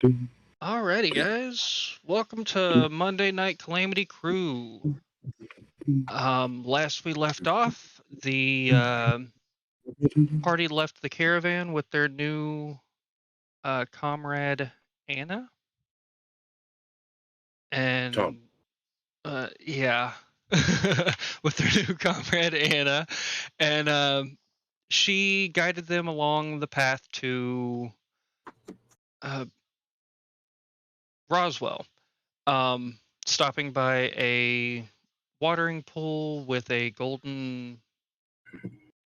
Alrighty, guys. Welcome to Monday Night Calamity Crew. Last we left off, the party left the caravan with their new comrade Anna, Tom. and yeah, with their new comrade Anna, and she guided them along the path to uh, Roswell. Stopping by a watering pool with a golden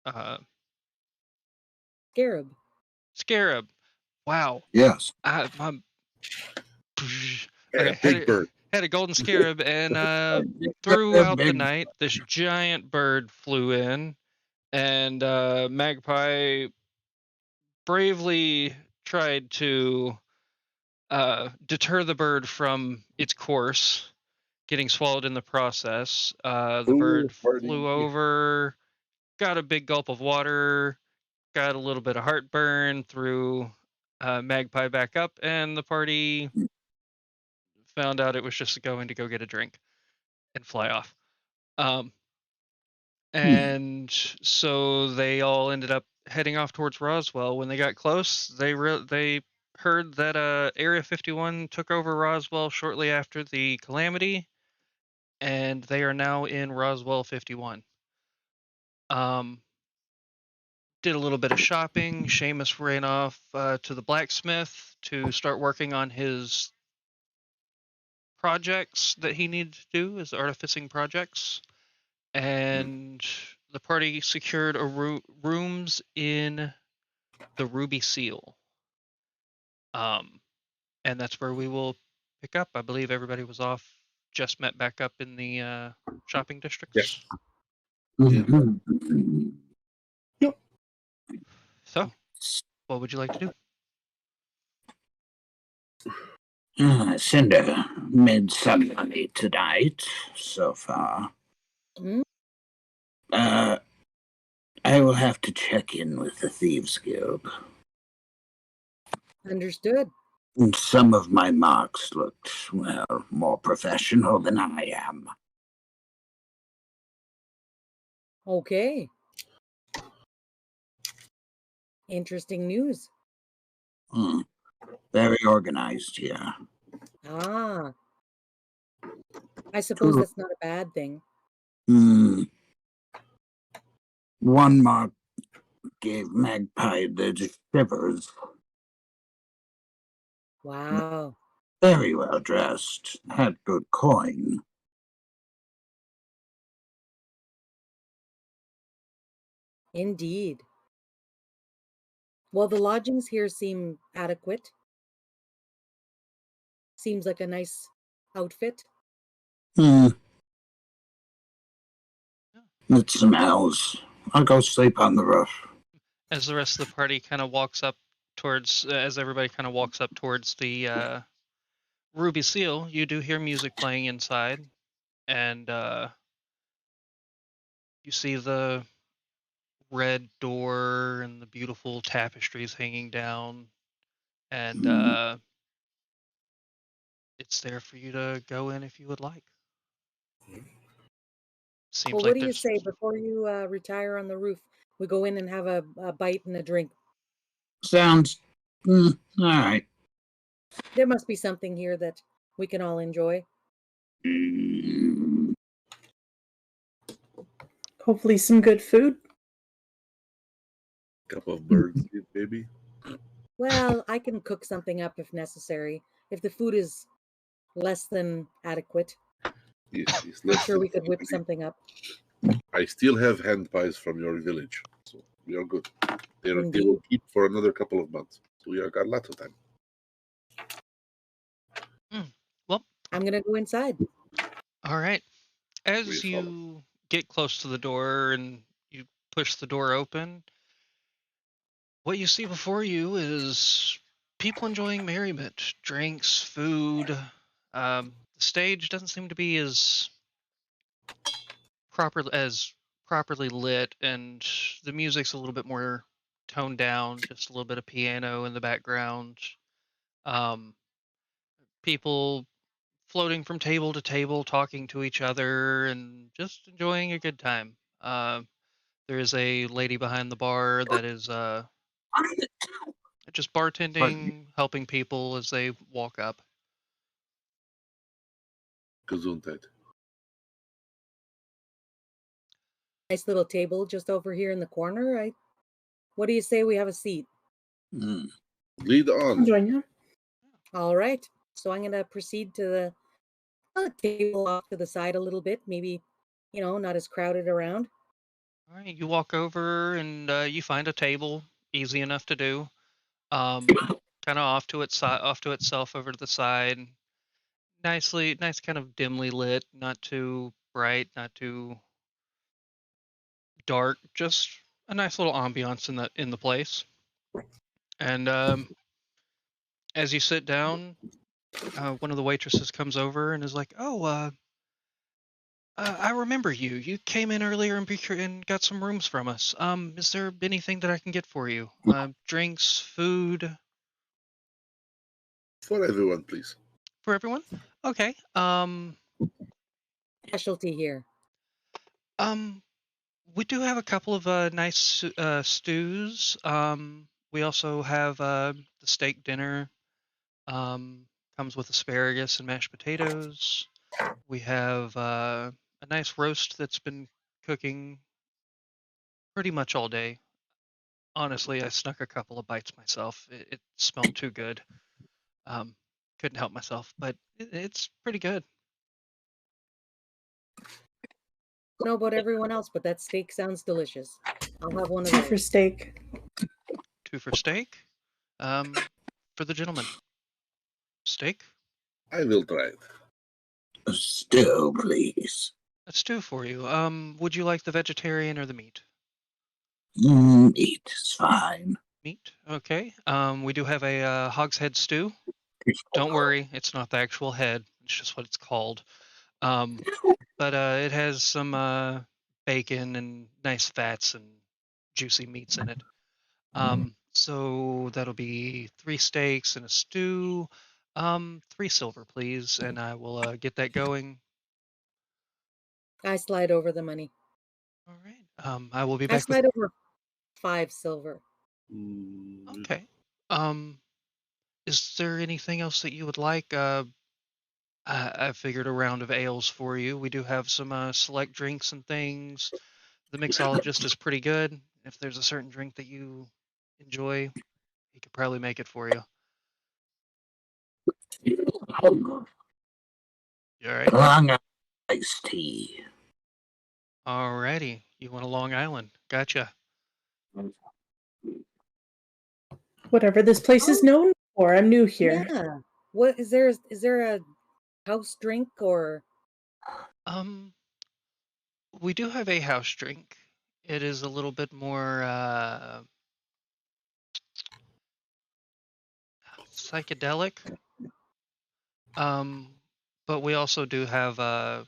uh, Scarab. scarab. Wow. Yes. My A okay, big bird. had a golden scarab, and Big throughout the bird. night, this giant bird flew in, and Magpie bravely tried to deter the bird from its course, getting swallowed in the process. The bird flew over, got a big gulp of water, got a little bit of heartburn, threw Magpie back up, and the party found out it was just going to go get a drink and fly off. And so they all ended up heading off towards Roswell. When they got close, they heard that Area 51 took over Roswell shortly after the calamity, and they are now in Roswell 51. Did a little bit of shopping. Seamus ran off to the blacksmith to start working on his projects that he needed to do, his artificing projects. And the party secured rooms in the Ruby Seal. And that's where we will pick up. I believe everybody was off, just met back up in the shopping districts. Yes. Yep. So, what would you like to do? Cinder made some money tonight so far. I will have to check in with the Thieves Guild. Understood. Some of my marks looked, well, more professional than I am. Okay. Interesting news. Very organized here. Ah. I suppose that's not a bad thing. One mark gave Magpie the shivers. Wow. Very well dressed. Had good coin. Indeed. Well, the lodgings here seem adequate. Seems like a nice outfit. It smells. I'll go sleep on the roof. As the rest of the party kind of walks up towards, as everybody kind of walks up towards the Ruby Seal, you do hear music playing inside, and you see the red door and the beautiful tapestries hanging down, and it's there for you to go in if you would like. Seems well, like what do you say before you retire on the roof? We go in and have a bite and a drink. Sounds all right. There must be something here that we can all enjoy. Hopefully some good food. Couple of birds, maybe. Well, I can cook something up if necessary. If the food is less than adequate, Yes, I'm sure we could whip something up. I still have hand pies from your village, so we are good. They will keep for another couple of months, so we have got lots of time. Well, I'm gonna go inside. All right. As you get close to the door and you push the door open, what you see before you is people enjoying merriment, drinks, food. The stage doesn't seem to be as properly lit, and the music's a little bit more toned down, just a little bit of piano in the background. people floating from table to table, talking to each other, and just enjoying a good time. There is a lady behind the bar that is just bartending, helping people as they walk up. Gesundheit. Nice little table just over here in the corner. What do you say we have a seat? Lead on. Join you. All right. So I'm going to proceed to the table off to the side a little bit, maybe, not as crowded around. All right, you walk over and you find a table, easy enough to do. Kind of off to itself over to the side. Nice, kind of dimly lit, not too bright, not too dark. Just a nice little ambiance in the place. And as you sit down, one of the waitresses comes over and is like, "Oh, I remember you. You came in earlier and got some rooms from us. Is there anything that I can get for you? Drinks, food For everyone, please. for everyone? Okay. Specialty here. We do have a couple of nice stews. We also have the steak dinner. Comes with asparagus and mashed potatoes. We have a nice roast that's been cooking pretty much all day. Honestly, I snuck a couple of bites myself. It smelled too good. Couldn't help myself, but it's pretty good. I don't know about everyone else, but that steak sounds delicious. I'll have one of Two for those. steak. 2 for steak. For the gentleman. Steak? I will try it. A stew, please. A stew for you. Would you like the vegetarian or the meat? Meat is fine. Meat. Okay. We do have a hog's head stew. Don't worry, it's not the actual head. It's just what it's called. But it has some bacon and nice fats and juicy meats in it. So that'll be 3 steaks and a stew. 3 silver, please, and I will get that going. I slide over the money. All right. I will be I back with. slide over 5 silver. Okay. Is there anything else that you would like? I figured a round of ales for you. We do have some select drinks and things. The mixologist is pretty good. If there's a certain drink that you enjoy, he could probably make it for you. You all right? Long iced tea. Alrighty. You want a Long Island? Gotcha. Whatever this place is known for. I'm new here. Yeah. What is there? Is there a house drink or? We do have a house drink. It is a little bit more psychedelic. But we also do have I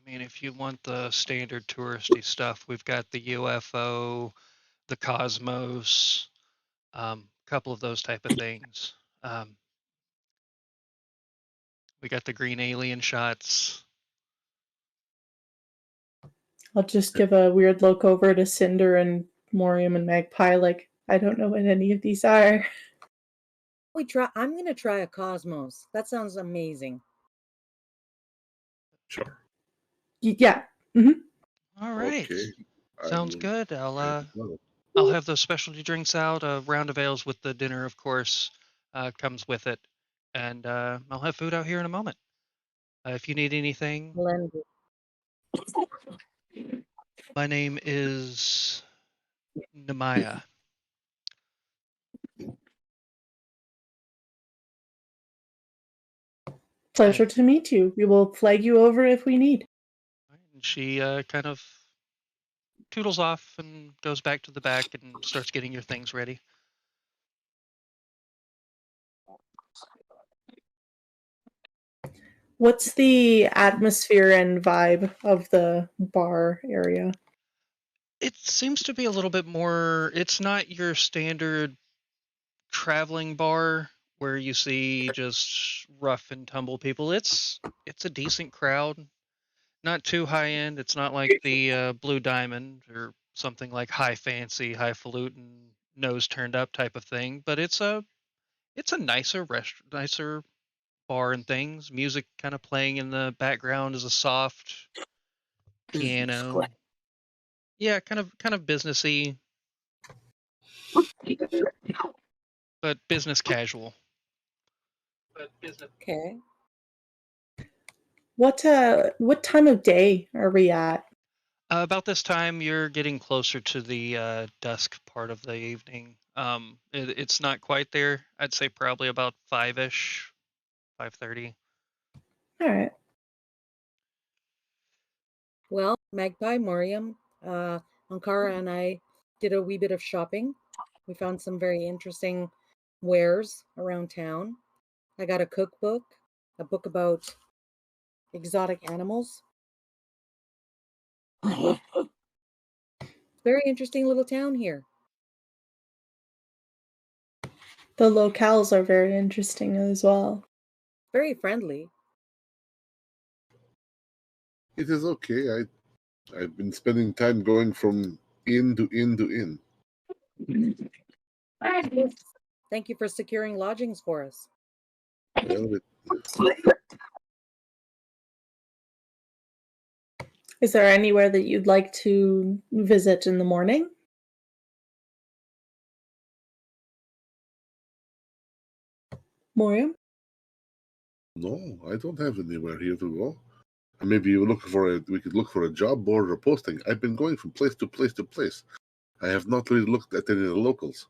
mean, if you want the standard touristy stuff, we've got the UFO, the Cosmos, couple of those type of things. We got the green alien shots. I'll just give a weird look over to Cinder and Morium and Magpie, like, I don't know what any of these are. I'm gonna try a Cosmos. That sounds amazing. Sure. Yeah. All right. Okay. Sounds good. I'll have those specialty drinks out. A round of ales with the dinner, of course, comes with it, and I'll have food out here in a moment. If you need anything, Blended. my name is Nemaya. Pleasure to meet you. We will flag you over if we need. And she kind of toodles off and goes back to the back and starts getting your things ready. What's the atmosphere and vibe of the bar area? It seems to be a little bit more. It's not your standard traveling bar. where you see just rough and tumble people. It's a decent crowd, not too high end. It's not like the Blue Diamond or something like high fancy, highfalutin, nose turned up type of thing. But it's a nicer bar and things. Music kind of playing in the background is a soft Business piano. class. Yeah, kind of businessy, but business casual. Okay. What time of day are we at? About this time, you're getting closer to the dusk part of the evening. It's not quite there. I'd say probably about 5-ish, 5:30. All right. Well, Magpie, Morium, Ankara, and I did a wee bit of shopping. We found some very interesting wares around town. I got a cookbook, a book about exotic animals. Very interesting little town here. The locales are very interesting as well. Very friendly. It is okay. I've been spending time going from inn to inn to inn. Thank you for securing lodgings for us. Well, Is there anywhere that you'd like to visit in the morning? Morium? no, I don't have anywhere here to go. Maybe you look for we could look for a job board or posting. I've been going from place to place to place. I have not really looked at any of the locals.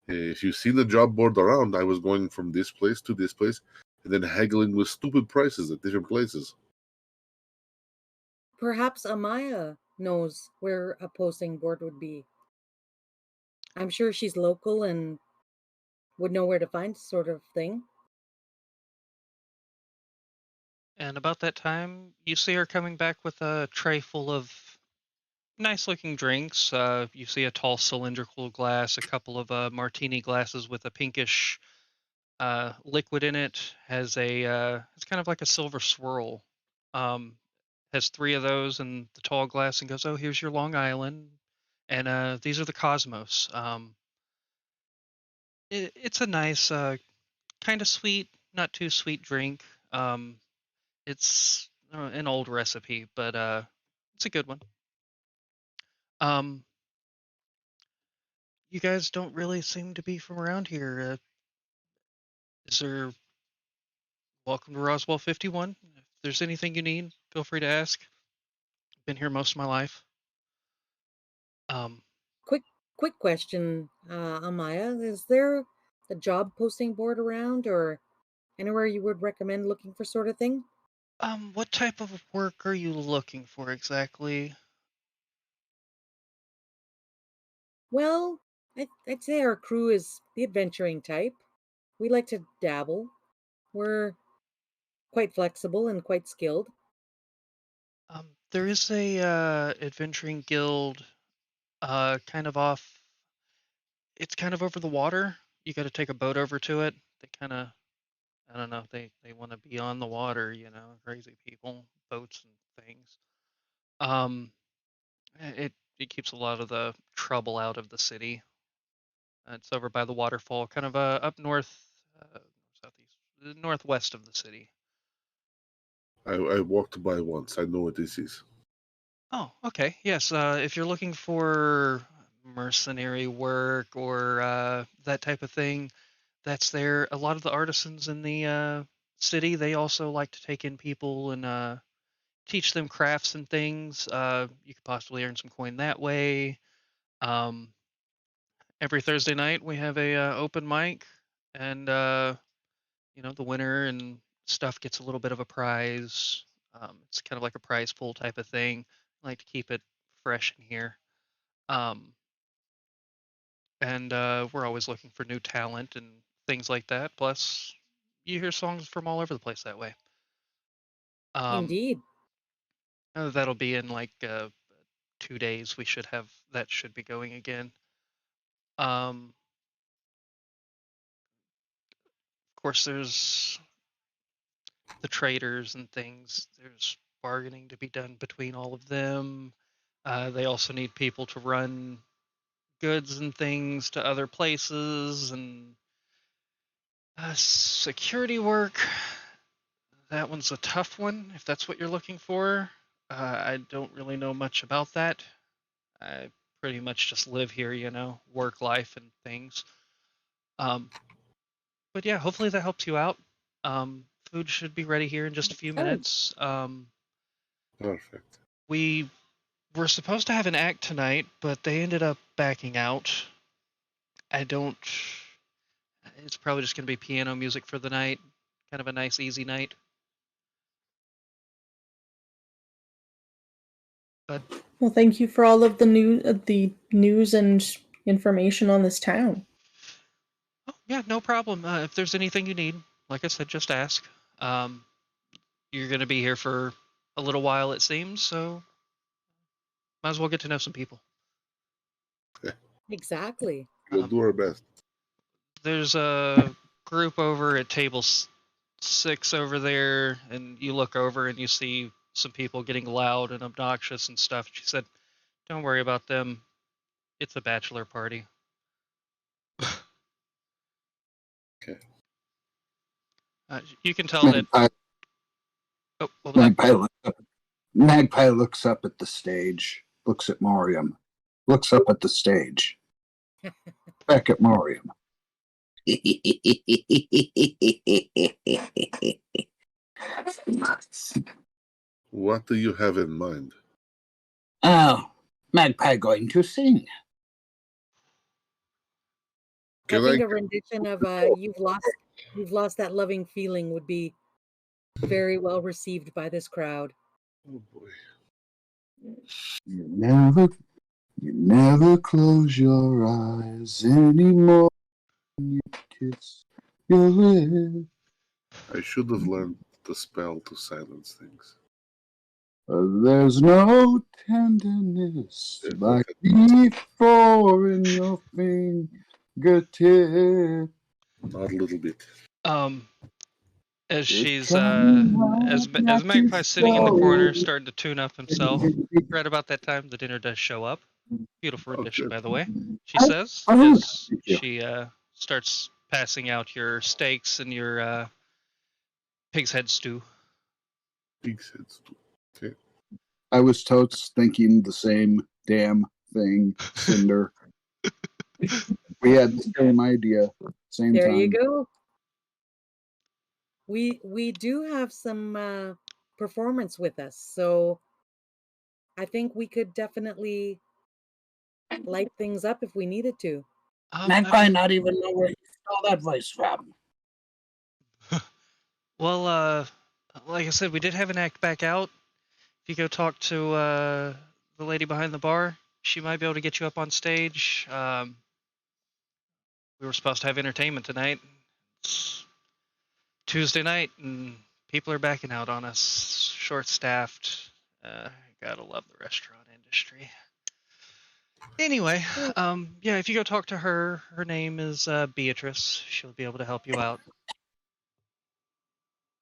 If you've seen the job board around, I was going from this place to this place and then haggling with stupid prices at different places. Perhaps Amaya knows where a posting board would be. I'm sure she's local and would know where to find sort of thing. And about that time, you see her coming back with a tray full of nice-looking drinks. You see a tall cylindrical glass, a couple of martini glasses with a pinkish liquid in it. Has it's kind of like a silver swirl. Um, has 3 of those in the tall glass and goes, "Oh, here's your Long Island, and these are the Cosmos." It's a nice, kind of sweet, not too sweet drink. It's an old recipe, but it's a good one. Um, you guys don't really seem to be from around here. Is there welcome to Roswell 51? If there's anything you need, feel free to ask. Been here most of my life. Um, Quick question, Amaya. Is there a job posting board around or anywhere you would recommend looking for sort of thing? what type of work are you looking for exactly? Well, I'd say our crew is the adventuring type. We like to dabble. We're quite flexible and quite skilled. There is a adventuring guild, kind of off. It's kind of over the water. You got to take a boat over to it. They kind of, I don't know, they want to be on the water, crazy people, boats and things. Um, it keeps a lot of the trouble out of the city. It's over by the waterfall, kind of up north, uh, southeast, northwest of the city. I walked by once. I know what this is. Oh, okay. Yes, if you're looking for mercenary work or that type of thing, that's there. A lot of the artisans in the city, they also like to take in people and teach them crafts and things. You could possibly earn some coin that way. Um, every Thursday night we have a open mic, and the winner and stuff gets a little bit of a prize. It's kind of like a prize pool type of thing. I like to keep it fresh in here. Um, and we're always looking for new talent and things like that. Plus, you hear songs from all over the place that way. Um, Indeed. that'll be in like 2 days. That should be going again. Of course, there's the traders and things. There's bargaining to be done between all of them. They also need people to run goods and things to other places, and security work. That one's a tough one, if that's what you're looking for. I don't really know much about that. I pretty much just live here, work life and things. But yeah, hopefully that helps you out. Food should be ready here in just a few minutes. Perfect. We were supposed to have an act tonight, but they ended up backing out. It's probably just going to be piano music for the night. Kind of a nice, easy night. But Well, thank you for all of the news and information on this town. oh yeah, no problem. If there's anything you need, like I said, just ask. You're going to be here for a little while, it seems, so might as well get to know some people. Exactly. We'll do our best. There's a group over at table 6 over there, and you look over and you see some people getting loud and obnoxious and stuff. She said, "Don't worry about them. It's a bachelor party." Okay. You can tell that. Oh, what was that? Magpie looks up at the stage, looks at Morium, looks up at the stage, back at Morium. What do you have in mind? Oh, Magpie going to sing. I think a rendition of "You've Lost That Loving Feeling" would be very well received by this crowd. Oh boy. You never close your eyes anymore when you kiss your lips. I should have learned the spell to silence things. There's no tenderness like before in your fingertip. Not a little bit. As she's as Magpie's sitting in the corner, starting to tune up himself. Right about that time, the dinner does show up. Beautiful rendition, by the way. She says as she starts passing out your steaks and your pig's head stew. Pig's head stew. Okay. I was totes thinking the same damn thing, Cinder. We had the same idea, same there time. You go. We do have some performance with us, so I think we could definitely light things up if we needed to. Magpie not even know where you stole that voice from. Well, like I said, we did have an act back out. If you go talk to the lady behind the bar, she might be able to get you up on stage. We were supposed to have entertainment tonight. It's Tuesday night, and people are backing out on us. Short-staffed. Gotta love the restaurant industry. Anyway, yeah, if you go talk to her, her name is Beatrice. She'll be able to help you out.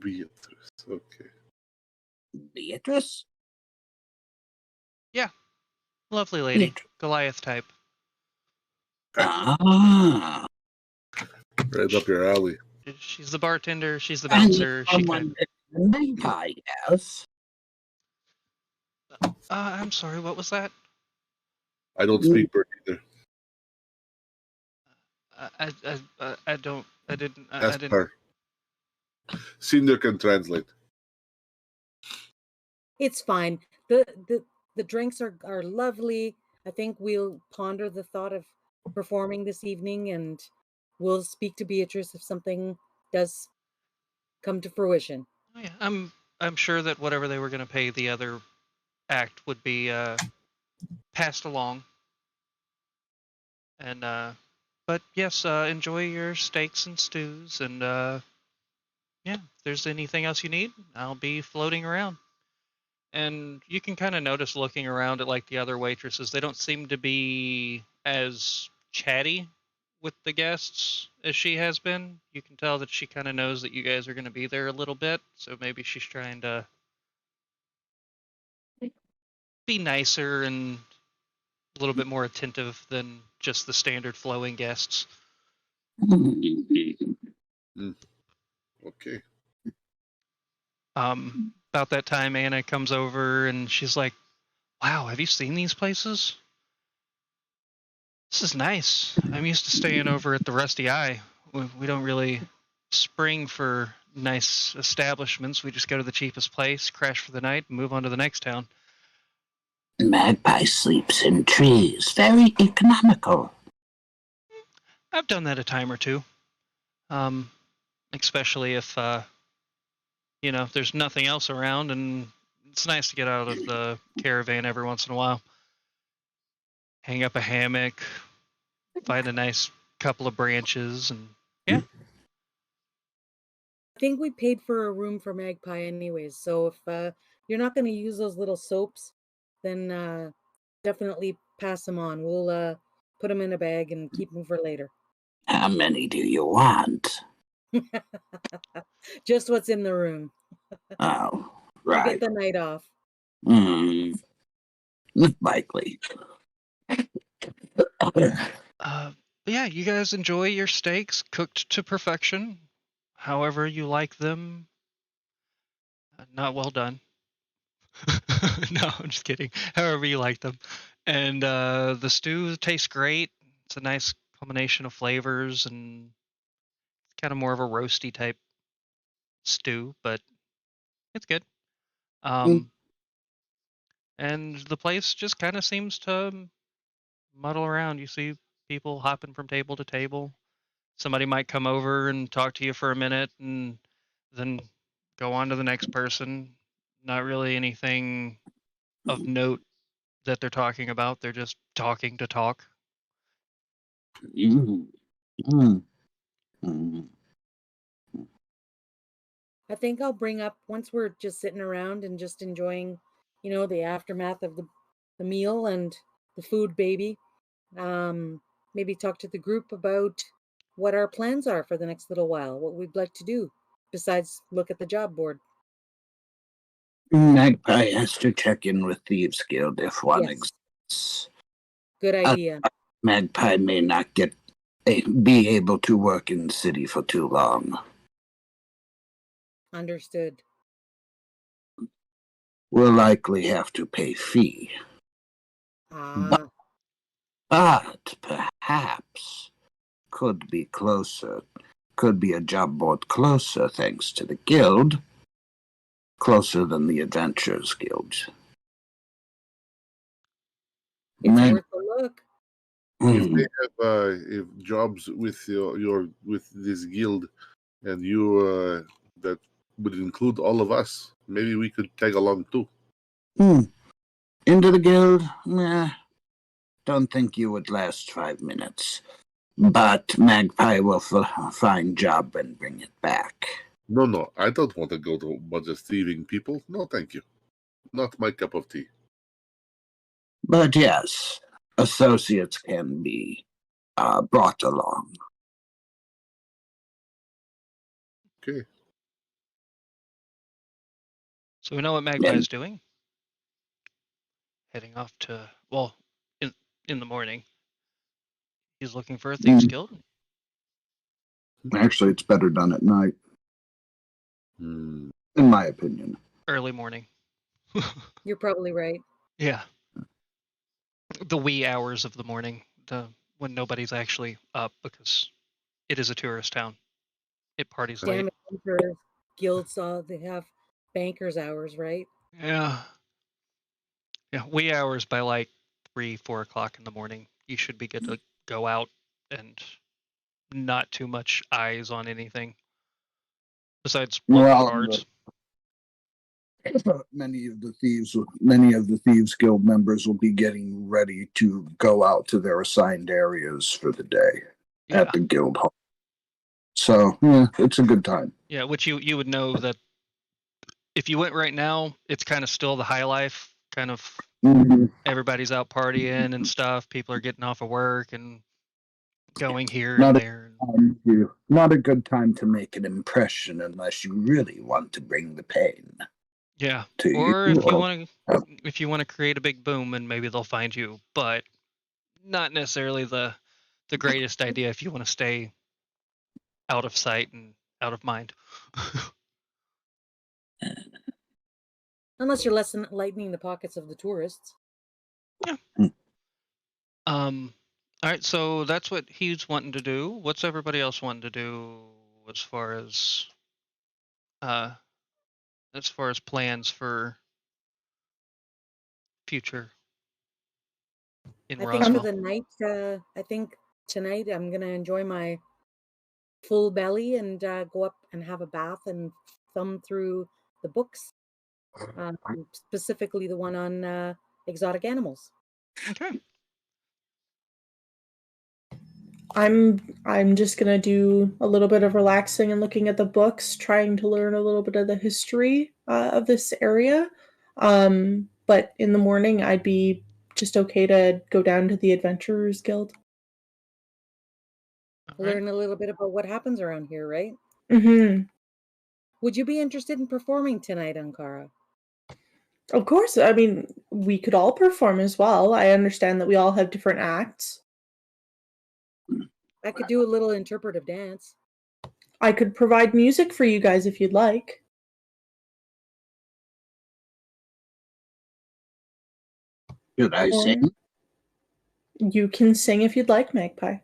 Beatrice, okay. Beatrice? Yeah, lovely lady. Goliath type. Ah. Right up your alley. She's the bartender. She's the bouncer. Magpie, yes. I'm sorry. What was that? I don't speak bird either. I don't. I didn't. Ask I didn't. her. Cinder can translate. It's fine. The drinks are lovely. I think we'll ponder the thought of performing this evening, and we'll speak to Beatrice if something does come to fruition. Oh, yeah, I'm sure that whatever they were going to pay the other act would be passed along. And but yes, enjoy your steaks and stews, and yeah, if there's anything else you need, I'll be floating around. And you can kind of notice looking around at like the other waitresses, they don't seem to be as chatty with the guests as she has been. You can tell that she kind of knows that you guys are going to be there a little bit, so maybe she's trying to be nicer and a little bit more attentive than just the standard flowing guests. Okay. About that time, Anna comes over and she's like, "Wow, have you seen these places? This is nice. I'm used to staying over at the Rusty Eye. We don't really spring for nice establishments. We just go to the cheapest place, crash for the night, and move on to the next town." Magpie sleeps in trees. Very economical. I've done that a time or two. Especially if if there's nothing else around, and it's nice to get out of the caravan every once in a while. Hang up a hammock, find a nice couple of branches, and yeah. I think we paid for a room for Magpie anyways, so if you're not going to use those little soaps, then definitely pass them on. We'll put them in a bag and keep them for later. How many do you want? Just what's in the room. Oh, I'll right. get the night off. Likely. Yeah, you guys enjoy your steaks cooked to perfection, however you like them. Not well done. No, I'm just kidding. However you like them. And the stew tastes great. It's a nice combination of flavors, and it's kind of more of a roasty type stew, but it's good. And the place just kind of seems to muddle around. You see people hopping from table to table. Somebody might come over and talk to you for a minute and then go on to the next person. Not really anything of note that they're talking about. They're just talking to talk. I think I'll bring up, once we're just sitting around and just enjoying, the aftermath of the meal and the food baby, maybe talk to the group about what our plans are for the next little while, what we'd like to do besides look at the job board. Magpie has to check in with Thieves Guild if one Yes. exists. Good idea. Magpie may not be able to work in the city for too long. Understood. We'll likely have to pay fee. But perhaps could be a job board closer thanks to the guild. Closer than the Adventurers Guild. It's worth a look. If they have if jobs with with this guild, and you that would include all of us, maybe we could tag along too. Into the guild? Nah. Don't think you would last 5 minutes. But Magpie will find job and bring it back. No, I don't want to go to a bunch of thieving people. No, thank you. Not my cup of tea. But yes, associates can be brought along. Okay. So we know what Magpie's doing. Heading off to, in the morning. He's looking for a Thieves Guild. Actually, it's better done at night. In my opinion. Early morning. You're probably right. Yeah. The wee hours of the morning, when nobody's actually up, because it is a tourist town. It parties late. Damn it, guilds, they have bankers' hours, right? Yeah. Yeah, wee hours by like 3, 4 o'clock in the morning. You should be good to go out and not too much eyes on anything besides local cards. Many of the Thieves Guild members will be getting ready to go out to their assigned areas for the day at the guild hall. So, yeah, it's a good time. Yeah, which you would know that if you went right now, it's kind of still the high life, kind of everybody's out partying and stuff. People are getting off of work and going here Not and a there. not a good time to make an impression unless you really want to bring the pain Yeah. to Or you. if you want to create a big boom and maybe they'll find you, but not necessarily the greatest idea if you want to stay out of sight and out of mind. Unless you're lightening the pockets of the tourists. Yeah. All right, so that's what he's wanting to do. What's everybody else wanting to do as far as uh plans for future in I think for Roswell? the night, I think tonight I'm gonna enjoy my full belly and go up and have a bath and thumb through the books, specifically the one on exotic animals. Okay. I'm just gonna do a little bit of relaxing and looking at the books, trying to learn a little bit of the history of this area. But in the morning, I'd be just okay to go down to the Adventurers Guild. All right. Learn a little bit about what happens around here, right? Mm-hmm. Would you be interested in performing tonight, Ankara? Of course. I mean, we could all perform as well. I understand that we all have different acts. I could do a little interpretive dance. I could provide music for you guys if you'd like. Should I sing? You can sing if you'd like, Magpie.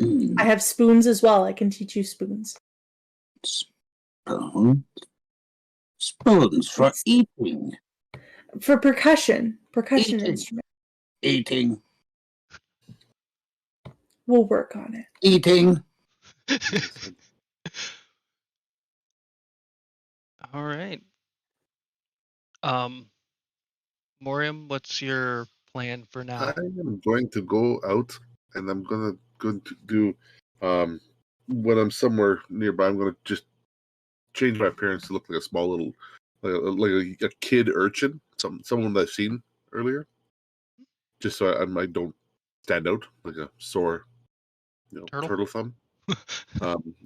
Mm. I have spoons as well. I can teach you spoons. Spoons? Spoons for eating. For percussion. Percussion Eating. instrument. Eating. We'll work on it. Eating. All right. Moriam, what's your plan for now? I am going to go out and I'm going to do when I'm somewhere nearby. I'm going to just change my appearance to look like a small little, like a kid urchin, someone that I've seen earlier, just so I don't stand out like a sore, turtle thumb.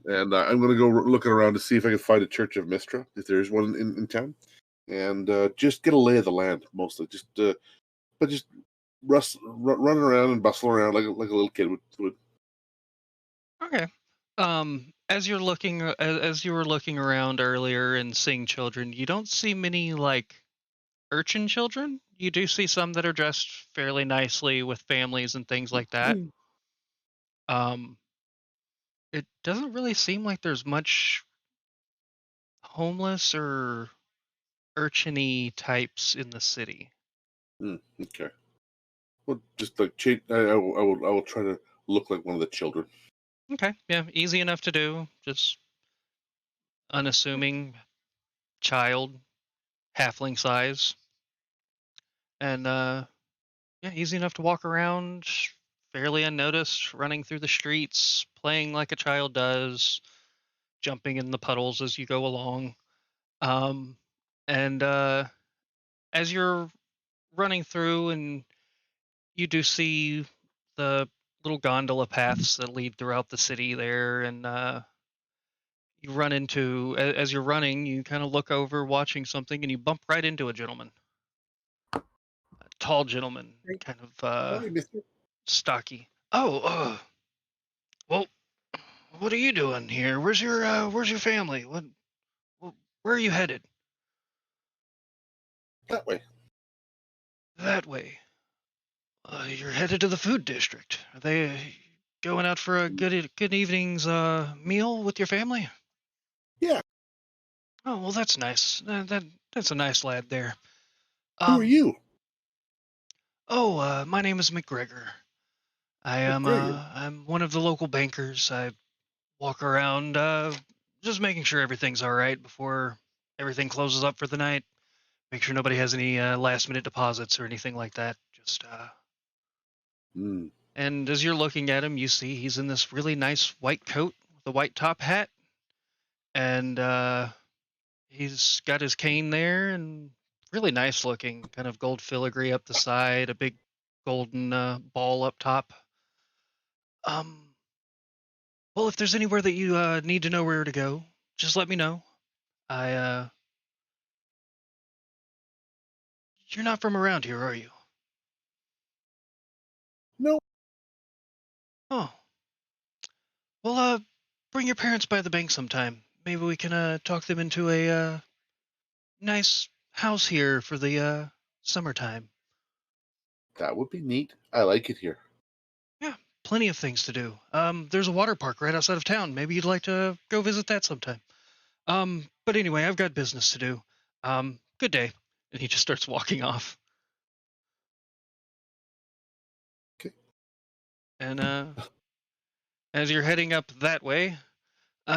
And I'm going to go looking around to see if I can find a Church of Mistra, if there's one in town, and just get a lay of the land mostly. But just running around and bustling around like a little kid would. Okay. As you're looking, as you were looking around earlier and seeing children, you don't see many like urchin children. You do see some that are dressed fairly nicely with families and things like that. It doesn't really seem like there's much homeless or urchiny types in the city. Okay. Well, just like change. I will try to look like one of the children. Okay, yeah, easy enough to do. Just unassuming child, halfling size, and yeah, easy enough to walk around, fairly unnoticed, running through the streets, playing like a child does, jumping in the puddles as you go along. And as you're running through, and you do see the little gondola paths that lead throughout the city there, and you run into, as you're running, you kind of look over watching something, and you bump right into a gentleman, a tall gentleman, kind of Hi, mister. stocky. Oh, well, what are you doing here? Where's your family? Where are you headed? That way. That way. You're headed to the food district. Are they going out for a good evening's meal with your family? Yeah. Oh, well, that's nice. That's a nice lad there. Who are you? Oh, my name is McGregor. McGregor. I'm one of the local bankers. I walk around, just making sure everything's all right before everything closes up for the night. Make sure nobody has any last minute deposits or anything like that. Just And as you're looking at him, you see he's in this really nice white coat with a white top hat, and he's got his cane there, and really nice looking, kind of gold filigree up the side, a big golden ball up top. Um, Well, if there's anywhere that you need to know where to go, just let me know. You're not from around here, are you? No. Oh. Well, bring your parents by the bank sometime. Maybe we can talk them into a nice house here for the summertime. That would be neat. I like it here. Yeah, plenty of things to do. There's a water park right outside of town. Maybe you'd like to go visit that sometime. But anyway, I've got business to do. Good day. And he just starts walking off. Okay. And as you're heading up that way,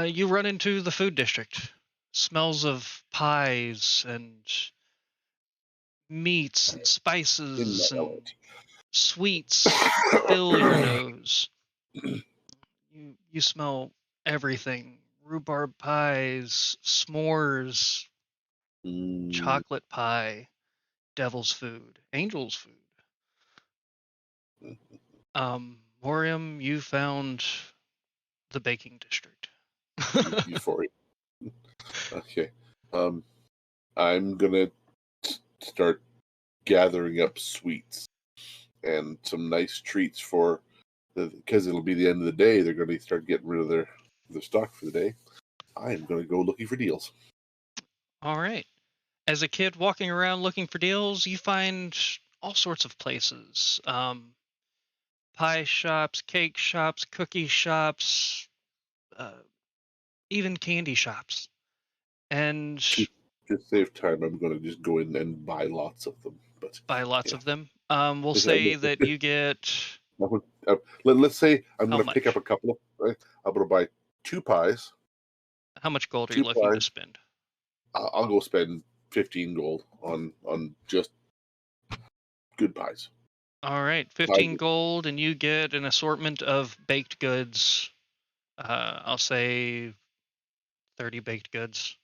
you run into the food district. Smells of pies and meats and spices and sweets fill your nose. You smell everything. Rhubarb pies, s'mores, chocolate pie, devil's food, angel's food. Morium, you found the baking district. Euphoria. Okay. I'm gonna start gathering up sweets and some nice treats for because it'll be the end of the day. They're going to start getting rid of their stock for the day. I am going to go looking for deals. All right. As a kid walking around looking for deals, you find all sorts of places. Pie shops, cake shops, cookie shops, even candy shops. And to save time, I'm going to just go in and buy lots of them. But buy lots of them. We'll say that you get. Let's say I'm How going to pick up much? a couple of. Right? I'm going to buy 2 pies. How much gold are you looking to spend? I'll go spend 15 gold on just good pies. All right, 15 gold, and you get an assortment of baked goods. I'll say 30 baked goods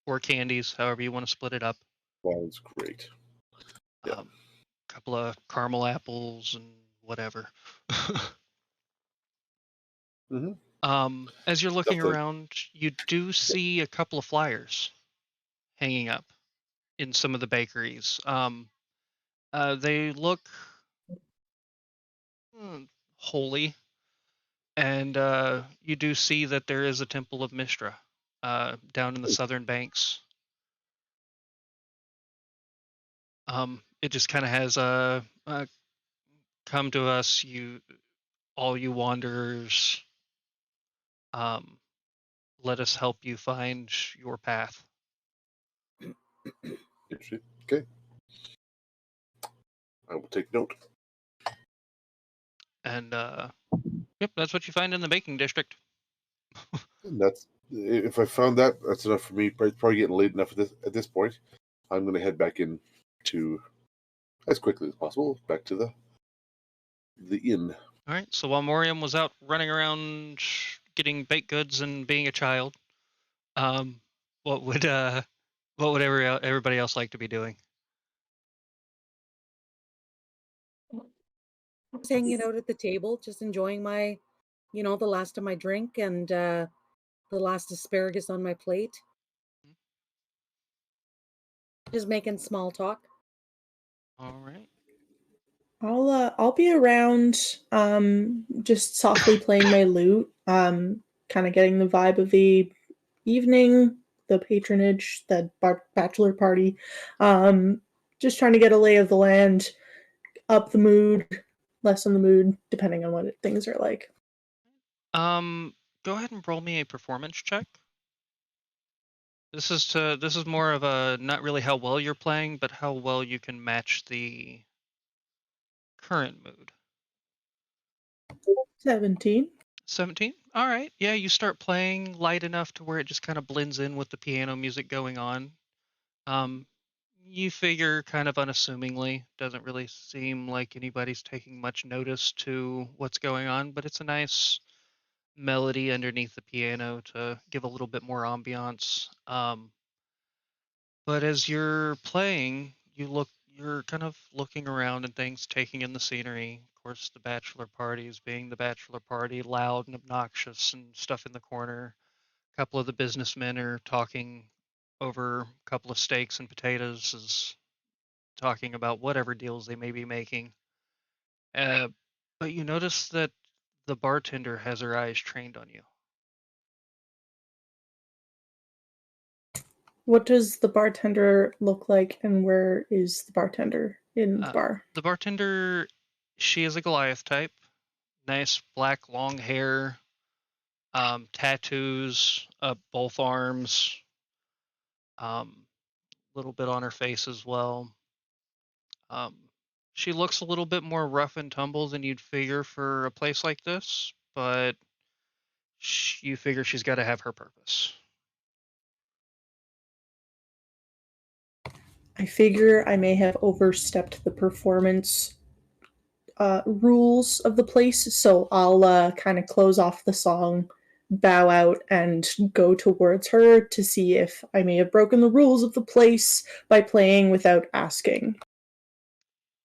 or candies, however you want to split it up. Sounds great. Yeah. Couple of caramel apples and whatever. As you're looking around, you do see a couple of flyers hanging up in some of the bakeries. They look holy, and you do see that there is a temple of Mistra down in the southern banks. It just kind of has come to us, all you wanderers. Let us help you find your path. Okay. I will take note. And yep, that's what you find in the baking district. And that's if I found that, that's enough for me. It's probably getting late enough at this point. I'm going to head back in to as quickly as possible back to the inn. All right. So while Morium was out running around getting baked goods and being a child, what would everybody else like to be doing? Just hanging out at the table, just enjoying my, the last of my drink and the last asparagus on my plate. Just making small talk. All right. I'll be around, just softly playing my lute, kind of getting the vibe of the evening, the patronage, the bachelor party, just trying to get a lay of the land, up the mood, lessen the mood, depending on what things are like. Go ahead and roll me a performance check. This is more of a not really how well you're playing, but how well you can match the current mood. 17. 17? All right. Yeah, you start playing light enough to where it just kind of blends in with the piano music going on. You figure kind of unassumingly, doesn't really seem like anybody's taking much notice to what's going on, but it's a nice melody underneath the piano to give a little bit more ambiance. But as you're playing, you're kind of looking around and things, taking in the scenery. Of course, the bachelor parties being the bachelor party, loud and obnoxious and stuff in the corner. A couple of the businessmen are talking over a couple of steaks and potatoes, is talking about whatever deals they may be making. But you notice that the bartender has her eyes trained on you. What does the bartender look like, and where is the bartender in the bar? The bartender, she is a Goliath type. Nice black long hair, tattoos up both arms, a little bit on her face as well. She looks a little bit more rough and tumble than you'd figure for a place like this, but you figure she's got to have her purpose. I figure I may have overstepped the performance rules of the place, so I'll kind of close off the song, bow out, and go towards her to see if I may have broken the rules of the place by playing without asking.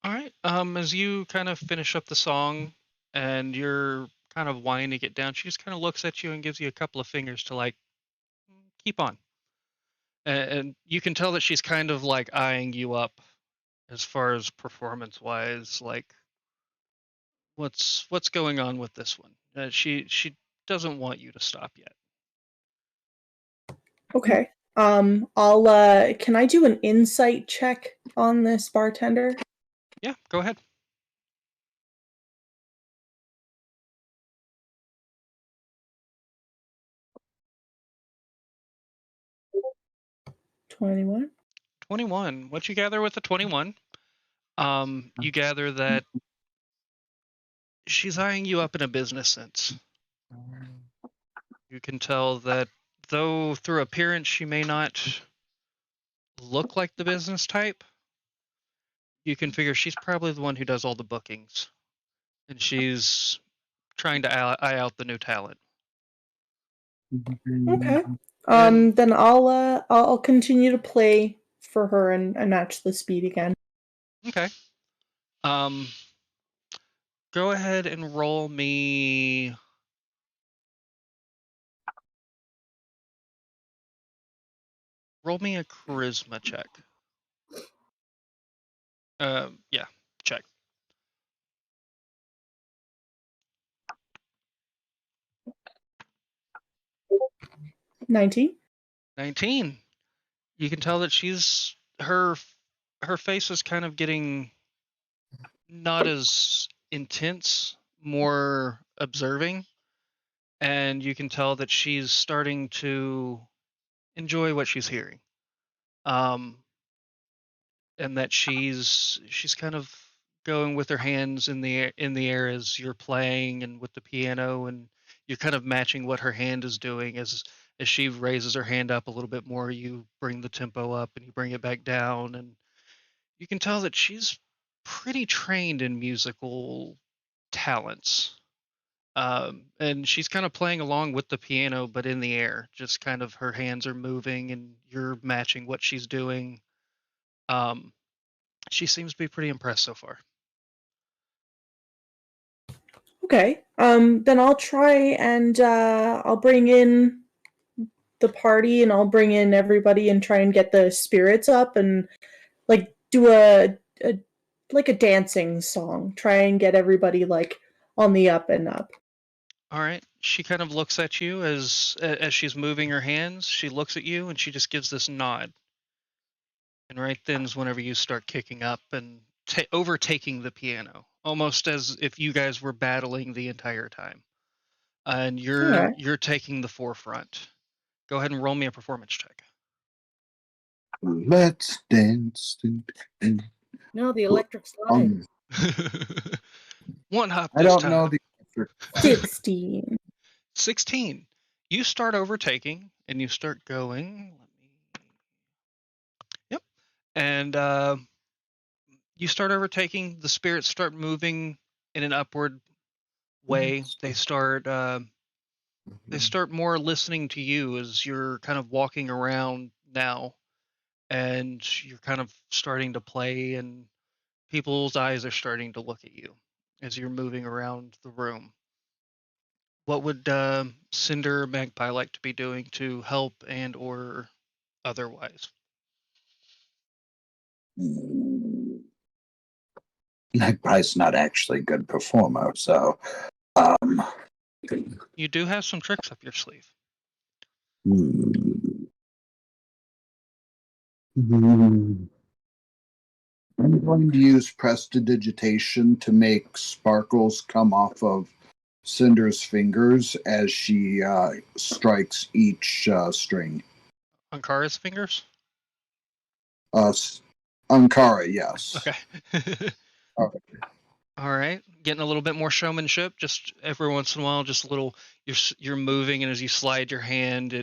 All right. As you kind of finish up the song and you're kind of winding it down, she just kind of looks at you and gives you a couple of fingers to like keep on. And you can tell that she's kind of like eyeing you up as far as performance wise, like what's going on with this one. She doesn't want you to stop yet. Okay. I'll can I do an insight check on this bartender? Yeah, go ahead. $21. 21. What you gather with the 21? You gather that she's eyeing you up in a business sense. You can tell that though through appearance she may not look like the business type, you can figure she's probably the one who does all the bookings, and she's trying to eye out the new talent. Okay. Then I'll continue to play for her and match the speed again. Okay. Go ahead and roll me a charisma check. Yeah, check. 19. 19. You can tell that she's her face is kind of getting not as intense, more observing, and you can tell that she's starting to enjoy what she's hearing. And that she's kind of going with her hands in the air as you're playing, and with the piano, and you're kind of matching what her hand is doing as she raises her hand up a little bit more. You bring the tempo up and you bring it back down, and you can tell that she's pretty trained in musical talents. And she's kind of playing along with the piano, but in the air, just kind of her hands are moving and you're matching what she's doing. She seems to be pretty impressed so far. Okay. Then I'll try and I'll bring in the party and I'll bring in everybody and try and get the spirits up and like do a dancing song. Try and get everybody like on the up and up. All right. She kind of looks at you as she's moving her hands. She looks at you and she just gives this nod. And right then's whenever you start kicking up and overtaking the piano, almost as if you guys were battling the entire time. And you're taking the forefront. Go ahead and roll me a performance check. Let's dance. No, the electric slide. One hop I this don't time. know the 16. 16. You start overtaking and you start going. Yep. And you start overtaking. The spirits start moving in an upward way. They start more listening to you as you're kind of walking around now, and you're kind of starting to play, and people's eyes are starting to look at you. as you're moving around the room. What would Cinder Magpie like to be doing to help and or otherwise? Magpie's not actually a good performer, so You do have some tricks up your sleeve. I'm going to use prestidigitation to make sparkles come off of Cinder's fingers as she strikes each string. Ankara's fingers? Ankara, yes. Okay. Okay. All right, getting a little bit more showmanship. Just every once in a while, just a little. You're moving, and as you slide your hand,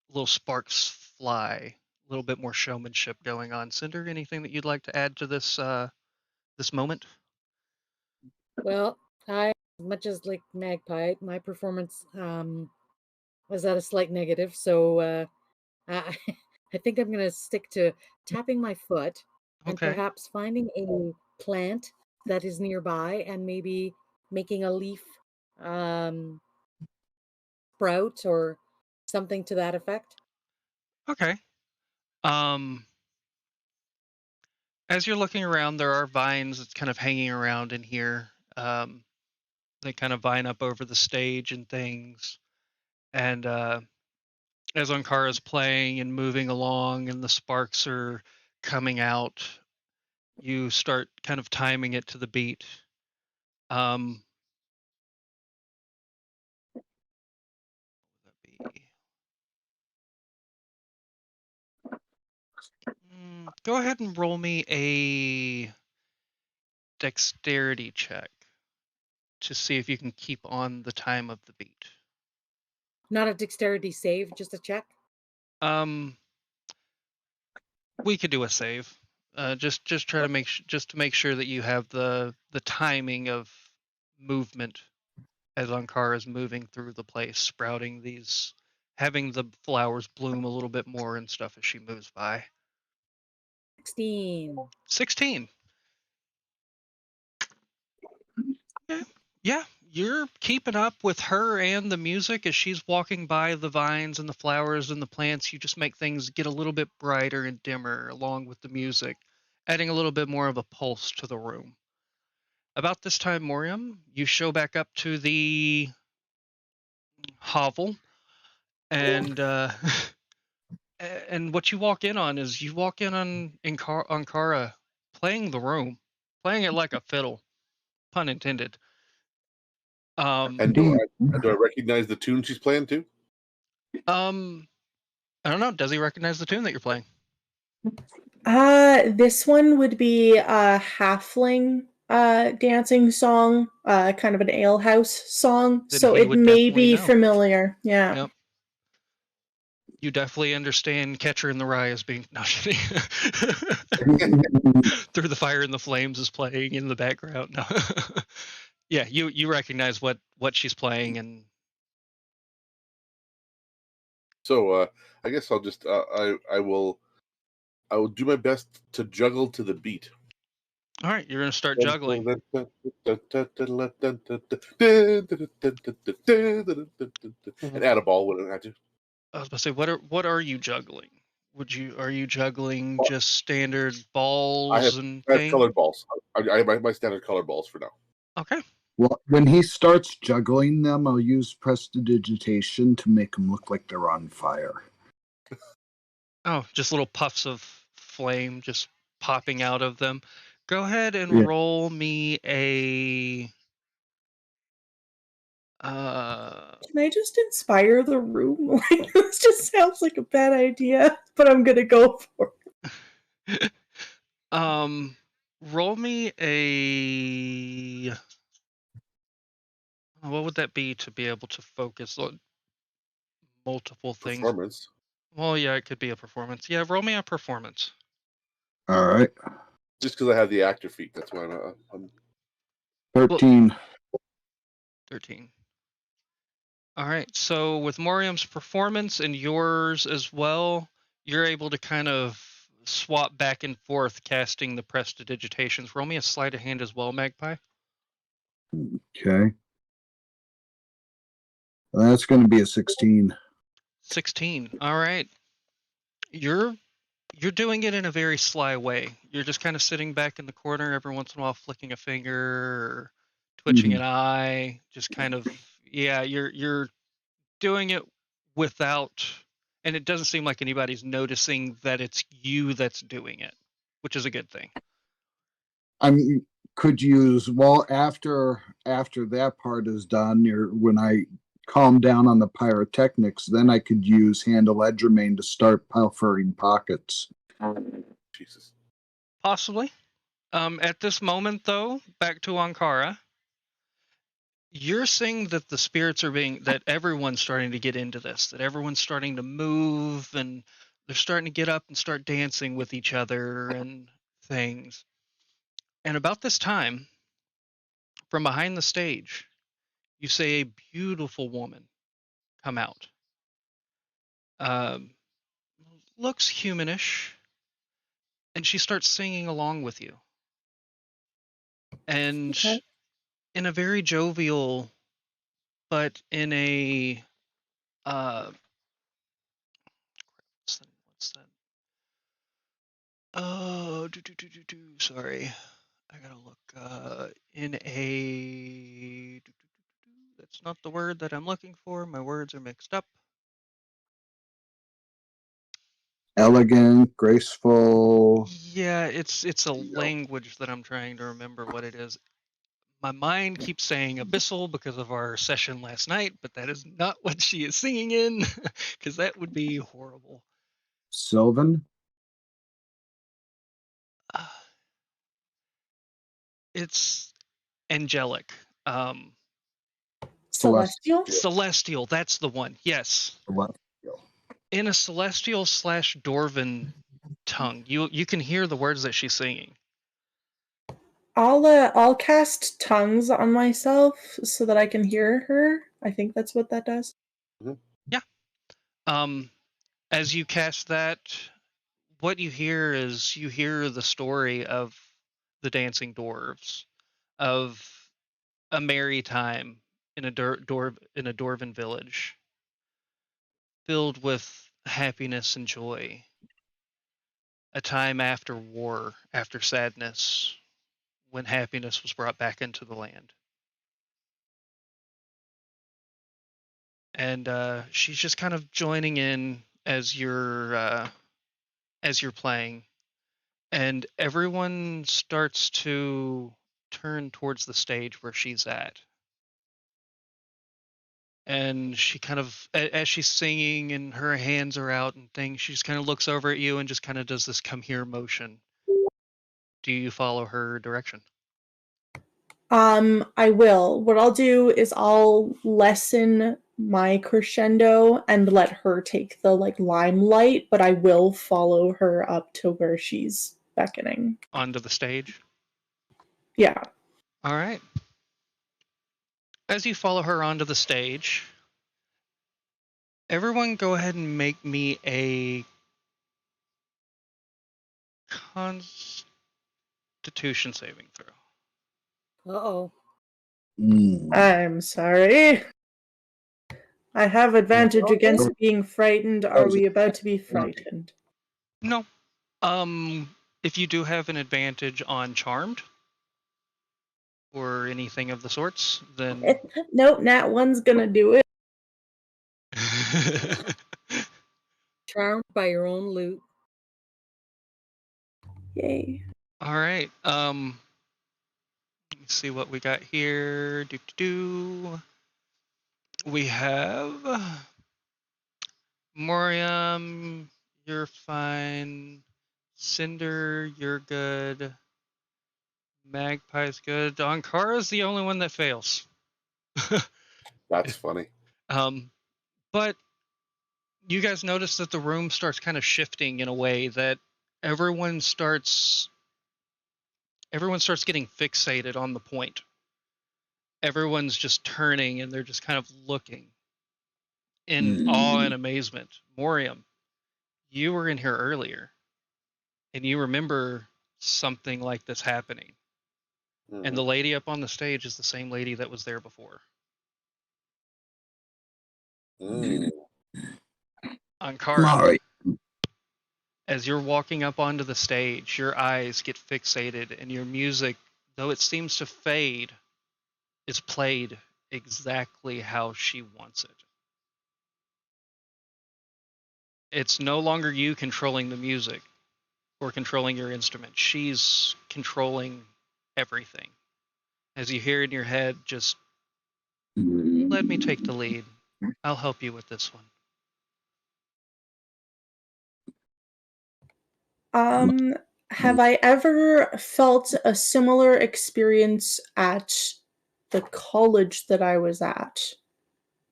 little sparks fly. A little bit more showmanship going on. Cinder, anything that you'd like to add to this this moment? Well, as much as like Magpie, my performance was at a slight negative, so I, I think I'm going to stick to tapping my foot and Okay. perhaps finding a plant that is nearby and maybe making a leaf sprout or something to that effect. Okay. As you're looking around, there are vines that's kind of hanging around in here. They kind of vine up over the stage and things. And as Ankara's playing and moving along and the sparks are coming out, you start kind of timing it to the beat. Go ahead and roll me a dexterity check to see if you can keep on the time of the beat. Not a dexterity save, just a check. We could do a save. Just try to make sure that you have the timing of movement as Ankara is moving through the place, sprouting these, having the flowers bloom a little bit more and stuff as she moves by. 16. 16. Okay. Yeah, you're keeping up with her and the music as she's walking by the vines and the flowers and the plants. You just make things get a little bit brighter and dimmer along with the music, adding a little bit more of a pulse to the room. About this time, Moriam, you show back up to the hovel, and and what you walk in on is you walk in on Ankara playing the room, playing it like a fiddle, pun intended. And do I recognize the tune she's playing too? I don't know. Does he recognize the tune that you're playing? This one would be a halfling dancing song, kind of an alehouse song. Then so he it would may definitely be know. familiar. Yeah. Yep. You definitely understand Catcher in the Rye as being no, Through the Fire and the Flames is playing in the background. No. Yeah, you recognize what she's playing. And so I guess I'll just I will do my best to juggle to the beat. All right, you're gonna start juggling. And add a ball when I had to. I was about to say, what are you juggling? Are you juggling just standard balls and I have things? colored balls. I have my standard colored balls for now. Okay. Well, when he starts juggling them, I'll use prestidigitation to make them look like they're on fire. Oh, just little puffs of flame just popping out of them. Go ahead and roll me a. Can I just inspire the room? Like, this just sounds like a bad idea, but I'm gonna go for it. Roll me a. What would that be to be able to focus on multiple things? Performance. Well, yeah, it could be a performance. Yeah, roll me a performance. All right. Just because I have the actor feat, that's why I'm 13. Well, 13. All right. So with Moriam's performance and yours as well, you're able to kind of swap back and forth casting the prestidigitations. Roll me a sleight of hand as well, Magpie. Okay. That's going to be a 16. 16. All right. You're doing it in a very sly way. You're just kind of sitting back in the corner every once in a while, flicking a finger or twitching an eye. Just kind of, yeah. You're doing it without, and it doesn't seem like anybody's noticing that it's you that's doing it, which is a good thing. Could use after that part is done, when I calm down on the pyrotechnics, then I could use Handle Edgermain to start puffering pockets. Jesus. Possibly. At this moment, though, back to Ankara, you're seeing that the spirits are that everyone's starting to get into this, that everyone's starting to move, and they're starting to get up and start dancing with each other and things. And about this time, from behind the stage, you see a beautiful woman come out. Um, Looks humanish, and she starts singing along with you. And in a very jovial, but in a what's that? Oh, sorry, I gotta look. In a that's not the word that I'm looking for. My words are mixed up. Elegant, graceful. Yeah, it's a language that I'm trying to remember what it is. My mind keeps saying abyssal because of our session last night, but that is not what she is singing in, because that would be horrible. Sylvan? It's angelic. Celestial? Celestial, that's the one. Yes. Celestial. In a celestial / Dwarven tongue. You can hear the words that she's singing. I'll cast tongues on myself so that I can hear her. I think that's what that does. Yeah. As you cast that, what you hear is you hear the story of the dancing dwarves, of a merry time in a Dwarven village, filled with happiness and joy. A time after war, after sadness, when happiness was brought back into the land. And she's just kind of joining in as you're playing, and everyone starts to turn towards the stage where she's at. And she kind of, as she's singing and her hands are out and things, she just kind of looks over at you and just kind of does this come here motion. Do you follow her direction? I will. What I'll do is I'll lessen my crescendo and let her take the limelight, but I will follow her up to where she's beckoning. Onto the stage? Yeah. All right. As you follow her onto the stage, everyone go ahead and make me a Constitution saving throw. Uh-oh. I'm sorry. I have advantage against being frightened. Are we about to be frightened? No. If you do have an advantage on Charmed or anything of the sorts, then Nope, Nat 1's gonna do it. Charmed by your own loot. Yay. All right. Let's see what we got here. We have Moriam, you're fine. Cinder, you're good. Magpie's good. Ankara's the only one that fails. That's funny. But you guys notice that the room starts kind of shifting in a way that everyone starts getting fixated on the point. Everyone's just turning and they're just kind of looking in awe and amazement. Moriam, you were in here earlier and you remember something like this happening. And the lady up on the stage is the same lady that was there before. Ankara, as you're walking up onto the stage, your eyes get fixated, and your music, though it seems to fade, is played exactly how she wants it. It's no longer you controlling the music or controlling your instrument. She's controlling everything. As you hear in your head, just let me take the lead. I'll help you with this one. Have I ever felt a similar experience at the college that I was at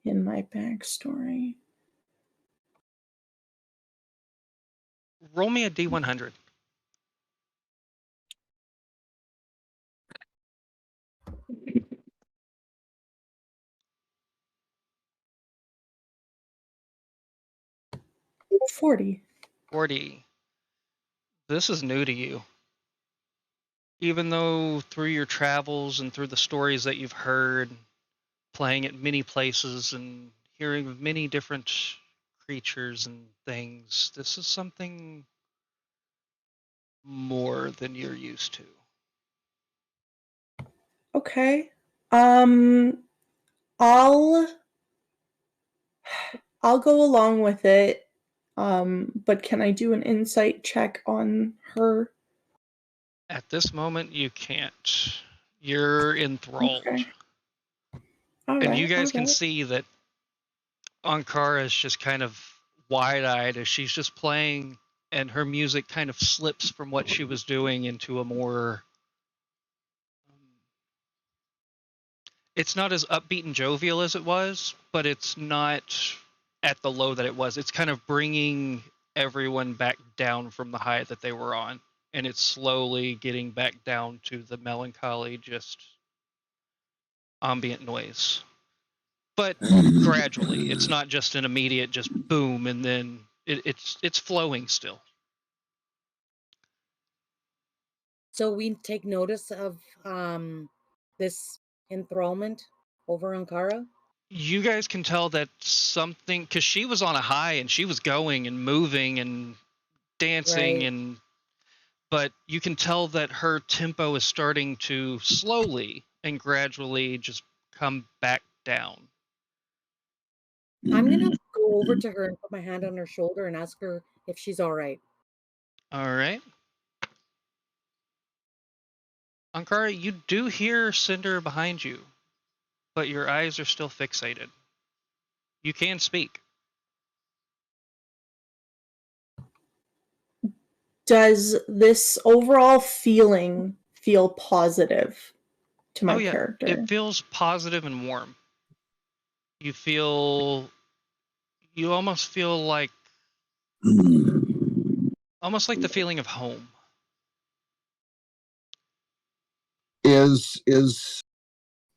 in my backstory? Roll me a D100. $40. 40. This is new to you. Even though through your travels and through the stories that you've heard, playing at many places and hearing of many different creatures and things, this is something more than you're used to. Okay. I'll go along with it. But can I do an insight check on her? At this moment, you can't. You're enthralled. Okay. And you guys can see that Ankara is just kind of wide-eyed as she's just playing, and her music kind of slips from what she was doing into a more... It's not as upbeat and jovial as it was, but it's not at the low that it was. It's kind of bringing everyone back down from the high that they were on, and it's slowly getting back down to the melancholy, just ambient noise. But gradually, it's not just an immediate just boom and then it's flowing still. So we take notice of this enthrallment over Ankara. You guys can tell that something, because she was on a high and she was going and moving and dancing, Right. but you can tell that her tempo is starting to slowly and gradually just come back down. I'm gonna go over to her and put my hand on her shoulder and ask her if she's all right. All right. Ankara, you do hear Cinder behind you, but your eyes are still fixated. You can speak. Does this overall feeling feel positive to my character? It feels positive and warm. You almost feel like the feeling of home.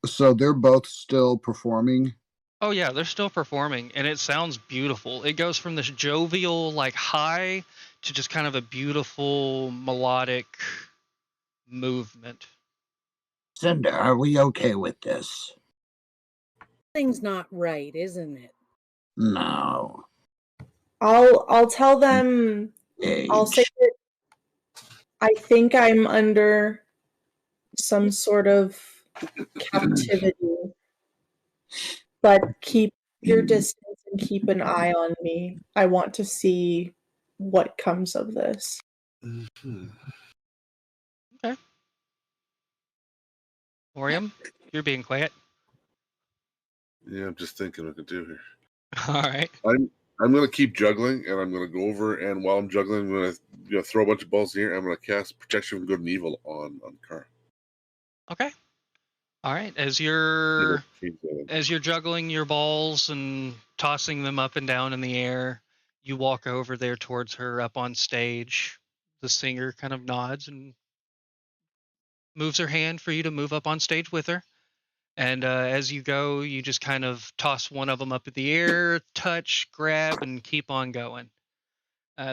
So they're both still performing? Oh yeah, they're still performing, and it sounds beautiful. It goes from this jovial, like, high to just kind of a beautiful melodic movement. Cinder, are we okay with this? Thing's not right, isn't it? No. I'll tell them. I'll say that I think I'm under some sort of captivity, but keep your distance and keep an eye on me. I want to see what comes of this. Okay. Orium, you're being quiet. Yeah, I'm just thinking what to do here. All right. I'm gonna keep juggling, and I'm gonna go over, and while I'm juggling, I'm gonna throw a bunch of balls here. I'm gonna cast Protection from Good and Evil on Kara. Okay. All right. As you're juggling your balls and tossing them up and down in the air, you walk over there towards her up on stage. The singer kind of nods and moves her hand for you to move up on stage with her. And as you go, you just kind of toss one of them up in the air, touch, grab, and keep on going.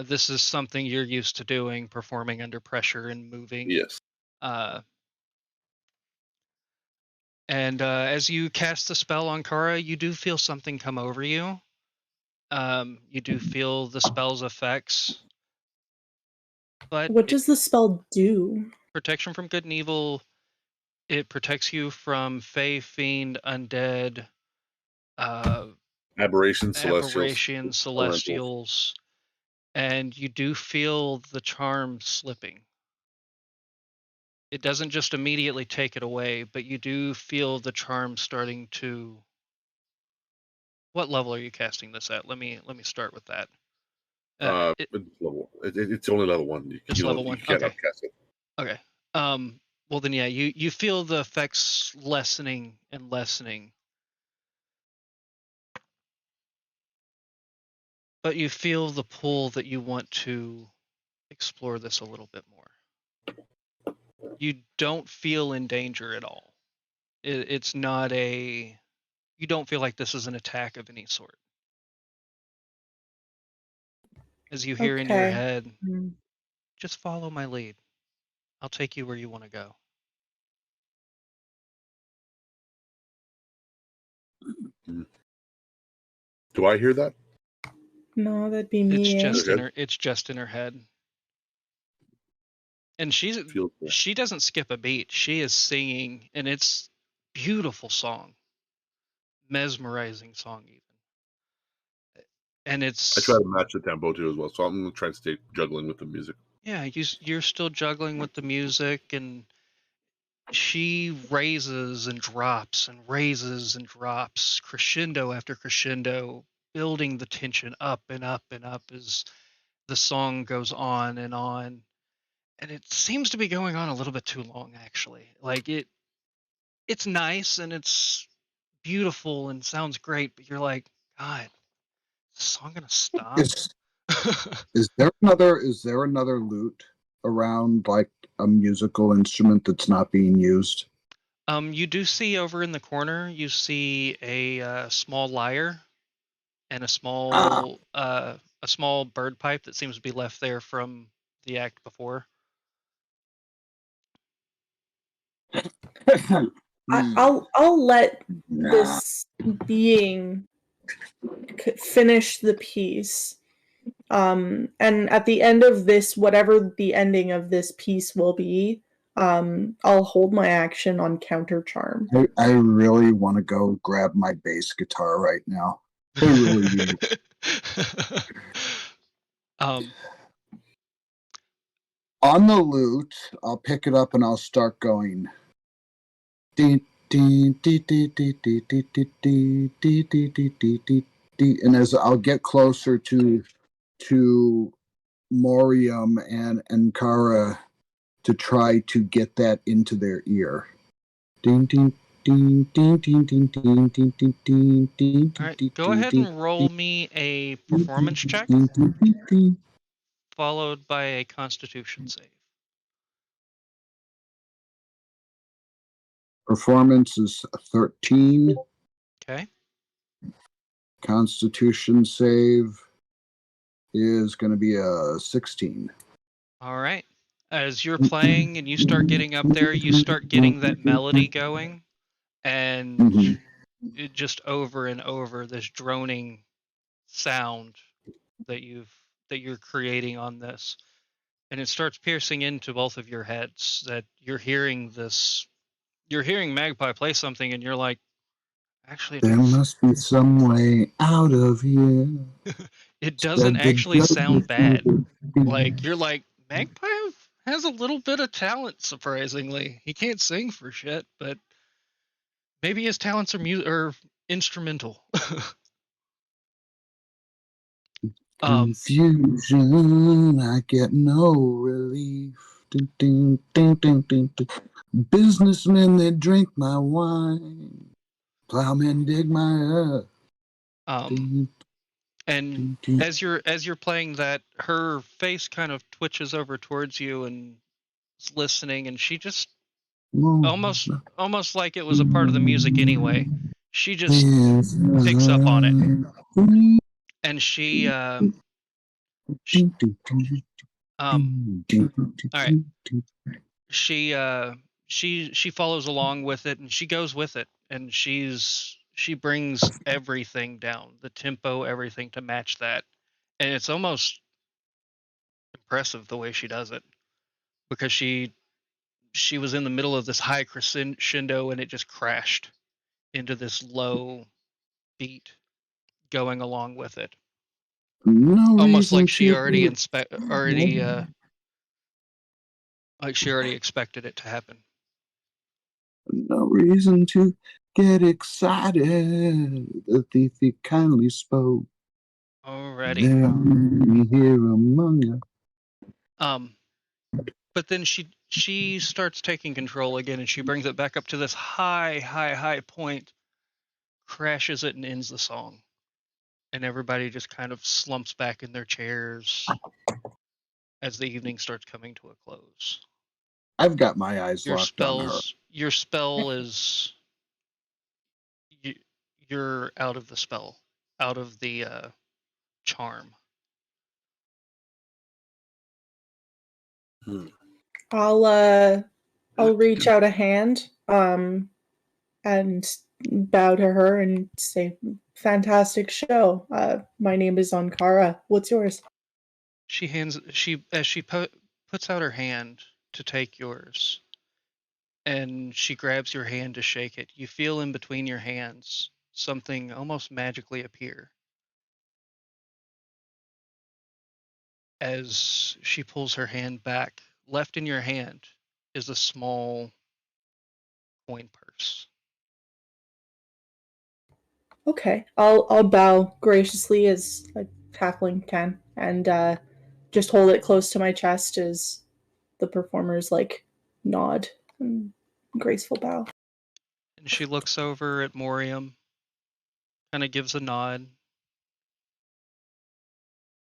This is something you're used to doing, performing under pressure and moving. Yes. And as you cast the spell on Kara, you do feel something come over you. You do feel the spell's effects. But What does the spell do? Protection from good and evil. It protects you from fae, fiend, undead, Aberrations, celestials, and you do feel the charm slipping. It doesn't just immediately take it away, but you do feel the charm starting to. What level are you casting this at? Let me start with that. It's only level 1. Just level 1. You can't Okay. upcast it. Okay. Well then, yeah, you feel the effects lessening and lessening, but you feel the pull that you want to explore this a little bit more. You don't feel in danger at all. It's not a. You don't feel like this is an attack of any sort. As you hear in your head, just follow my lead. I'll take you where you want to go. Do I hear that? No, that'd be me. It's just in her head. And she doesn't skip a beat. She is singing, and it's beautiful song, mesmerizing song even. And it's. I try to match the tempo too as well, so I'm gonna try to stay juggling with the music. Yeah, you're still juggling with the music, and she raises and drops and raises and drops, crescendo after crescendo, building the tension up and up and up as the song goes on. And it seems to be going on a little bit too long, actually. Like it's nice and it's beautiful and sounds great, but you're like, God, is the song gonna stop? Is there another lute around, like a musical instrument that's not being used? You do see over in the corner, you see a small lyre and a small bird pipe that seems to be left there from the act before. I'll let this being finish the piece. And at the end of this, whatever the ending of this piece will be, I'll hold my action on counter charm. I really want to go grab my bass guitar right now. I really do. On the lute, I'll pick it up and I'll start going. And as I'll get closer to Morium and Ankara to try to get that into their ear. All right, go ahead and roll me a performance check, followed by a Constitution save. Performance is 13. Okay. Constitution save is going to be a 16. All right. As you're playing and you start getting up there, you start getting that melody going, and it just over and over, this droning sound that you're creating on this, and it starts piercing into both of your heads. That you're hearing Magpie play something, and you're like, actually, there must be some way out of here. It doesn't actually sound bad. Like, you're like, Magpie has a little bit of talent, surprisingly. He can't sing for shit, but maybe his talents are instrumental. Confusion, I get no relief. Businessmen, they drink my wine. Plowmen dig my earth. And as you're playing that, her face kind of twitches over towards you and is listening, and she just almost like it was a part of the music anyway. She just picks up on it, and she all right, she she follows along with it, and she goes with it, and she brings everything down, the tempo, everything to match that, and it's almost impressive the way she does it, because she was in the middle of this high crescendo and it just crashed into this low beat going along with it, No almost reason like she to. like she already expected it to happen. No reason to get excited. The thief he kindly spoke. Alrighty. There are many here among us. But then she starts taking control again, and she brings it back up to this high point, crashes it, and ends the song. And everybody just kind of slumps back in their chairs as the evening starts coming to a close. I've got my eyes locked on her. Your spell is you're out of the spell, out of the charm. I'll reach out a hand and bow to her and say, "Fantastic show. My name is Ankara. What's yours?" As she puts out her hand to take yours, and she grabs your hand to shake it. You feel in between your hands something almost magically appear. As she pulls her hand back, left in your hand is a small coin purse. Okay, I'll bow graciously as a halfling can, and just hold it close to my chest as the performers like nod and graceful bow. And she looks over at Morium, kind of gives a nod,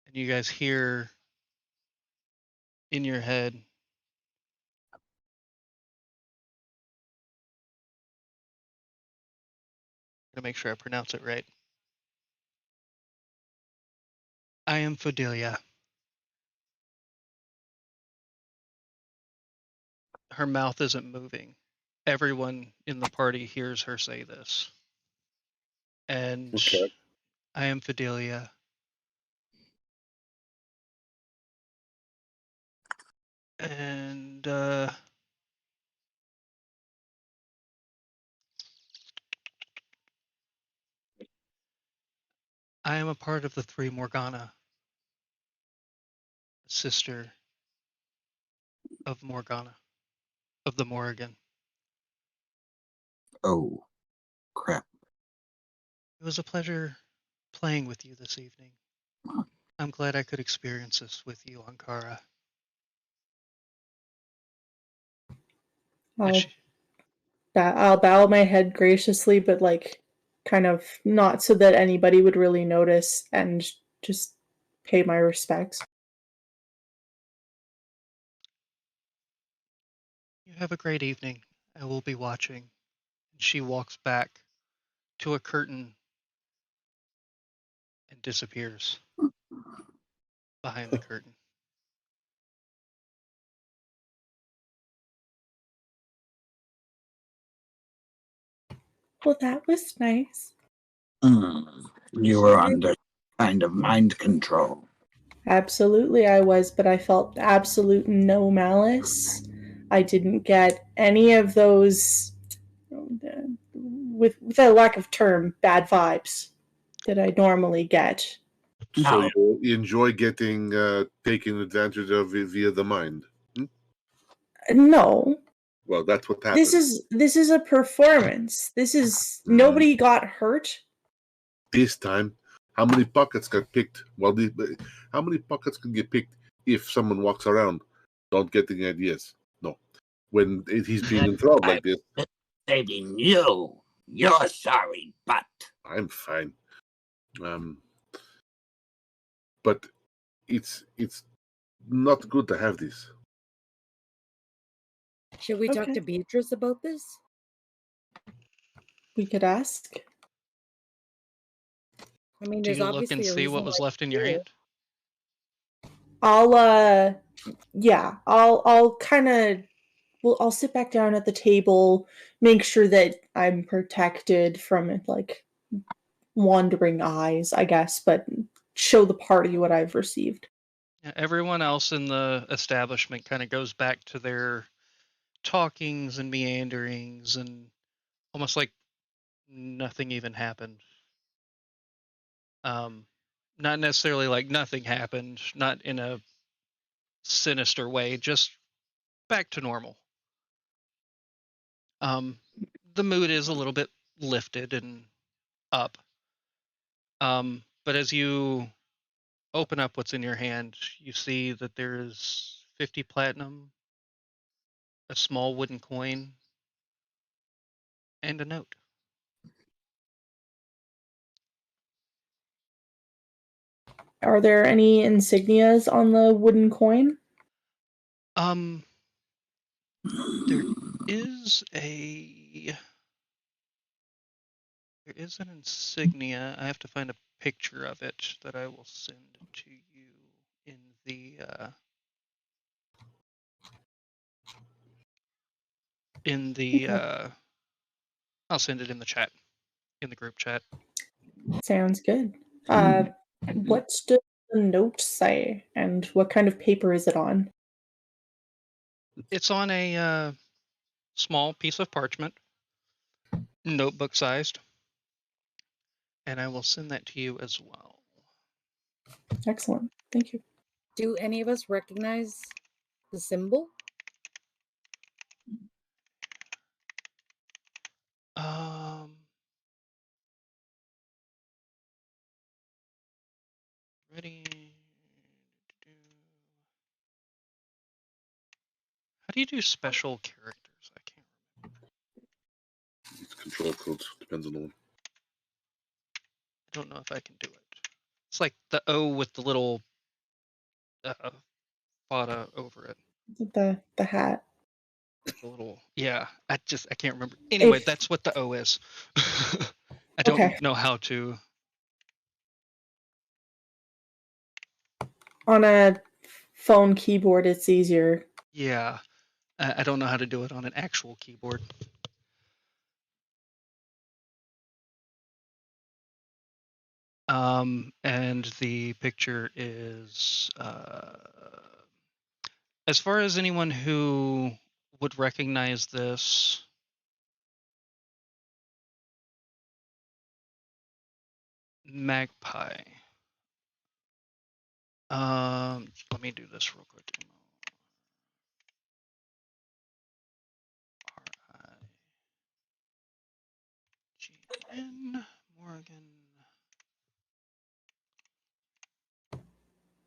and you guys hear in your head, to make sure I pronounce it right. I am Fidelia. Her mouth isn't moving. Everyone in the party hears her say this. And Okay. I am Fidelia. And I am a part of the Three Morgana, sister of Morgana, of the Morrigan. Oh, crap. It was a pleasure playing with you this evening. I'm glad I could experience this with you, Ankara. I'll bow my head graciously, but like kind of not so that anybody would really notice, and just pay my respects. You have a great evening. I will be watching. She walks back to a curtain and disappears behind the curtain. Well, that was nice. You were under kind of mind control. Absolutely, I was, but I felt absolute no malice. I didn't get any of those, with a lack of term, bad vibes that I normally get. So No. you enjoy getting taken advantage of via the mind? No. Well, that's what happens. This is a performance. This is nobody got hurt. This time, how many pockets got picked? Well, how many pockets can get picked if someone walks around? Don't get any ideas. No. When he's being enthralled like this. Saving you. You're sorry, but I'm fine. But it's not good to have this. Should we talk to Beatrice about this? We could ask. I mean, do there's you obviously look and see what was left in your hand? I'll kind of I'll sit back down at the table, make sure that I'm protected from like wandering eyes, I guess, but show the party what I've received. Yeah, everyone else in the establishment kind of goes back to their talkings and meanderings, and almost like nothing even happened. Not necessarily like nothing happened, not in a sinister way, just back to normal. The mood is a little bit lifted and up. But as you open up what's in your hand, you see that there's 50 platinum, a small wooden coin, and a note. Are there any insignias on the wooden coin? There is an insignia. I have to find a picture of it that I will send to you in the Okay. I'll send it in the chat, in the group chat. Sounds good. What does the note say, and what kind of paper is it on? It's on a small piece of parchment, notebook sized, and I will send that to you as well. Excellent. Thank you. Do any of us recognize the symbol? Ready. How do you do special characters? I can't remember. It's control codes. Depends on the one. I don't know if I can do it. It's like the O with the little fada over it. The hat. The little, yeah. I can't remember. Anyway, that's what the O is. I don't know how to. On a phone keyboard, it's easier. Yeah. I don't know how to do it on an actual keyboard. And the picture is, as far as anyone who would recognize this, Magpie. Let me do this real quick. R-I-G-N Morgan.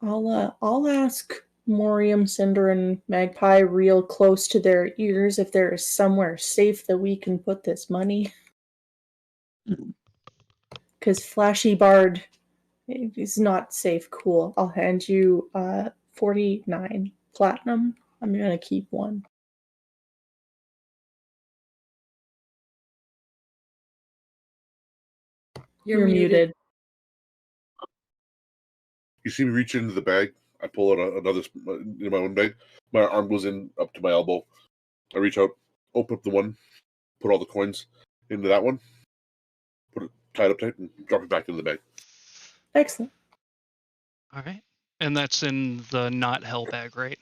I'll ask Morium, Cinder, and Magpie real close to their ears if there is somewhere safe that we can put this money. Because Flashy Bard is not safe. Cool. I'll hand you 49 platinum. I'm gonna keep one. You're muted. You see me reach into the bag. I pull out another in my own bag. My arm goes in up to my elbow. I reach out, open up the one, put all the coins into that one, put it tied up tight, and drop it back into the bag. Excellent. All right. And that's in the not hell bag, right?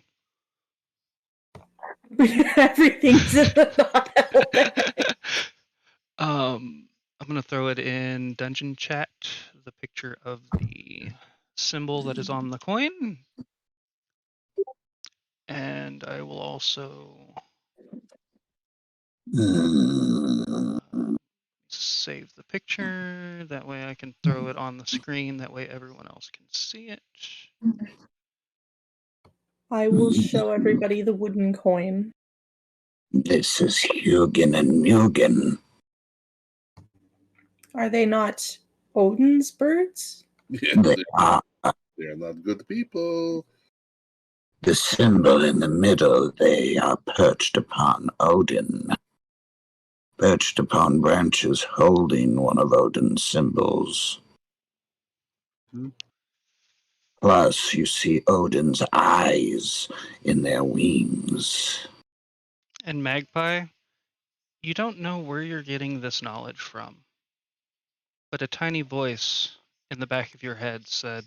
Everything's in the not hell bag. I'm going to throw it in dungeon chat, the picture of the symbol that is on the coin. And I will also save the picture. That way I can throw it on the screen. That way everyone else can see it. I will show everybody the wooden coin. This is Hugin and Mugen. Are they not Odin's birds? Yeah, they are not good people. The symbol in the middle, they are perched upon Odin. Perched upon branches holding one of Odin's symbols. Plus, you see Odin's eyes in their wings. And Magpie, you don't know where you're getting this knowledge from, but a tiny voice in the back of your head said,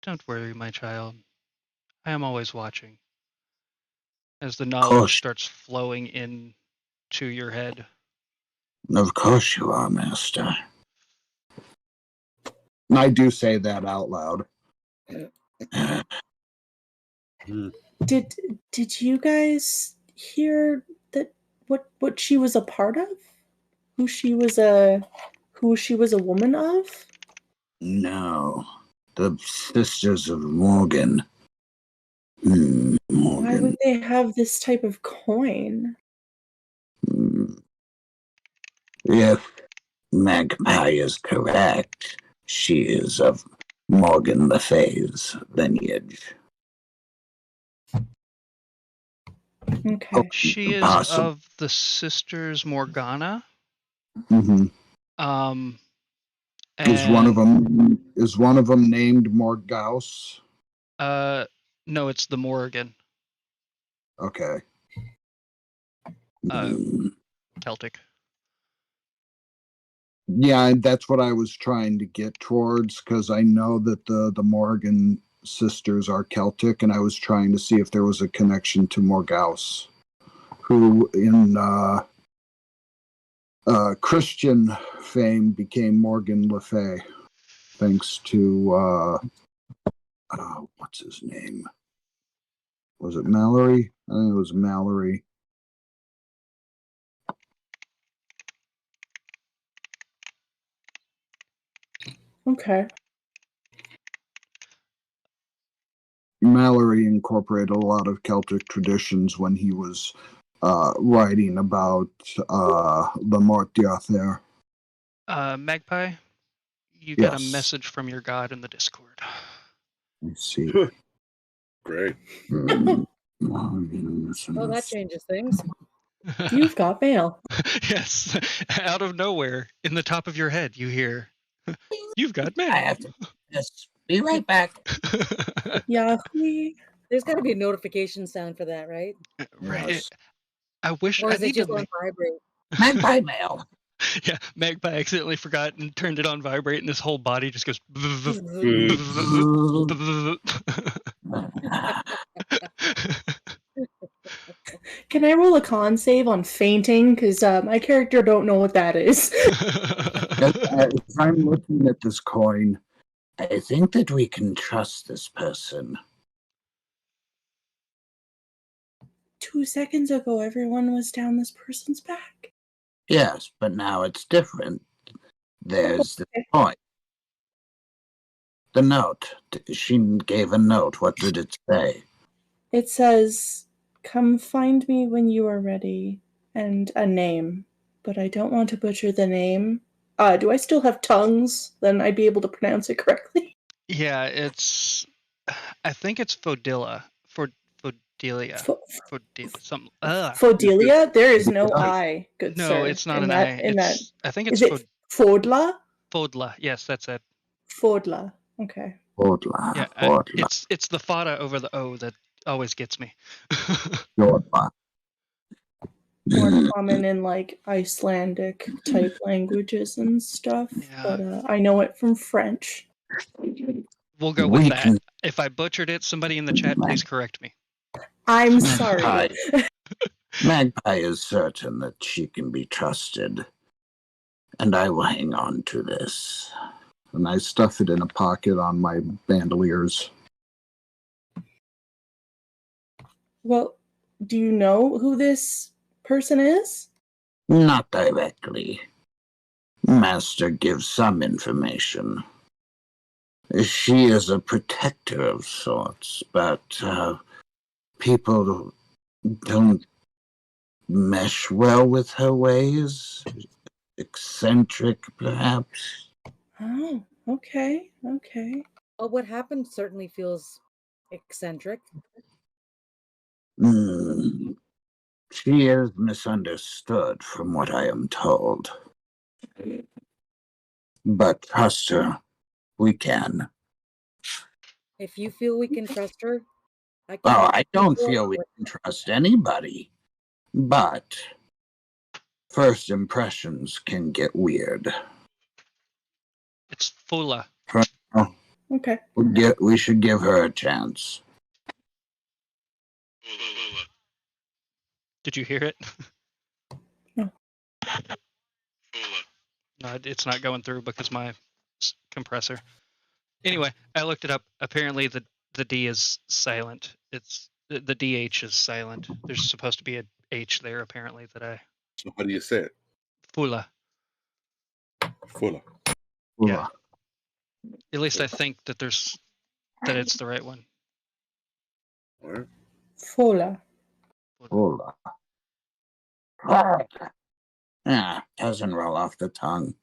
"Don't worry, my child. I am always watching." As the knowledge starts flowing into your head. Of course you are, Master. I do say that out loud. Did you guys hear that what she was a part of? Who she was a woman of? No. The Sisters of Morgan. Morgan. Why would they have this type of coin? If Magpie is correct, she is of Morgan Le Fay's lineage. Okay. She is of the Sisters Morgana. Mm-hmm. Is one of them named Morgause? No, it's the Morgan. Okay. Celtic. Yeah, that's what I was trying to get towards, because I know that the Morgan sisters are Celtic, and I was trying to see if there was a connection to Morgause, who in Christian fame became Morgan Le Fay, thanks to what's his name? Was it Mallory? I think it was Mallory. Okay. Mallory incorporated a lot of Celtic traditions when he was writing about the Mort d'Arthur. Magpie, you got a message from your god in the Discord. Let's see. Great. Oh, that changes things. You've got mail. Yes. Out of nowhere, in the top of your head, you hear, "You've got mail." I have to just be right back. Yeah. There's got to be a notification sound for that, right? Right. Yes. I wish Or I is it need just to on vibrate? Magpie mail. Yeah, Magpie accidentally forgot and turned it on vibrate, and his whole body just goes. Can I roll a con save on fainting? Because my character don't know what that is. If I'm looking at this coin, I think that we can trust this person. 2 seconds ago, everyone was down this person's back. Yes, but now it's different. There's the point. The note. She gave a note. What did it say? It says, "Come find me when you are ready," and a name. But I don't want to butcher the name. Do I still have tongues? Then I'd be able to pronounce it correctly. Yeah, I think it's Fodilla. Fodelia. Something. Fodelia? There is no I, good No, sir. it's not in an that, I. In that, I think it's is it Fodla? Fodla. Yes, that's it. Fodla. Okay. Fodla. Yeah, Fodla. it's the fada over the O that always gets me. Fodla. More common in like Icelandic type languages and stuff, but I know it from French. We'll go with that. If I butchered it, somebody in the chat, please correct me. I'm sorry. Magpie is certain that she can be trusted, and I will hang on to this. And I stuff it in a pocket on my bandoliers. Well, do you know who this person is? Not directly. Master gives some information. She is a protector of sorts, but people don't mesh well with her ways. Eccentric, perhaps. Oh, okay. Well, what happened certainly feels eccentric. She is misunderstood from what I am told. But trust her, we can. If you feel we can trust her, I don't feel we can trust anybody. But first impressions can get weird. It's Fula. Okay. We should give her a chance. Did you hear it? No. No, it's not going through because my compressor. Anyway, I looked it up. Apparently, the D is silent. It's the DH is silent. There's supposed to be a H there. Apparently, So how do you say it? Fula. Fuller. Yeah. At least I think that it's the right one. Where? Fola. Hola. Doesn't roll off the tongue.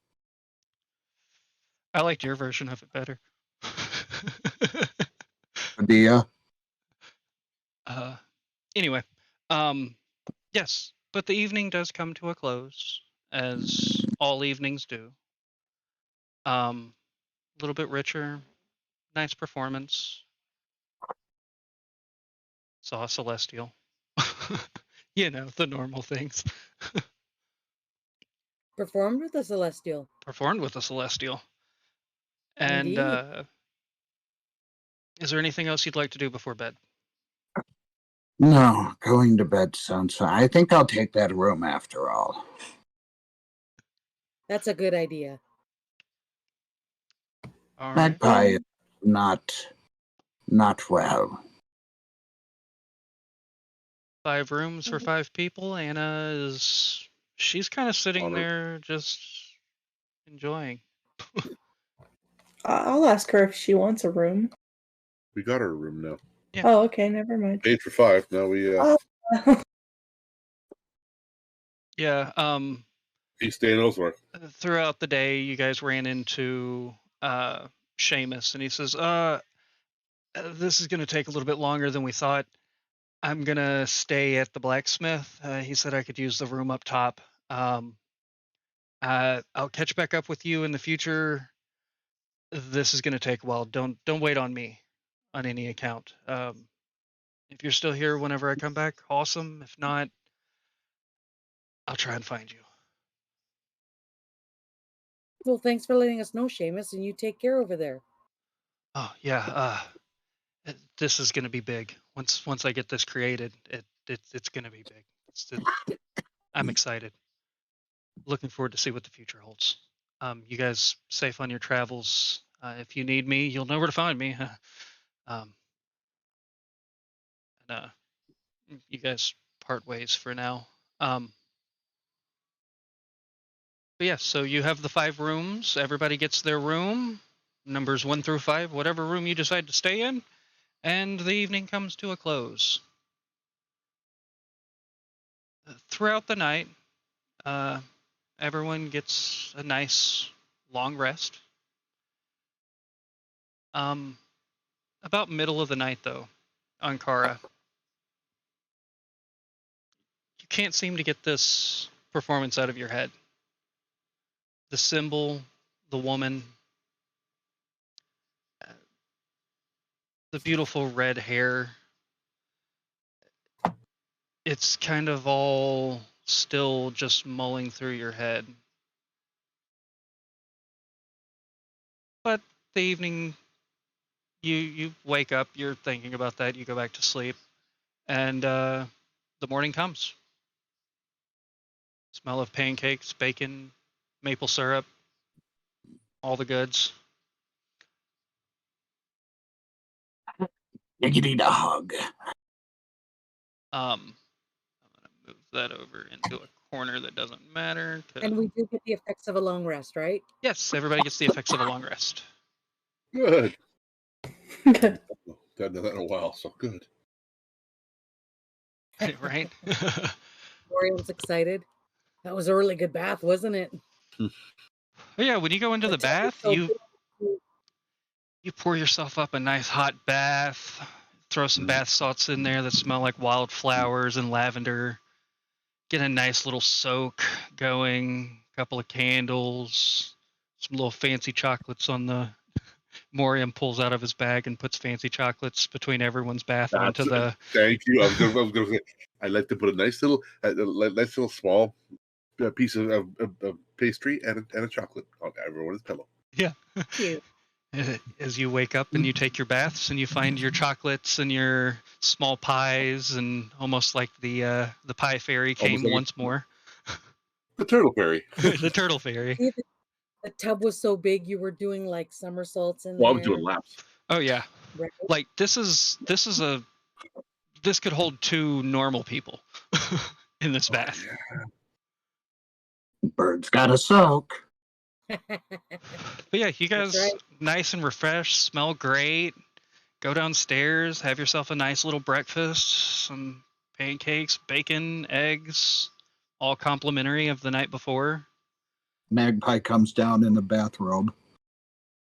I liked your version of it better. Dia. Anyway, yes, but the evening does come to a close, as all evenings do. A little bit richer, nice performance. Saw a celestial. You know, the normal things. Performed with a celestial. Performed with a celestial. And Indeed. is there anything else you'd like to do before bed? No, going to bed sounds fine. I think I'll take that room after all. That's a good idea. All right. Magpie is not well. 5 rooms for 5 people. Anna she's kind of sitting Honor. there just enjoying. I'll ask her if she wants a room. We got our room now. Yeah. Oh, okay, never mind. Paid for 5. Now we Yeah. he's staying elsewhere. Throughout the day, you guys ran into Seamus, and he says, this is going to take a little bit longer than we thought. I'm going to stay at the blacksmith. He said I could use the room up top. I'll catch back up with you in the future. This is going to take a while. Don't wait on me on any account. If you're still here whenever I come back, awesome. If not, I'll try and find you. Well, thanks for letting us know, Seamus, and you take care over there. Oh yeah. This is going to be big. Once I get this created, it's going to be big. I'm excited. Looking forward to see what the future holds. You guys safe on your travels. If you need me, you'll know where to find me. You guys part ways for now. But yeah, so you have the 5 rooms. Everybody gets their room, numbers 1 through 5, whatever room you decide to stay in, and the evening comes to a close. Throughout the night, everyone gets a nice long rest. About middle of the night, though, Ankara, you can't seem to get this performance out of your head. The symbol, the woman, the beautiful red hair. It's kind of all still just mulling through your head. But the evening, you wake up, you're thinking about that, you go back to sleep, and the morning comes. Smell of pancakes, bacon, maple syrup, all the goods. Diggity dog. I'm gonna move that over into a corner that doesn't matter. And we do get the effects of a long rest, right? Yes, everybody gets the effects of a long rest. Good. Good. Hadn't done that in a while, so good. Right? Oriel's excited. That was a really good bath, wasn't it? Oh, yeah, when you go into the bath, you pour yourself up a nice hot bath, throw some bath salts in there that smell like wildflowers and lavender, get a nice little soak going, a couple of candles, some little fancy chocolates on the... Moriam pulls out of his bag and puts fancy chocolates between everyone's bath and into the... Thank you. I was gonna say, I like to put a nice little small piece of pastry and a chocolate on everyone's pillow. Yeah. Cute. As you wake up and you take your baths and you find your chocolates and your small pies, and almost like the pie fairy came like once more. The turtle fairy. The turtle fairy. See, the tub was so big you were doing like somersaults in Well, I there. was doing laps. Oh yeah. Right? Like this could hold 2 normal people in this bath. Yeah. Bird's got to soak. But yeah, you guys right. nice and refreshed, smell great. Go downstairs, have yourself a nice little breakfast, some pancakes, bacon, eggs, all complimentary of the night before. Magpie comes down in the bathrobe.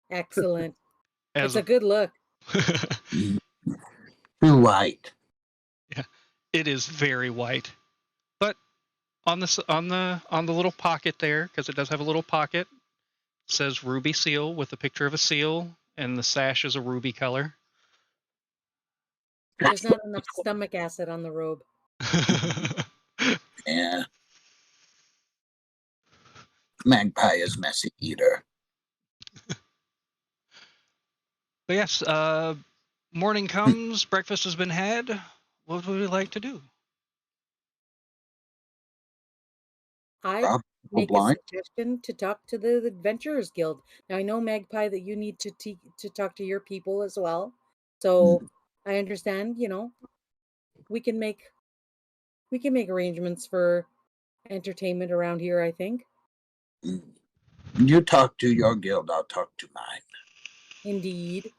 Excellent. As It's a good look. Too white. it is very white, but on the little pocket there, because it does have a little pocket, it says ruby seal with a picture of a seal, and the sash is a ruby color. There's not enough stomach acid on the robe. Yeah. Magpie is messy eater. But yes, morning comes, breakfast has been had. What would we like to do? I make a blind. suggestion to talk to the Adventurers Guild. Now I know, Magpie, that you need to talk to your people as well. So I understand. We can make arrangements for entertainment around here, I think. You talk to your guild, I'll talk to mine. Indeed.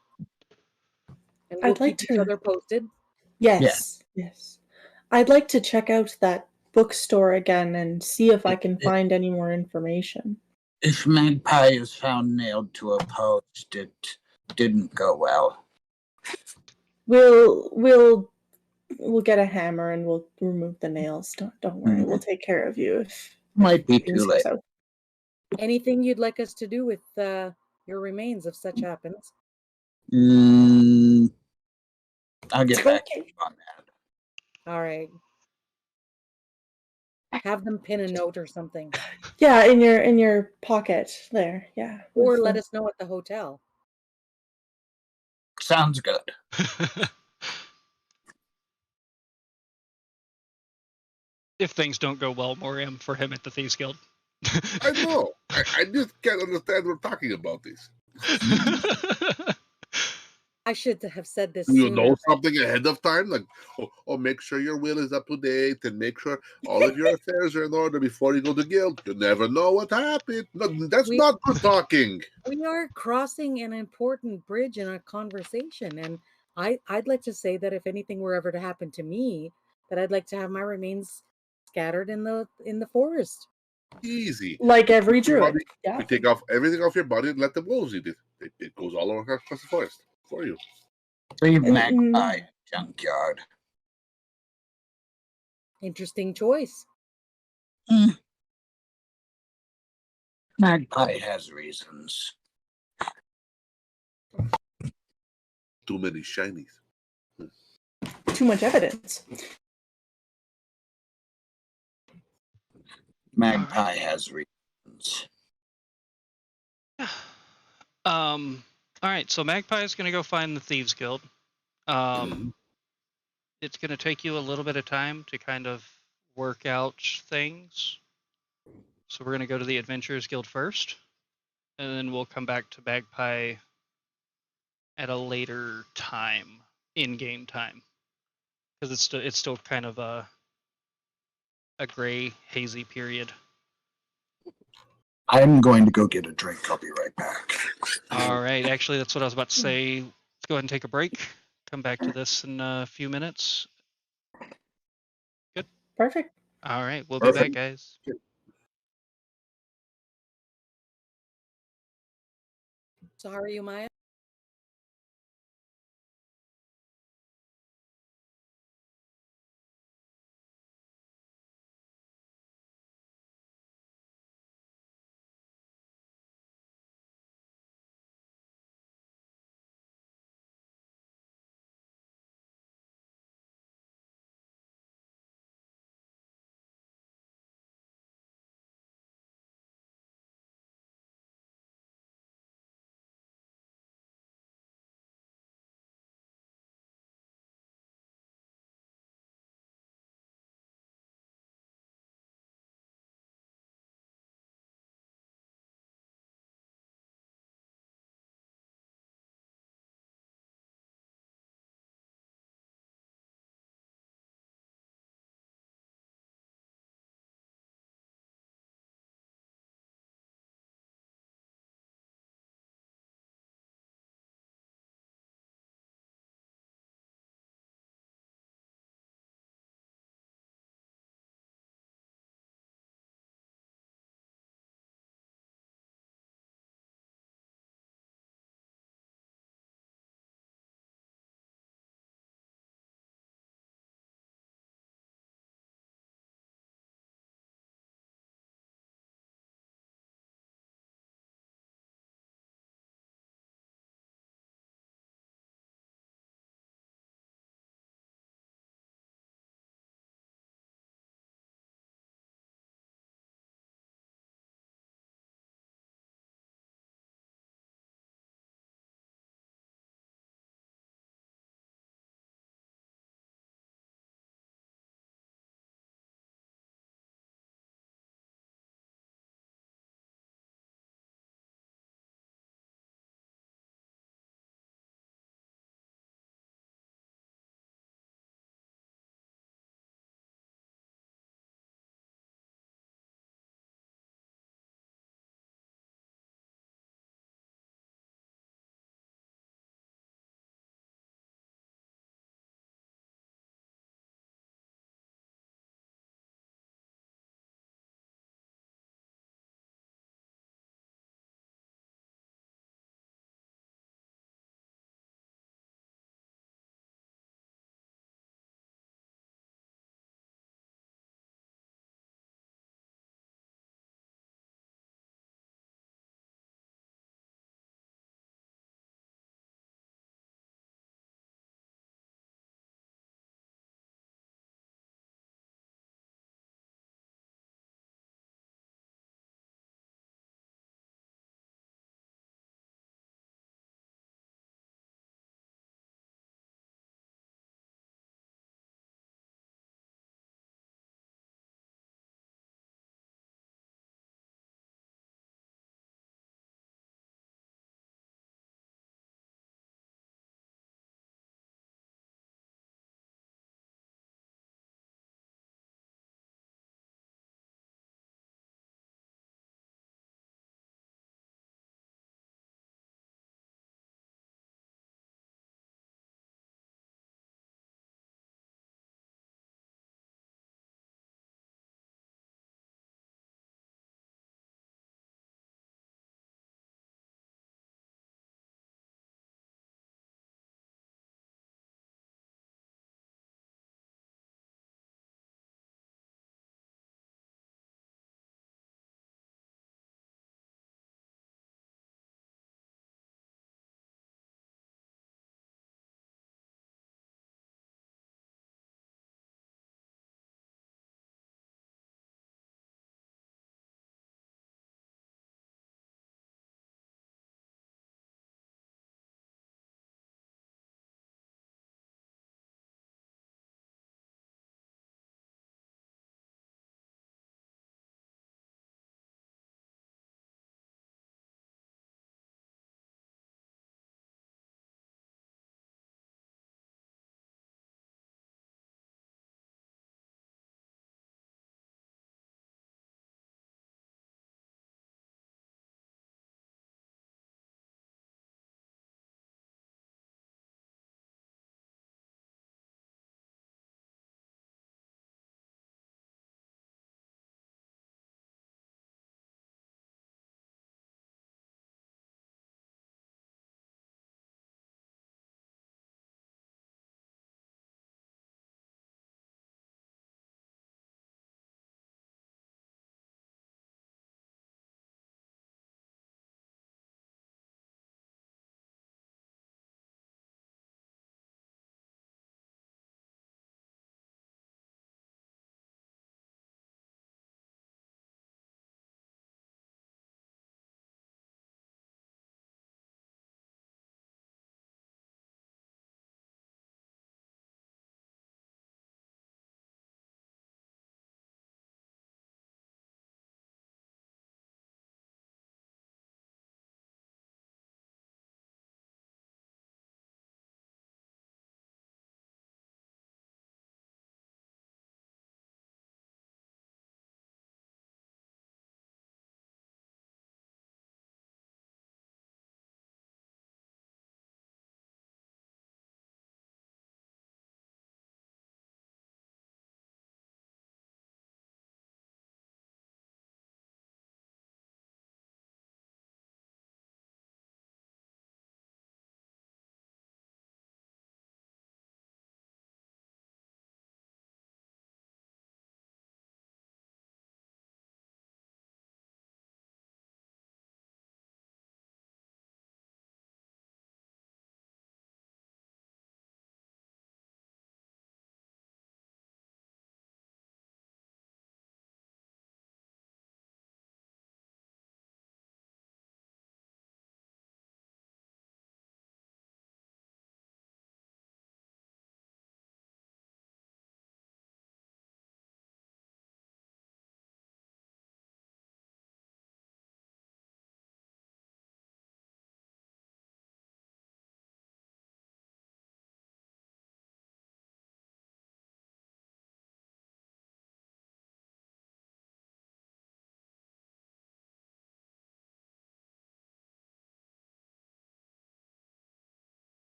And we'll I'd like keep each to- other posted. Yes. I'd like to check out that bookstore again and see if I can find any more information. If Magpie is found nailed to a post, it didn't go well. We'll get a hammer and we'll remove the nails. Don't worry. We'll take care of you if Might be things too go late. south. Anything you'd like us to do with your remains if such happens? I'll get back to you on that. All right. Have them pin a note or something. Yeah, in your pocket there. Yeah. Or let us know at the hotel. Sounds good. If things don't go well, Moriam, for him at the Thieves Guild. I know. I just can't understand we're talking about this. I should have said this Do you sooner. know something ahead of time? Like, make sure your will is up to date and make sure all of your affairs are in order before you go to guild. You never know what happened. No, that's not good talking. We are crossing an important bridge in a conversation, and I'd like to say that if anything were ever to happen to me, that I'd like to have my remains scattered in the forest. Easy. Like every druid. You take off everything off your body and let the wolves eat it. It goes all over across the forest for you. Leave Magpie junkyard. Interesting choice. Magpie has reasons. Too many shinies. Too much evidence. Magpie has reasons. All right, so Magpie is going to go find the Thieves Guild. It's going to take you a little bit of time to kind of work out things. So we're going to go to the Adventurers Guild first, and then we'll come back to Magpie at a later time, in-game time, because it's still kind of a gray, hazy period. I'm going to go get a drink. I'll be right back. All right, actually, that's what I was about to say. Let's go ahead and take a break. Come back to this in a few minutes. Good. Perfect. All right, we'll be back, guys. So how are you, Maya?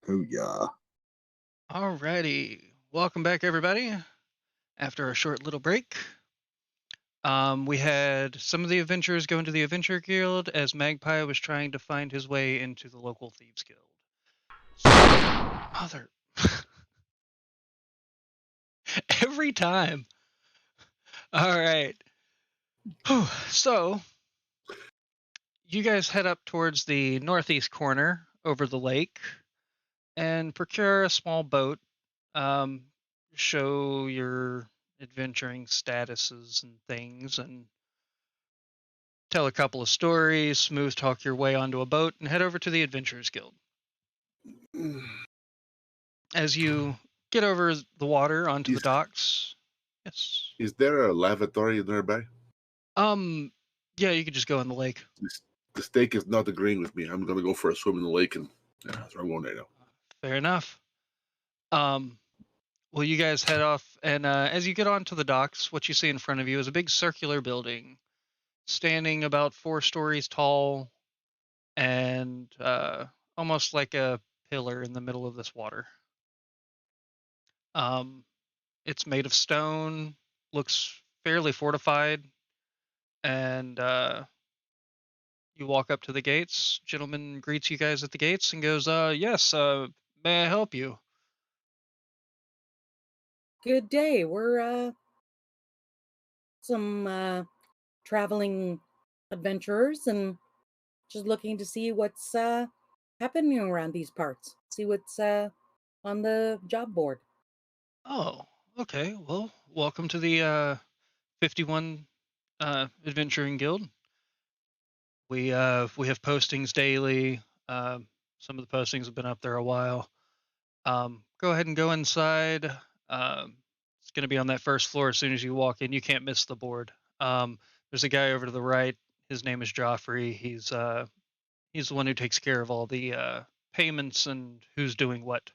Oh, yeah. Alrighty. Welcome back, everybody. After a short little break, we had some of the adventurers go into the Adventure Guild as Magpie was trying to find his way into the local Thieves Guild. Mother. Every time. All right. So, you guys head up towards the northeast corner over the lake and procure a small boat. Show your adventuring statuses and things, and tell a couple of stories, smooth talk your way onto a boat, and head over to the Adventurers Guild. As you get over the water onto the docks, yes. Is there a lavatory nearby? Yeah, you could just go in the lake. The steak is not agreeing with me. I'm gonna go for a swim in the lake, and that's where I'm going right now. Fair enough. Well, you guys head off, and as you get onto the docks, what you see in front of you is a big circular building, standing about 4 stories tall, and almost like a pillar in the middle of this water. It's made of stone, looks fairly fortified, and you walk up to the gates. Gentleman greets you guys at the gates and goes, yes, may I help you? Good day. We're some traveling adventurers and just looking to see what's happening around these parts. See what's on the job board. Oh, okay. Well, welcome to the 51 Adventuring Guild. We have postings daily. Some of the postings have been up there a while. Go ahead and go inside. It's going to be on that first floor as soon as you walk in. You can't miss the board. There's a guy over to the right. His name is Joffrey. He's the one who takes care of all the payments and who's doing what.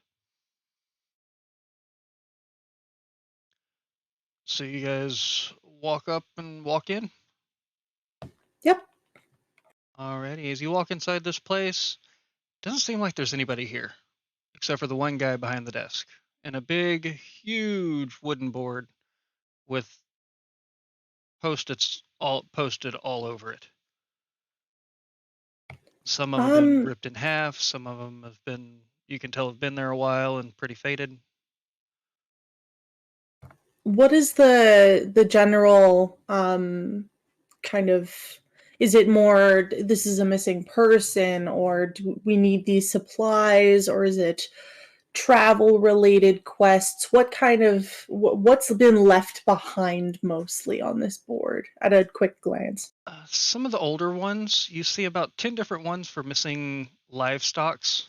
So you guys walk up and walk in? Yep. Alrighty. As you walk inside this place, doesn't seem like there's anybody here, except for the one guy behind the desk, and a big, huge wooden board with post-its all posted all over it. Some of them have been ripped in half. Some of them have been, you can tell, have been there a while and pretty faded. What is the general kind of, is it more this is a missing person, or do we need these supplies, or is it travel related quests? What kind of what's been left behind mostly on this board at a quick glance? Some of the older ones, you see about 10 different ones for missing livestocks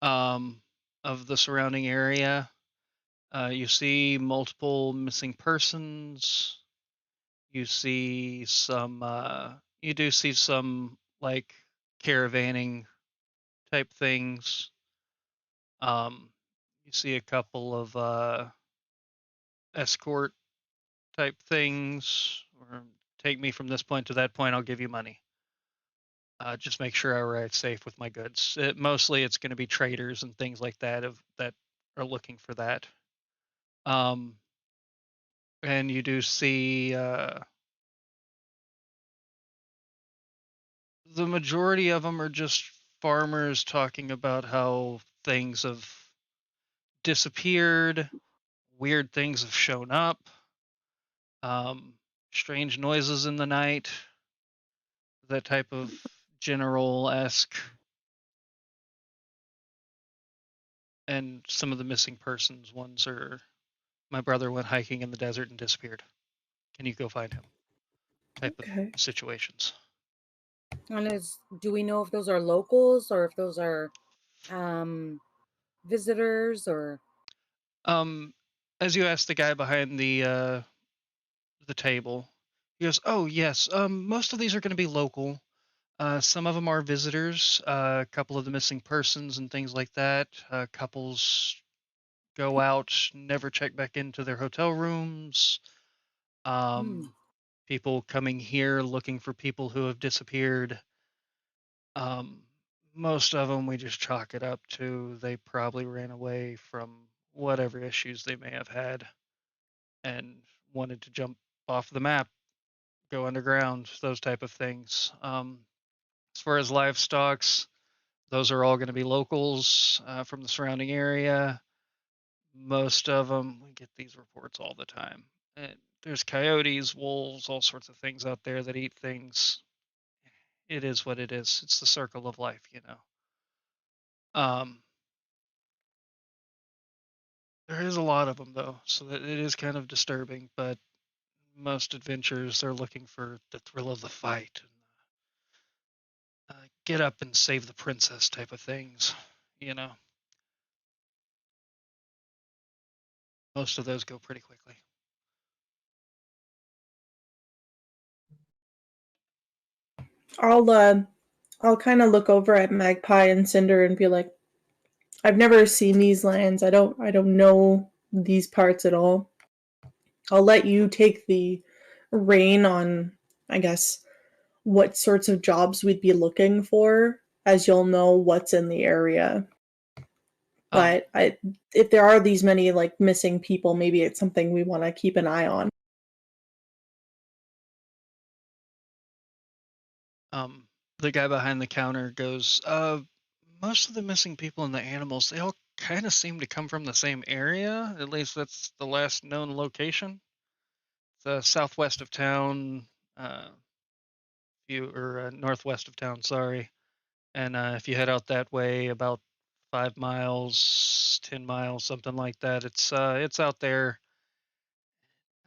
of the surrounding area. You see multiple missing persons. You see some, you do see some like caravanning type things. You see a couple of escort type things, or take me from this point to that point, I'll give you money. Just make sure I arrive safe with my goods. Mostly it's going to be traders and things like that that are looking for that. And you do see the majority of them are just farmers talking about how things have disappeared, weird things have shown up, strange noises in the night, that type of general-esque. And some of the missing persons ones are, my brother went hiking in the desert and disappeared. Can you go find him? Type of situations. And do we know if those are locals or if those are visitors or? As you ask the guy behind the table, he goes, "Oh yes, most of these are going to be local. Some of them are visitors. A couple of the missing persons and things like that. Couples go out, never check back into their hotel rooms. People coming here looking for people who have disappeared. most of them we just chalk it up to they probably ran away from whatever issues they may have had and wanted to jump off the map, go underground, those type of things. As far as livestocks, those are all going to be locals from the surrounding area. Most of them, we get these reports all the time. And there's coyotes, wolves, all sorts of things out there that eat things. It is what it is. It's the circle of life, you know. There is a lot of them though, so that it is kind of disturbing. But most adventurers, they're looking for the thrill of the fight, and get up and save the princess type of things, you know. Most of those go pretty quickly. I'll kind of look over at Magpie and Cinder and be like, I've never seen these lands. I don't know these parts at all. I'll let you take the reign on, I guess, what sorts of jobs we'd be looking for, as you'll know what's in the area. But if there are these many like missing people, maybe it's something we want to keep an eye on. The guy behind the counter goes, most of the missing people and the animals, they all kind of seem to come from the same area. At least that's the last known location. The southwest of town, northwest of town, sorry. And if you head out that way about 5 miles, 10 miles, something like that, it's out there.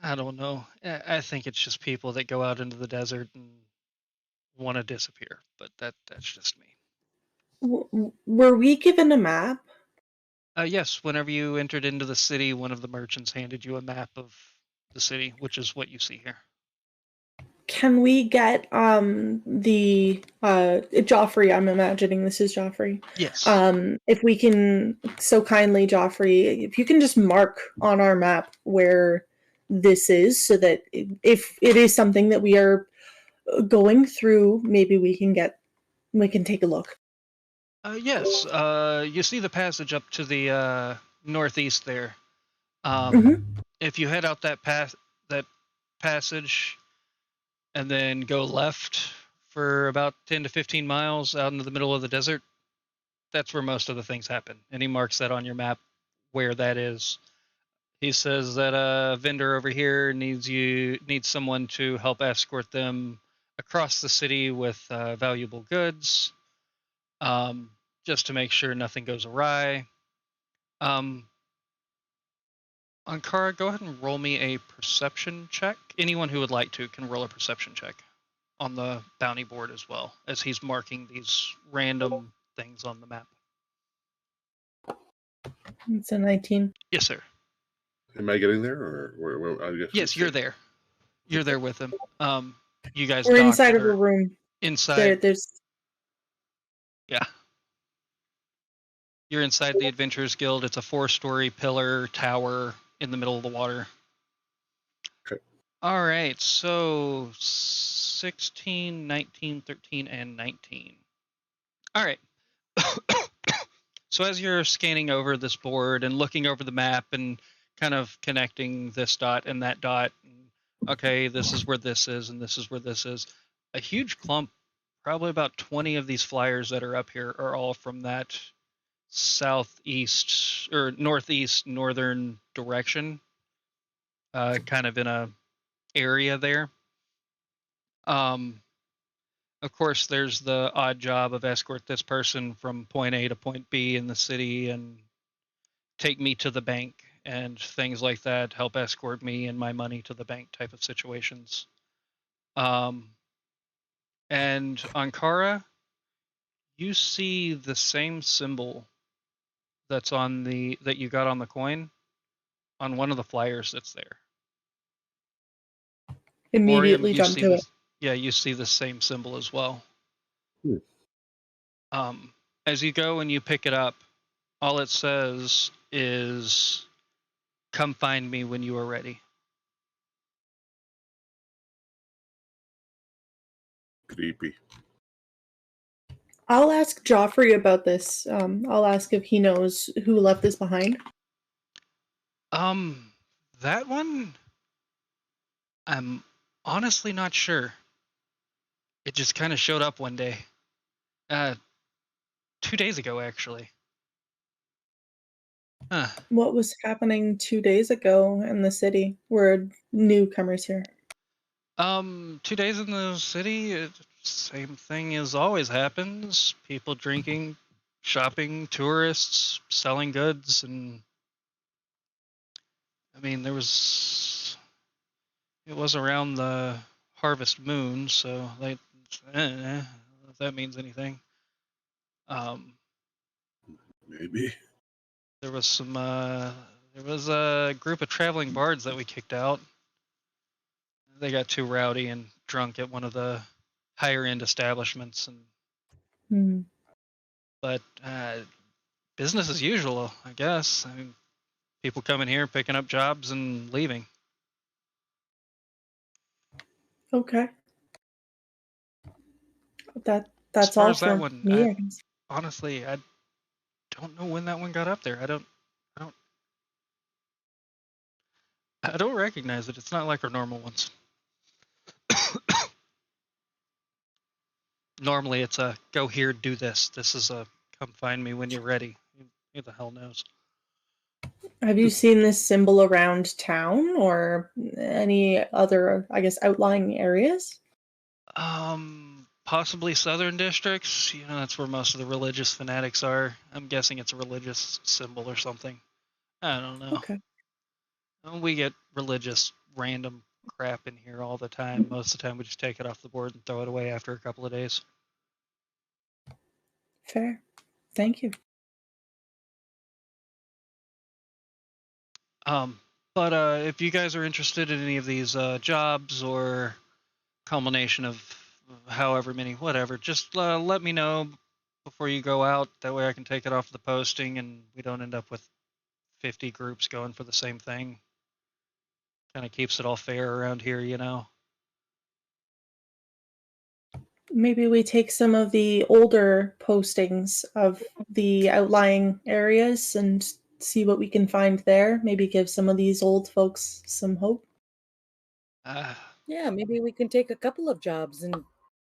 I don't know. I think it's just people that go out into the desert and want to disappear, but that's just me. Were we given a map? Yes, whenever you entered into the city, one of the merchants handed you a map of the city, which is what you see here. Can we get the Joffrey? I'm imagining this is Joffrey. Yes. If we can, so kindly, Joffrey, if you can just mark on our map where this is, so that if it is something that we are going through, maybe we can take a look. Yes. You see the passage up to the northeast there. If you head out that passage, and then go left for about 10 to 15 miles out into the middle of the desert, that's where most of the things happen. And he marks that on your map where that is. He says that a vendor over here needs someone to help escort them across the city with valuable goods, just to make sure nothing goes awry. Ankara, go ahead and roll me a perception check. Anyone who would like to can roll a perception check on the bounty board as well, as he's marking these random things on the map. It's a 19. Yes, sir. Am I getting there, or where I guess? Yes, you're there. You're there with him. You guys. We're inside of a room. Inside. There's. Yeah. You're inside the Adventurers Guild. It's a 4-story pillar tower in the middle of the water. Okay. All right. So 16, 19, 13, and 19. All right. So as you're scanning over this board and looking over the map and kind of connecting this dot and that dot, okay, this is where this is and this is where this is, a huge clump, probably about 20 of these flyers that are up here are all from that southeast or northeast northern direction, kind of in a area there. Of course, there's the odd job of escort this person from point A to point B in the city and take me to the bank and things like that, help escort me and my money to the bank type of situations. And Ankara, you see the same symbol that's that you got on the coin on one of the flyers that's there. Immediately Moriam, jump to it. Yeah, you see the same symbol as well. As you go and you pick it up, all it says is, "Come find me when you are ready." Creepy. I'll ask Joffrey about this. I'll ask if he knows who left this behind. That one, I'm honestly not sure. It just kind of showed up one day. 2 days ago, actually. Huh. What was happening 2 days ago in the city? We're newcomers here. 2 days in the city, same thing as always happens. People drinking, shopping, tourists, selling goods, and I mean, it was around the harvest moon, so like, if that means anything. Maybe. There was a group of traveling bards that we kicked out. They got too rowdy and drunk at one of the higher end establishments, and but business as usual, I guess. I mean, people coming here, picking up jobs, and leaving. Okay. That's as far all as that for one, me. honestly, I don't know when that one got up there. I don't recognize it. It's not like our normal ones. Normally, it's a go here, do this. This is a come find me when you're ready. Who the hell knows? Have you seen this symbol around town or any other, I guess, outlying areas? Possibly southern districts. You know, that's where most of the religious fanatics are. I'm guessing it's a religious symbol or something. I don't know. Okay. We get religious random crap in here all the time. Most of the time, we just take it off the board and throw it away after a couple of days. Fair. Thank you. But if you guys are interested in any of these jobs or culmination of however many, whatever, just let me know before you go out. That way I can take it off the posting and we don't end up with 50 groups going for the same thing. Kind of keeps it all fair around here, you know. Maybe we take some of the older postings of the outlying areas and see what we can find there. Maybe give some of these old folks some hope. Yeah, maybe we can take a couple of jobs and,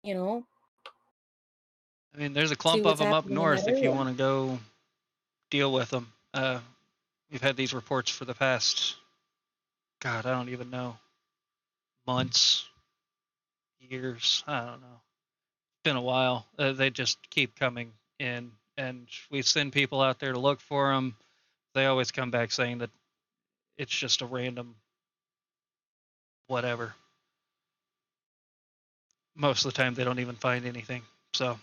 you know, I mean, there's a see clump of what's them up happening in that north if you area. want to go deal with them. We've had these reports for the past, God, I don't even know, months, years, I don't know. It's been a while. They just keep coming in, and we send people out there to look for them. They always come back saying that it's just a random whatever. Most of the time, they don't even find anything. So,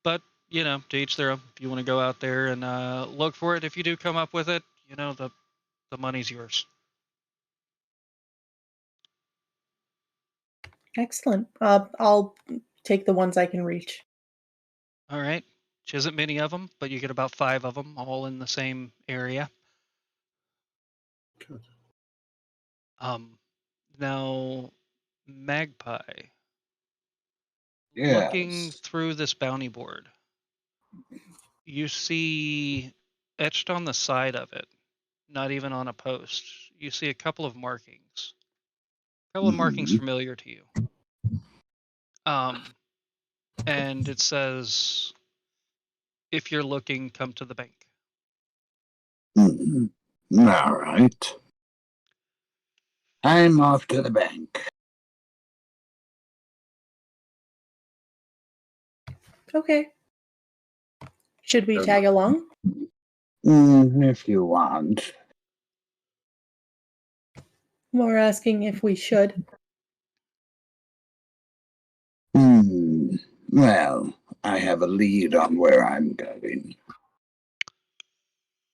but you know, to each their own. If you want to go out there and look for it, if you do come up with it, you know, the money's yours. Excellent. I'll take the ones I can reach. All right. Which isn't many of them, but you get about 5 of them all in the same area. Good. Now, Magpie. Yes. Looking through this bounty board, you see etched on the side of it, not even on a post, you see a couple of markings. A couple of markings familiar to you. And it says, if you're looking, come to the bank. All right. I'm off to the bank. Okay. Should we tag along? If you want. We're asking if we should. Well, I have a lead on where I'm going.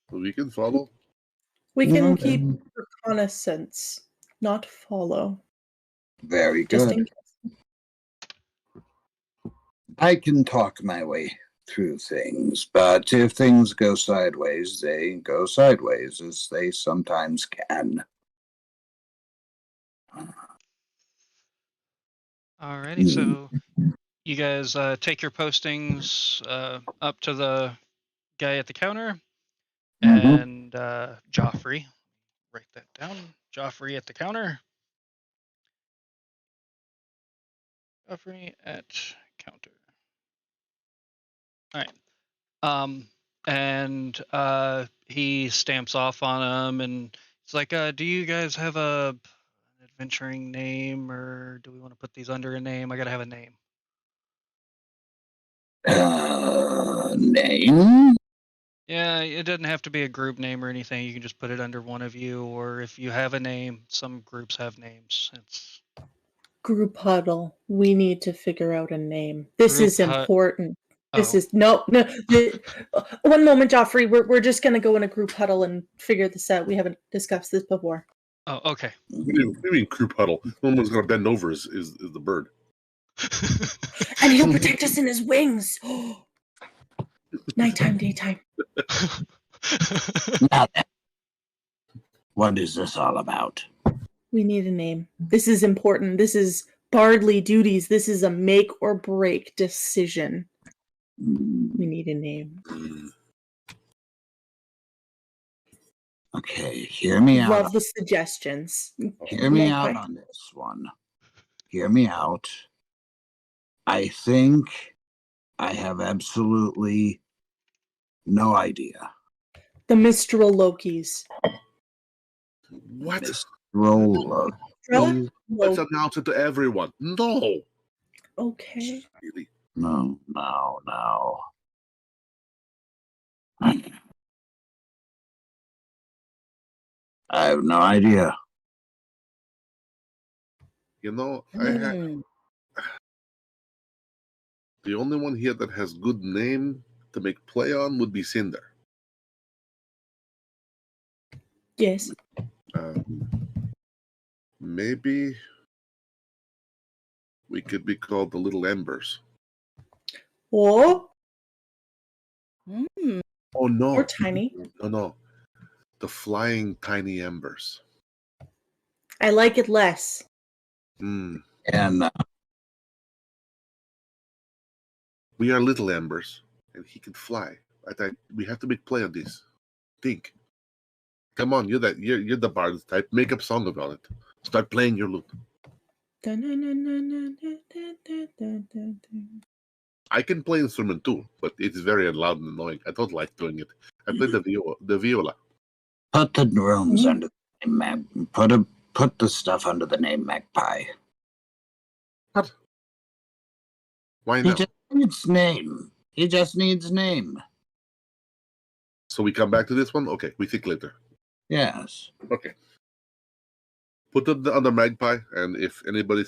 We can follow. We can keep reconnaissance, not follow. Very Just in good. case. I can talk my way through things, but if things go sideways, they go sideways, as they sometimes can. Alrighty, so you guys take your postings up to the guy at the counter, and Joffrey, write that down. Joffrey at the counter. Joffrey at counter. All right. And he stamps off on them, and it's like, do you guys have an adventuring name, or do we want to put these under a name? I gotta have a name. Name? Yeah, it doesn't have to be a group name or anything. You can just put it under one of you, or if you have a name, some groups have names. It's Group huddle. We need to figure out a name. This is important. This is no. One moment, Joffrey. We're just gonna go in a group huddle and figure this out. We haven't discussed this before. Oh, okay. What do you mean group huddle? No one's gonna bend over is the bird. And he'll protect us in his wings. Nighttime, daytime. Now then, what is this all about? We need a name. This is important. This is Bardley duties. This is a make or break decision. We need a name. Okay, hear me out. Love the suggestions. Hear me out on this one. Hear me out. I think I have absolutely no idea. The Mistral Lokis. What? Roll. Let's announce it to everyone. No. Okay. Really? No. I have no idea. You know, the only one here that has good name to make play on would be Cinder. Yes. Maybe we could be called the Little Embers. Oh. Oh no! Or tiny. No. The Flying Tiny Embers. I like it less. And we are Little Embers, and he can fly. We have to make play on this. Think. Come on, you're the bard type. Make up a song about it. Start playing your lute. I can play instrument too, but it's very loud and annoying. I don't like doing it. I play the viola. Put the drums under the name put the stuff under the name Magpie. What? Why He not? just needs name. He just needs name. So we come back to this one? Okay, we think later. Yes. Okay. Put it under Magpie, and if anybody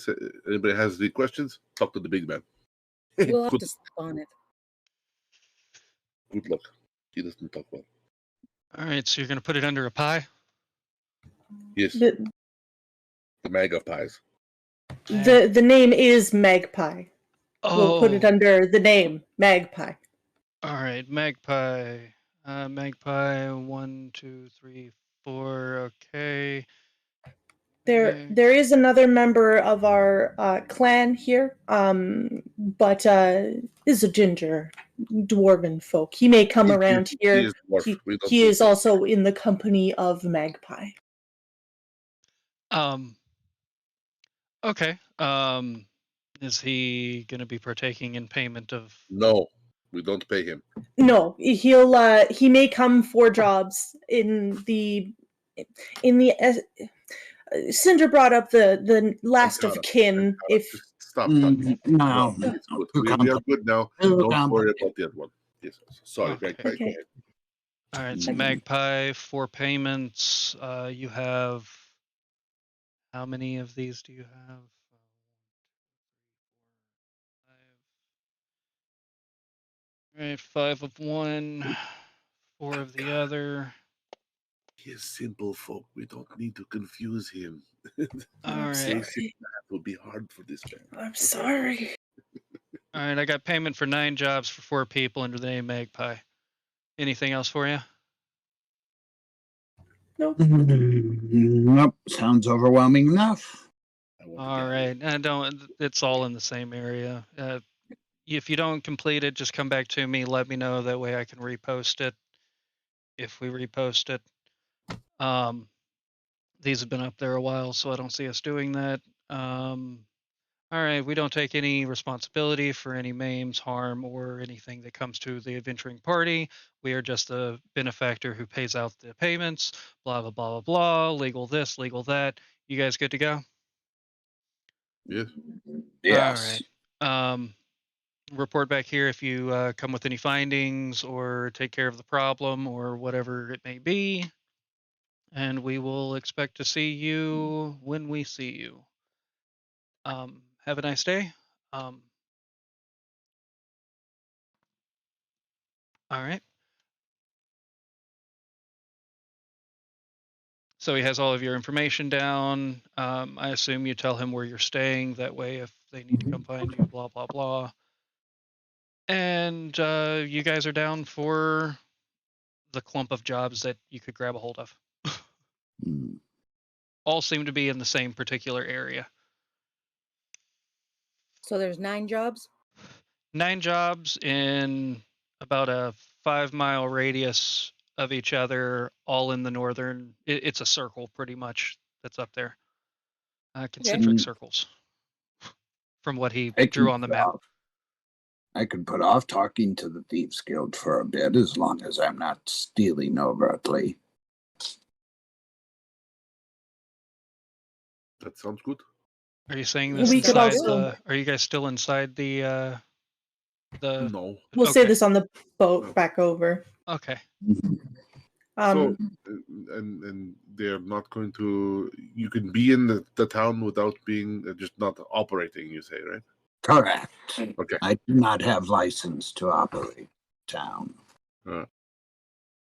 has any questions, talk to the big man. We'll have to step on it. Good luck. He doesn't talk well. All right, so you're gonna put it under a pie? Yes. The Magpies. The name is Magpie. We'll put it under the name Magpie. All right, Magpie. Magpie 1, 2, 3, 4. Okay. There is another member of our clan here, but is a ginger dwarven folk. He may come around here. He is also in the company of Magpie. Okay. Is he going to be partaking in payment of? No, we don't pay him. No, he may come for jobs in the. Cinder brought up the last of kin. If stop. No, we are good now. Don't worry about the other one. Yes, sorry, Okay. Magpie. Go ahead. All right, so Magpie, 4 payments. You have how many of these do you have? 5. All right, 5 of one, 4 of the other. He is simple folk. We don't need to confuse him. All right. It will be hard for this man. I'm sorry. All right, I got payment for 9 jobs for 4 people under the name Magpie. Anything else for you? Nope. Nope. Sounds overwhelming enough. All right. It's all in the same area. if you don't complete it, just come back to me. Let me know. That way I can repost it. If we repost it, these have been up there a while, so I don't see us doing that. All right, we don't take any responsibility for any maims, harm, or anything that comes to the adventuring party. We are just the benefactor who pays out the payments. Blah blah blah blah blah. Legal this, legal that. You guys good to go? Yes. Yes. All right. Report back here if you come with any findings or take care of the problem or whatever it may be. And we will expect to see you when we see you. Have a nice day. All right. So he has all of your information down. I assume you tell him where you're staying. That way, if they need to come find you, blah, blah, blah. And you guys are down for the clump of jobs that you could grab a hold of. All seem to be in the same particular area. So there's 9 jobs? 9 jobs in about a 5-mile radius of each other, all in the northern. It's a circle pretty much that's up there. Concentric circles from what he drew on the map. I could put off talking to the Thieves Guild for a bit as long as I'm not stealing overtly. That sounds good. Are you saying this We could inside also- are you guys still inside the No. We'll say Okay. this on the boat back over. Okay. So, and they're not going to. You can be in the town without being just not operating. You say, right? Correct. Okay. I do not have license to operate town. Uh.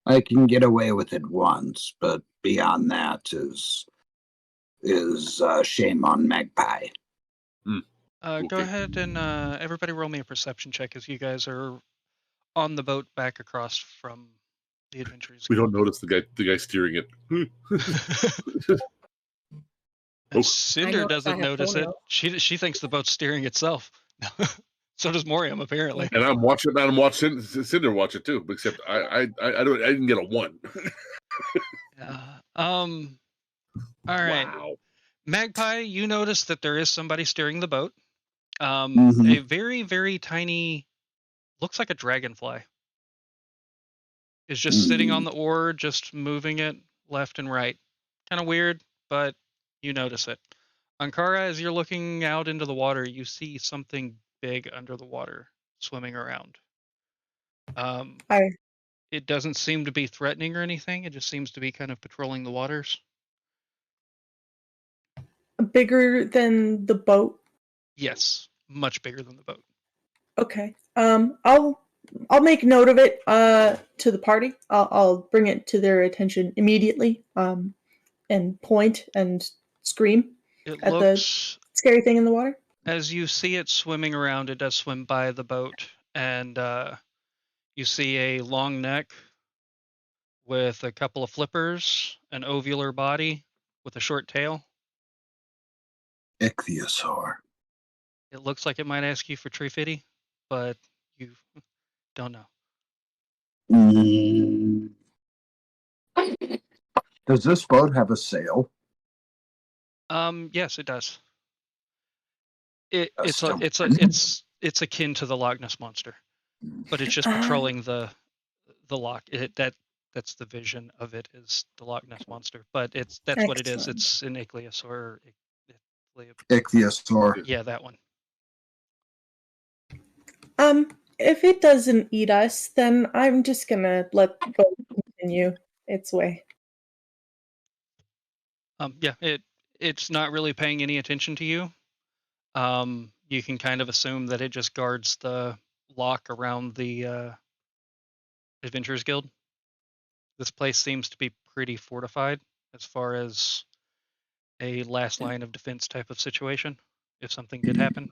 I can get away with it once, but beyond that is shame on Magpie. Go Okay. ahead and everybody roll me a perception check as you guys are on the boat back across from the adventurers. We don't notice the guy steering it. And Cinder noticed I doesn't have notice it. toenails. She thinks the boat's steering itself. So does Moriam, apparently. And I'm watching Cinder watch it too, except I didn't get a 1. Yeah. All right. Wow. Magpie, you notice that there is somebody steering the boat. Mhm. A very, very tiny, looks like a dragonfly, is just sitting on the oar, just moving it left and right. Kind of weird, but you notice it. Ankara, as you're looking out into the water, you see something big under the water swimming around. It doesn't seem to be threatening or anything. It just seems to be kind of patrolling the waters. Bigger than the boat. Yes, much bigger than the boat. Okay. I'll make note of it to the party. I'll bring it to their attention immediately. And point and scream It at looks, the scary thing in the water. as you see it swimming around, it does swim by the boat, and you see a long neck with a couple of flippers, an ovular body with a short tail. Ichthyosaur. It looks like it might ask you for Trifidi, but you don't know. Does this boat have a sail? Yes, it does. That's It's akin to the Loch Ness monster, but it's just patrolling the loch. That's the vision of it, is the Loch Ness monster. But that's what it is. It's an ichthyosaur. Ichthyosaur. Yeah, that one. If it doesn't eat us, then I'm just gonna let the boat continue its way. Yeah, it's not really paying any attention to you. You can kind of assume that it just guards the lock around the Adventurers Guild. This place seems to be pretty fortified as far as a last line of defense type of situation, if something did happen.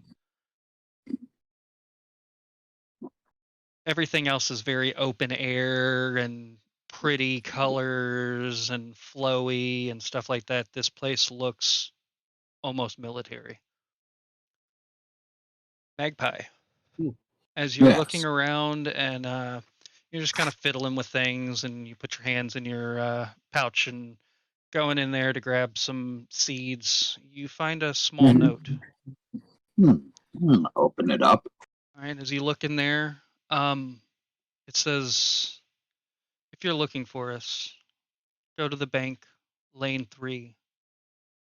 Everything else is very open air and pretty colors and flowy and stuff like that. This place looks almost military. Magpie. as you're looking Yes. around and you're just kind of fiddling with things, and you put your hands in your pouch and going in there to grab some seeds, you find a small note. Open it up. All right, as you look in there, it says, if you're looking for us, go to the bank, lane 3.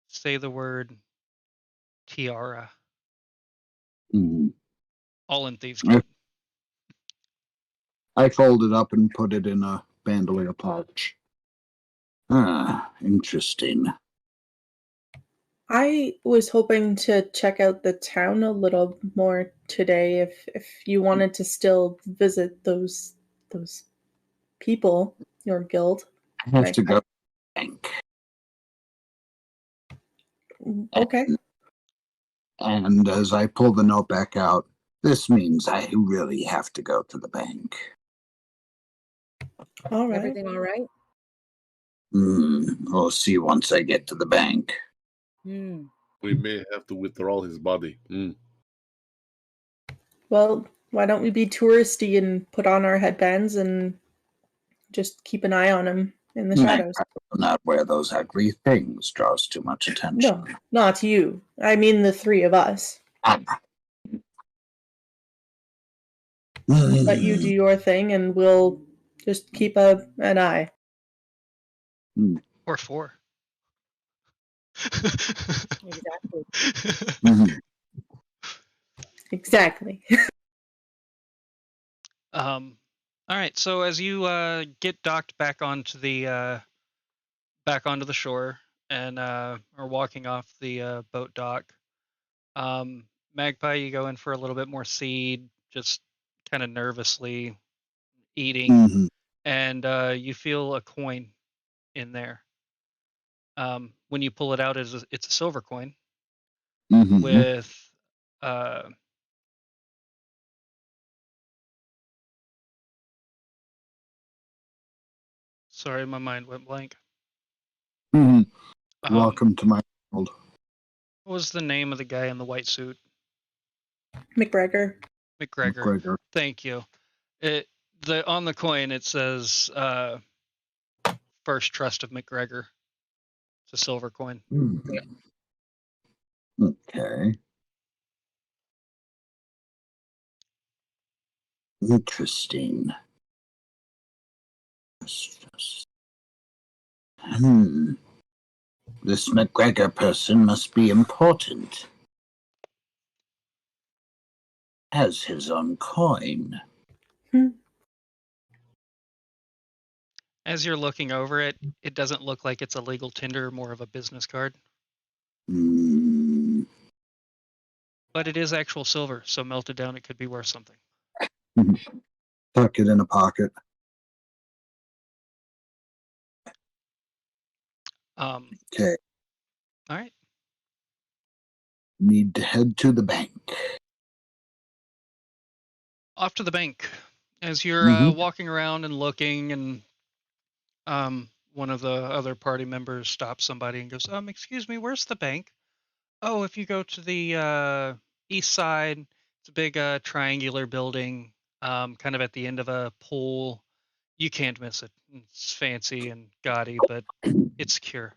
Say the word tiara. All in Thieves Guild. I fold it up and put it in a bandolier pouch. Interesting. I was hoping to check out the town a little more today if you wanted to still visit those people, your guild. I have to go to the bank. Okay. And as I pull the note back out, this means I really have to go to the bank. All right. Everything all right? We'll see once I get to the bank. Hmm. We may have to withdraw his body. Well, why don't we be touristy and put on our headbands and just keep an eye on him in the shadows? I will not wear those ugly things. Draws too much attention. No, not you. I mean the three of us. Let you do your thing, and we'll just keep an eye. Or 4. Exactly. Exactly. All right. So as you get docked back onto the shore and are walking off the boat dock, Magpie, you go in for a little bit more seed, just kind of nervously eating, and you feel a coin in there. When you pull it out, it's a silver coin with sorry, my mind went blank. Welcome to my world. What was the name of the guy in the white suit? McGregor. McGregor. Thank you. On the coin it says First Trust of McGregor. It's a silver coin. Okay. Interesting. This McGregor person must be important. Has his own coin. As you're looking over it, it doesn't look like it's a legal tender, more of a business card. But it is actual silver, so melted down, it could be worth something. Tuck it in a pocket. Okay. All right. Need to head to the bank. Off to the bank. As you're walking around and looking, and one of the other party members stops somebody and goes, excuse me, where's the bank? Oh, if you go to the east side, it's a big triangular building, kind of at the end of a pool. You can't miss it. It's fancy and gaudy, but it's secure.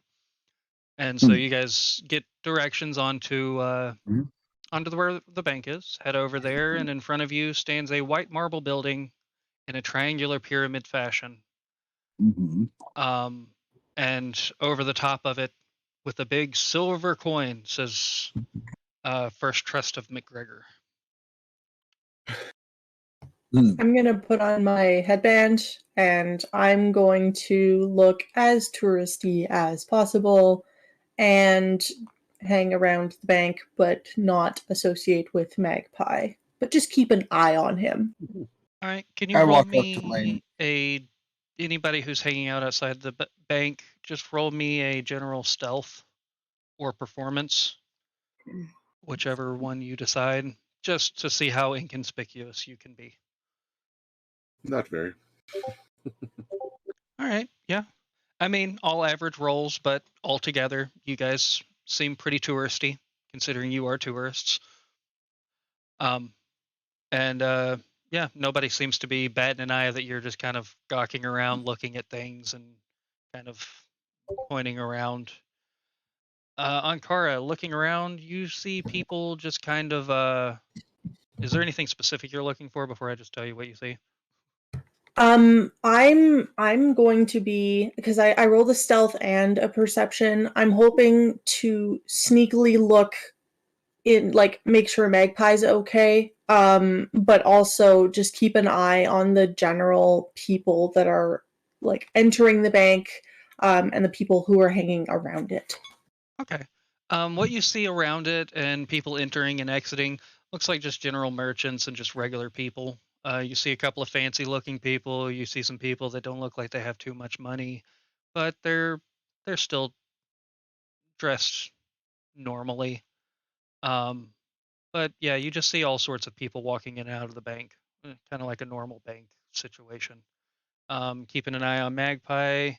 And so you guys get directions onto where the bank is. Head over there, and in front of you stands a white marble building in a triangular pyramid fashion. And over the top of it, with a big silver coin, says First Trust of McGregor. I'm going to put on my headband, and I'm going to look as touristy as possible and hang around the bank, but not associate with Magpie. But just keep an eye on him. All right. Can you roll me anybody who's hanging out outside the bank, just roll me a general stealth or performance, whichever one you decide, just to see how inconspicuous you can be. Not very. All right. Yeah. I mean, all average rolls, but altogether, you guys seem pretty touristy, considering you are tourists. And yeah, nobody seems to be batting an eye that you're just kind of gawking around, looking at things, and kind of pointing around. Ankara, looking around, you see people just kind of. Is there anything specific you're looking for before I just tell you what you see? I'm going to be, because I rolled a stealth and a perception. I'm hoping to sneakily look in, like, make sure Magpie's okay. But also just keep an eye on the general people that are like entering the bank, and the people who are hanging around it. Okay. What you see around it and people entering and exiting looks like just general merchants and just regular people. You see a couple of fancy looking people. You see some people that don't look like they have too much money, but they're still dressed normally. Um, but yeah, you just see all sorts of people walking in and out of the bank, kind of like a normal bank situation. Keeping an eye on Magpie.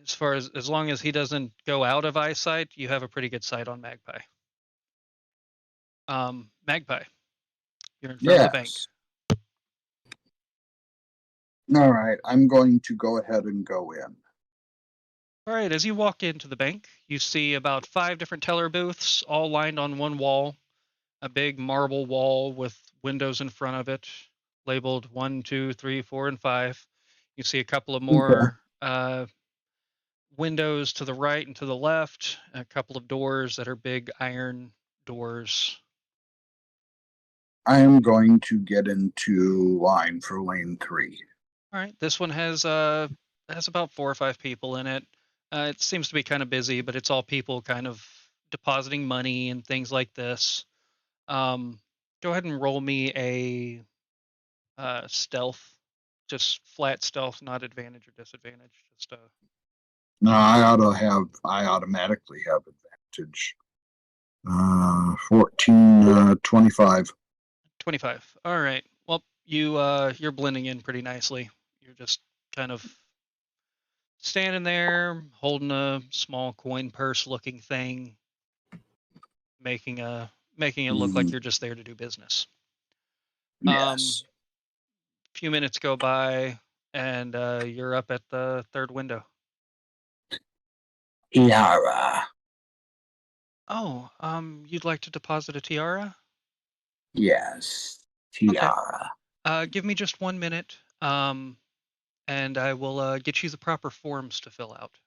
As far as long as he doesn't go out of eyesight, you have a pretty good sight on Magpie. Magpie, you're in front of the bank. Yes. All right, I'm going to go ahead and go in. All right, as you walk into the bank, you see about 5 different teller booths, all lined on one wall, a big marble wall with windows in front of it, labeled 1, 2, 3, 4, and 5. You see a couple of more windows to the right and to the left, a couple of doors that are big iron doors. I am going to get into line for lane 3. All right, this one has about 4 or 5 people in it. It seems to be kind of busy, but it's all people kind of depositing money and things like this. Go ahead and roll me a stealth, just flat stealth, not advantage or disadvantage. Just No, I automatically have advantage. 14, 25. 25. All right. Well, you're blending in pretty nicely. You're just kind of standing there, holding a small coin purse looking thing, making it look like you're just there to do business. Yes. A few minutes go by, and you're up at the third window. Tiara. Oh, you'd like to deposit a tiara? Yes. Tiara. Give me just 1 minute, and I will get you the proper forms to fill out.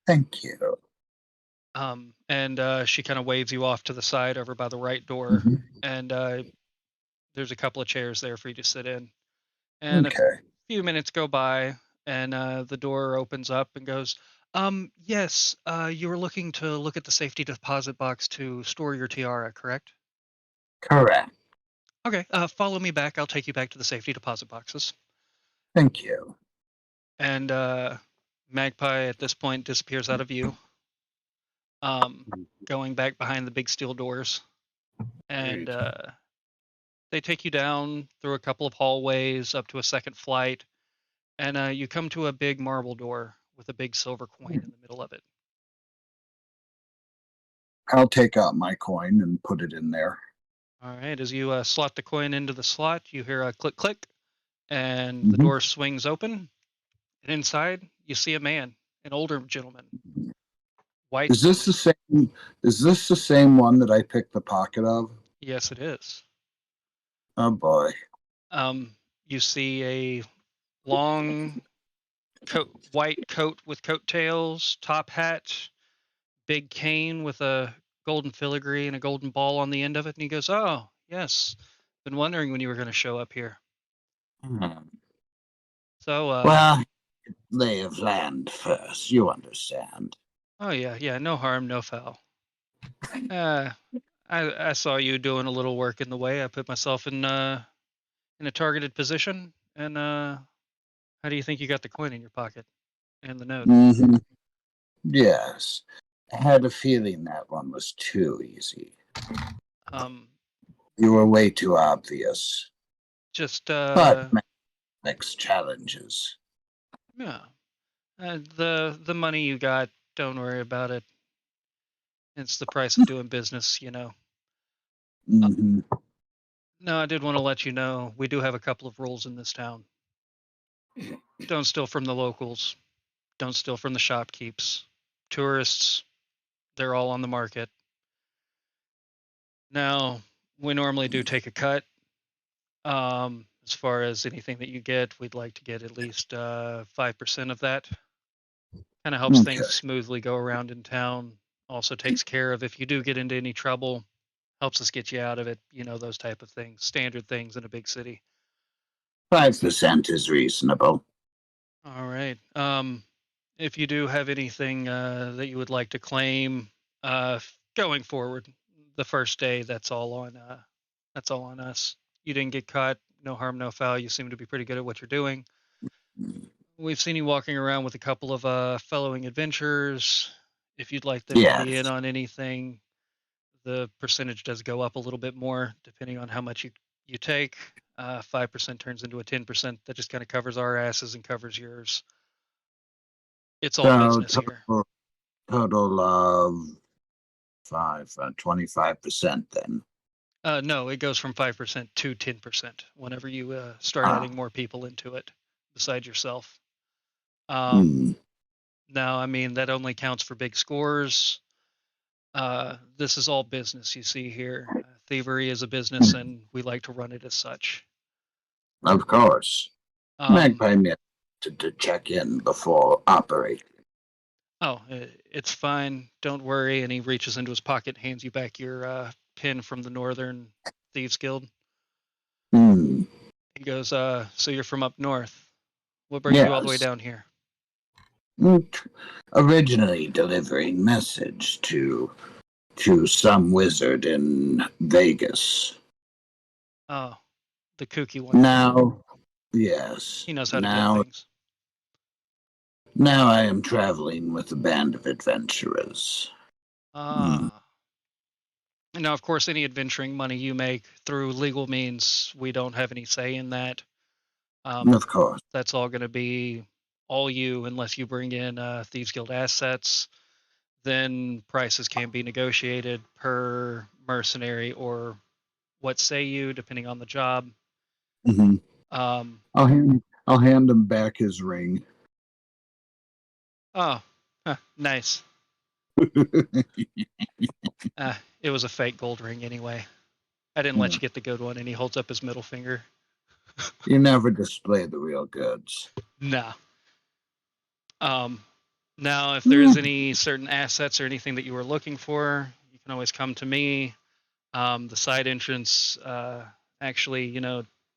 Thank you. And she kind of waves you off to the side over by the right door, and there's a couple of chairs there for you to sit in. And Okay. a few minutes go by, and the door opens up and goes, yes, you were looking to look at the safety deposit box to store your tiara, correct? Correct. Okay, follow me back. I'll take you back to the safety deposit boxes. Thank you. And Magpie at this point disappears out of view, going back behind the big steel doors. And they take you down through a couple of hallways up to a second flight, and you come to a big marble door with a big silver coin in the middle of it. I'll take out my coin and put it in there. All right, as you slot the coin into the slot, you hear a click, click, and the door swings open. And inside, you see a man, an older gentleman. White. Is this the same one that I picked the pocket of? Yes, it is. Oh boy. You see a long white coat with coattails, top hat, big cane with a golden filigree and a golden ball on the end of it, and he goes, "Oh, yes, been wondering when you were going to show up here." So, well, lay of land first, you understand. Oh yeah, no harm, no foul. I saw you doing a little work in the way. I put myself in a targeted position, and how do you think you got the coin in your pocket and the note? Yes, I had a feeling that one was too easy. You were way too obvious. Just but next challenges. Yeah, the money you got, don't worry about it. It's the price of doing business, you know. No, I did want to let you know we do have a couple of rules in this town. Don't steal from the locals. Don't steal from the shopkeepers. Tourists, they're all on the market. Now, we normally do take a cut. As far as anything that you get, we'd like to get at least 5% of that. Kind of helps Okay. things smoothly go around in town. Also takes care of if you do get into any trouble, helps us get you out of it. You know, those type of things, standard things in a big city. 5% is reasonable. All right. If you do have anything that you would like to claim going forward, the first day, that's all on us. You didn't get caught, no harm, no foul. You seem to be pretty good at what you're doing. We've seen you walking around with a couple of following adventurers. If you'd like them to be in on anything, the percentage does go up a little bit more depending on how much you take. 5% turns into a 10%. That just kind of covers our asses and covers yours. It's all business here. Total of 25% then. No, it goes from 5% to 10% whenever you start adding more people into it besides yourself. Now, I mean, that only counts for big scores. This is all business you see here. Thievery is a business, and we like to run it as such. Of course. Magpie me to check in before operating. Oh, it's fine. Don't worry. And he reaches into his pocket, hands you back your pin from the Northern Thieves Guild. He goes, so you're from up north. What brings you all the way down here? Originally delivering message to some wizard in Vegas. Oh, the kooky one. Now, yes. He knows how to get things. Now I am traveling with a band of adventurers. Now, of course, any adventuring money you make through legal means, we don't have any say in that. Of course. That's all going to be all you, unless you bring in Thieves Guild assets. Then prices can be negotiated per mercenary or what say you, depending on the job. I'll hand him back his ring. Oh, nice. It was a fake gold ring anyway. I didn't let you get the good one, and he holds up his middle finger. You never display the real goods. No. Now, if there's any certain assets or anything that you were looking for, you can always come to me. The side entrance, actually,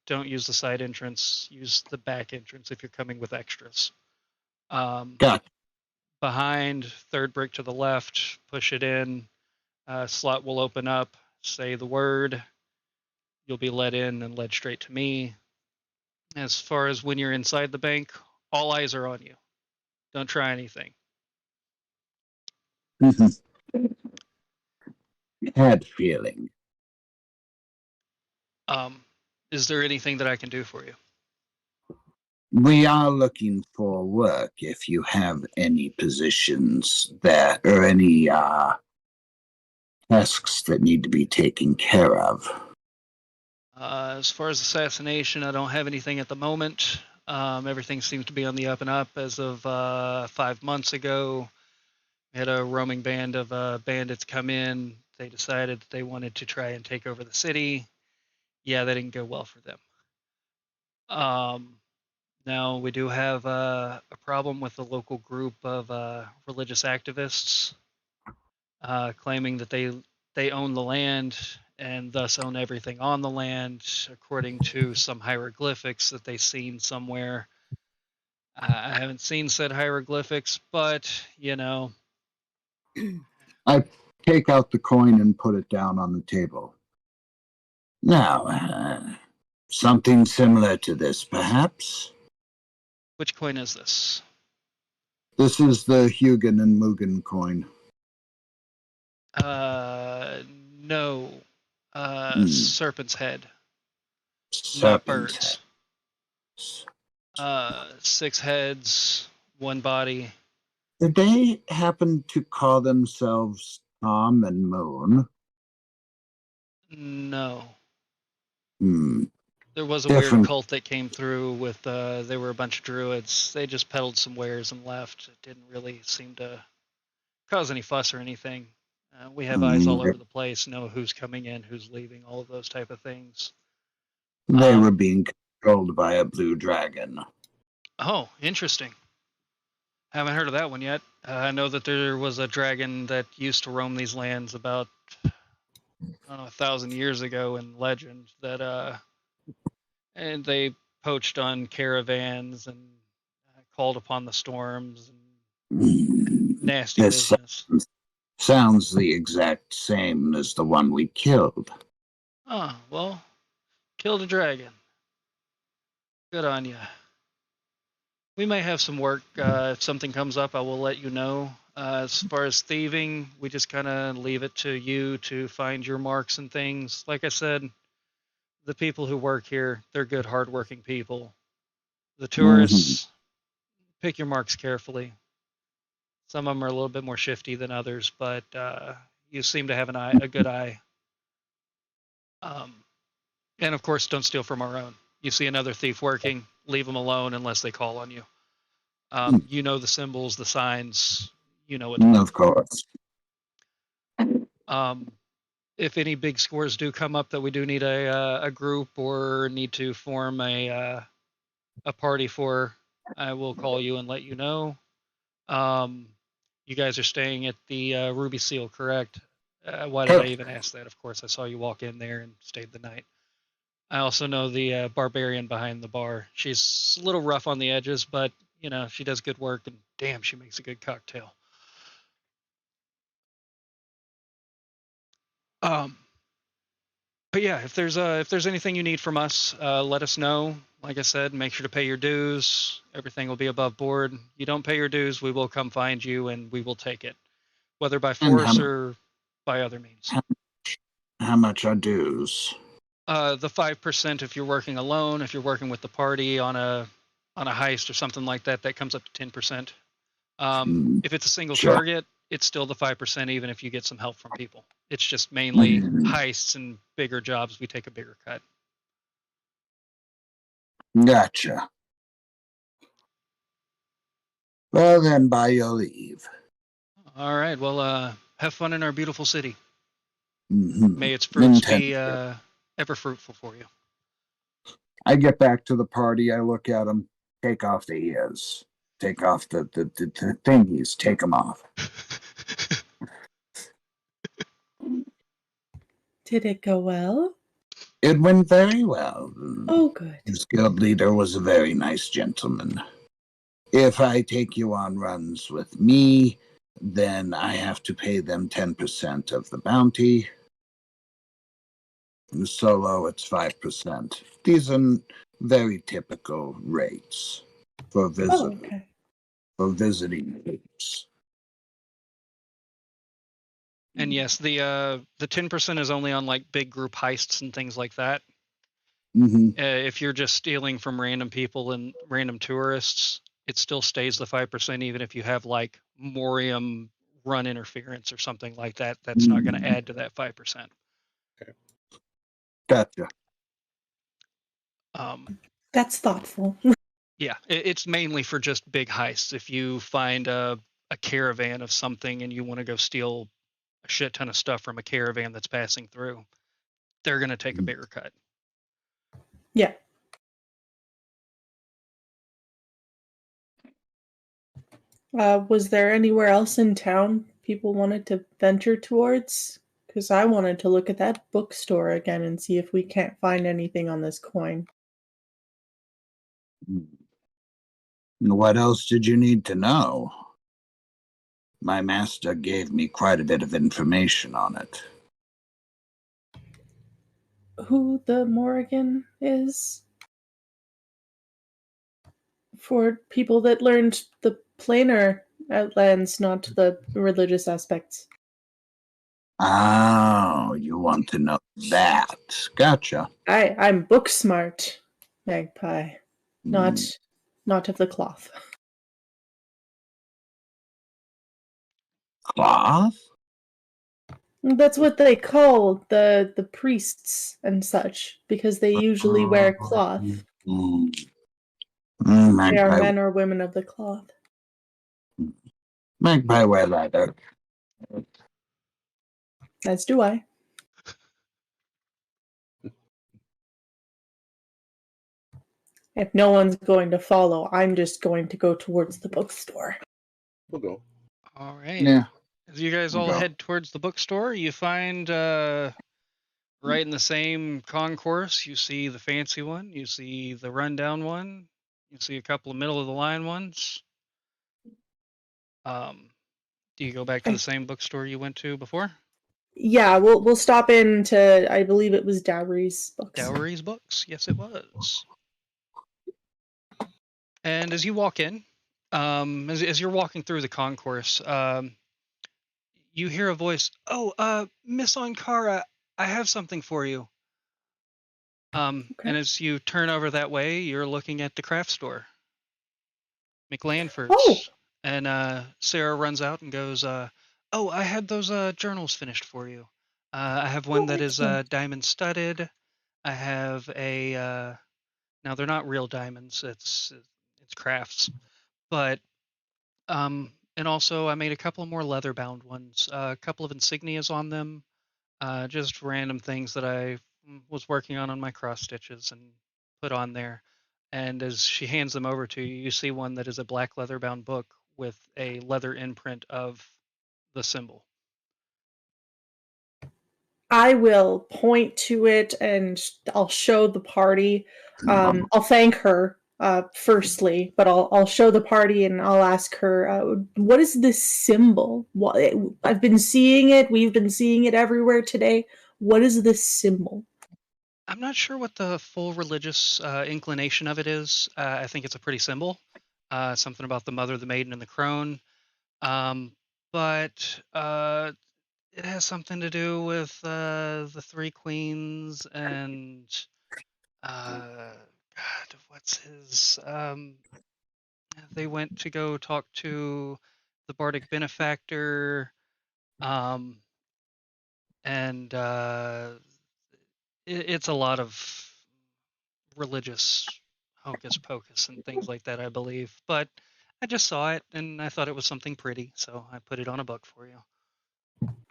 don't use the side entrance. Use the back entrance if you're coming with extras. Got it. Behind, third brick to the left, push it in. Slot will open up. Say the word. You'll be let in and led straight to me. As far as when you're inside the bank, all eyes are on you. Don't try anything. Had feeling. Is there anything that I can do for you? We are looking for work. If you have any positions that, or any tasks that need to be taken care of. As far as assassination, I don't have anything at the moment. Everything seems to be on the up and up. As of 5 months ago, we had a roaming band of bandits come in. They decided that they wanted to try and take over the city. Yeah, that didn't go well for them. Now, we do have a problem with the local group of religious activists claiming that they own the land and thus own everything on the land, according to some hieroglyphics that they've seen somewhere. I haven't seen said hieroglyphics, but, I take out the coin and put it down on the table. Now, something similar to this, perhaps? Which coin is this? This is the Hugin and Mugen coin. No. Serpent's head. Not birds. 6 heads, 1 body. Did they happen to call themselves Tom and Moon? No. There was a weird Different. cult that came through with, they were a bunch of druids. They just peddled some wares and left. It didn't really seem to cause any fuss or anything. We have eyes all over the place, know who's coming in, who's leaving, all of those type of things. They were being controlled by a blue dragon. Oh, interesting. Haven't heard of that one yet. I know that there was a dragon that used to roam these lands about, I don't know, 1,000 years ago in legend that, and they poached on caravans and called upon the storms and nasty This business. sounds the exact same as the one we killed. Oh, well, killed a dragon. Good on you. We may have some work. If something comes up, I will let you know. As far as thieving, we just kind of leave it to you to find your marks and things. Like I said, the people who work here, they're good, hardworking people. The tourists, pick your marks carefully. Some of them are a little bit more shifty than others, but you seem to have a good eye. And of course, don't steal from our own. You see another thief working, leave them alone unless they call on you. You know the symbols, the signs. You know what to do. Of course. If any big scores do come up that we do need a group or need to form a party for, I will call you and let you know. You guys are staying at the Ruby Seal, correct? Why did I even ask that? Of course, I saw you walk in there and stayed the night. I also know the barbarian behind the bar. She's a little rough on the edges, but you know she does good work, and damn, she makes a good cocktail. But yeah, if there's anything you need from us, let us know. Like I said, make sure to pay your dues. Everything will be above board. You don't pay your dues, we will come find you and we will take it, whether by force or by other means. How much are dues? The 5% if you're working alone. If you're working with the party on a heist or something like that, that comes up to 10%. If it's a single target, it's still the 5%, even if you get some help from people. It's just mainly heists and bigger jobs. We take a bigger cut. Gotcha. Well, then, by your leave. All right. Well, have fun in our beautiful city. May its fruits be ever fruitful for you. I get back to the party. I look at him. Take off the ears. Take off the thingies. Take them off. Did it go well? It went very well. Oh, good. His guild leader was a very nice gentleman. If I take you on runs with me, then I have to pay them 10% of the bounty. Solo, it's 5%. These are very typical rates for for visiting groups. And yes, the 10% is only on like big group heists and things like that. If you're just stealing from random people and random tourists, it still stays the 5%, even if you have like Morium run interference or something like that. That's not going to add to that 5%. Okay. Gotcha. That's thoughtful. Yeah, it's mainly for just big heists. If you find a caravan of something and you want to go steal a shit ton of stuff from a caravan that's passing through, they're going to take a bigger cut. Yeah. Was there anywhere else in town people wanted to venture towards? Because I wanted to look at that bookstore again and see if we can't find anything on this coin. What else did you need to know? My master gave me quite a bit of information on it. Who the Morrigan is? For people that learned the planar outlands, not the religious aspects. Oh, you want to know that. Gotcha. I'm book smart, Magpie. Not of the cloth. Cloth? That's what they call the priests and such, because they usually wear cloth. They are men or women of the cloth. Magpie wear leather. As do I. If no one's going to follow, I'm just going to go towards the bookstore. We'll go. All right. Yeah. As you guys all head towards the bookstore, you find right in the same concourse, you see the fancy one, you see the rundown one, you see a couple of middle of the line ones. Do you go back to the same bookstore you went to before? Yeah, we'll stop in to, I believe it was Dowry's books. Dowry's books? Yes, it was. And as you walk in, as you're walking through the concourse, you hear a voice. Oh, Miss Ankara, I have something for you. And as you turn over that way, you're looking at the craft store, McLandford's. Oh. And Sarah runs out and goes, "Oh, I had those journals finished for you. I have one that is diamond studded. I have a now they're not real diamonds. It's crafts, but and also I made a couple more leather bound ones. A couple of insignias on them. Just random things that I was working on my cross stitches and put on there." And as she hands them over to you, you see one that is a black leather bound book with a leather imprint of the symbol. I will point to it and I'll show the party. I'll thank her firstly, but I'll show the party and I'll ask her, what is this symbol? I've been seeing it. We've been seeing it everywhere today. What is this symbol? I'm not sure what the full religious inclination of it is. I think it's a pretty symbol. Something about the mother, the maiden, and the crone. But it has something to do with the three queens and God, what's his? They went to go talk to the bardic benefactor, and it's a lot of religious hocus pocus and things like that, I believe. But I just saw it and I thought it was something pretty, so I put it on a book for you.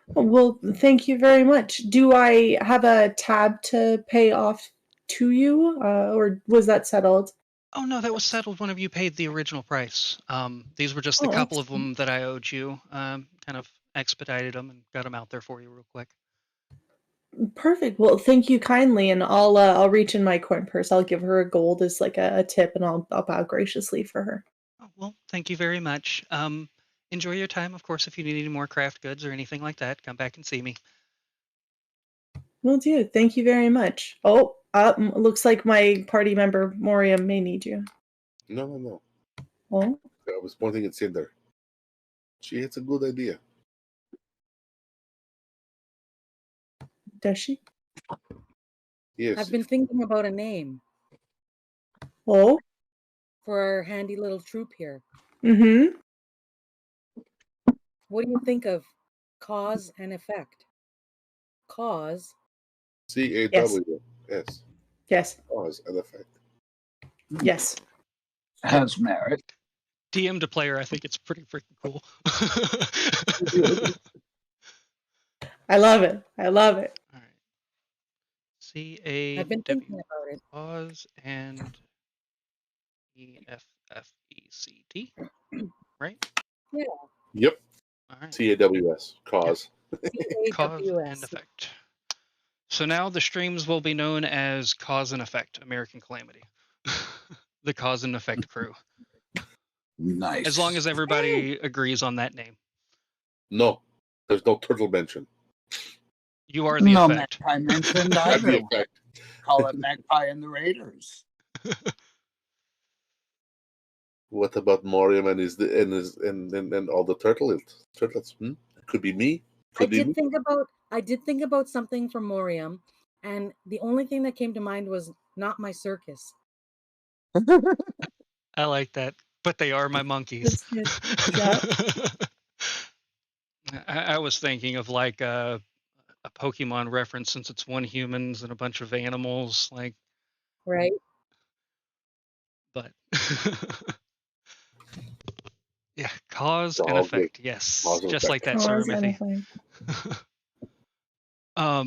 Well, thank you very much. Do I have a tab to pay off to you, or was that settled? Oh no, that was settled whenever you paid the original price. These were just a couple of them that I owed you. Kind of expedited them and got them out there for you real quick. Perfect. Well, thank you kindly, and I'll reach in my coin purse. I'll give her a gold as like a tip, and I'll bow graciously for her. Oh, well, thank you very much. Enjoy your time. Of course, if you need any more craft goods or anything like that, come back and see me. Will do. Thank you very much. Oh, looks like my party member Moriam may need you. No. Oh, I was pointing at Cinder. It's a good idea. does she? Yes. I've been thinking about a name Oh, for our handy little troop here. mm-hmm. What do you think of cause and effect? Cause. CAW. Yes. Cause and effect. Yes. Has merit. DM to player, I think it's pretty freaking cool. I love it. I love it. All right. CAW. I've been thinking about it. Cause and EFFECT. Right? Yeah. Yep. All right. CAWS. Cause. Cause and effect. So now the streams will be known as Cause and Effect, American Calamity. The Cause and Effect crew. Nice. As long as everybody agrees on that name. No. There's no turtle mention. You are the effect. Magpie mentioned I'm the either. effect. Call it Magpie and the Raiders. What about Moriam and and all the turtlets? Could be me. I did think about something from Moriam, and the only thing that came to mind was not my circus. I like that. But they are my monkeys. Yeah. I was thinking of like a Pokemon reference since it's one humans and a bunch of animals, like. Right. But yeah, cause and All good. effect. Yes, Cause and just effect. like that, Cause Sir and Mithy. effect. All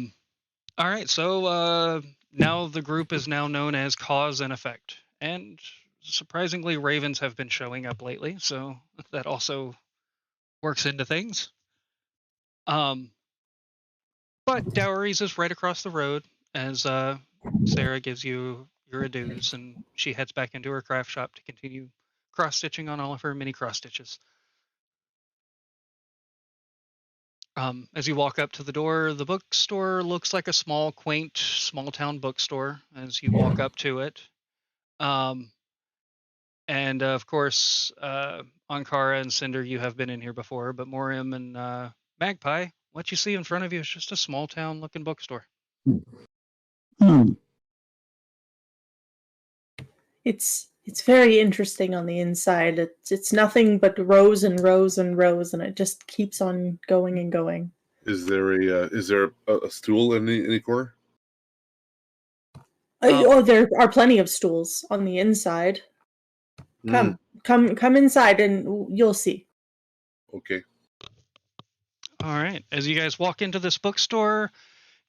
right, so now the group is now known as Cause and Effect, and surprisingly, ravens have been showing up lately, so that also works into things. But Dowries is right across the road as Sarah gives you your adieus, and she heads back into her craft shop to continue cross stitching on all of her mini cross stitches. As you walk up to the door, the bookstore looks like a small, quaint, small town bookstore as you walk up to it. And of course, Ankara and Cinder, you have been in here before, but Morium and Magpie, what you see in front of you is just a small town looking bookstore. It's very interesting on the inside. It's nothing but rows and rows and rows, and it just keeps on going and going. Is there a stool in any corner? There are plenty of stools on the inside. Come inside, and you'll see. Okay. All right. As you guys walk into this bookstore,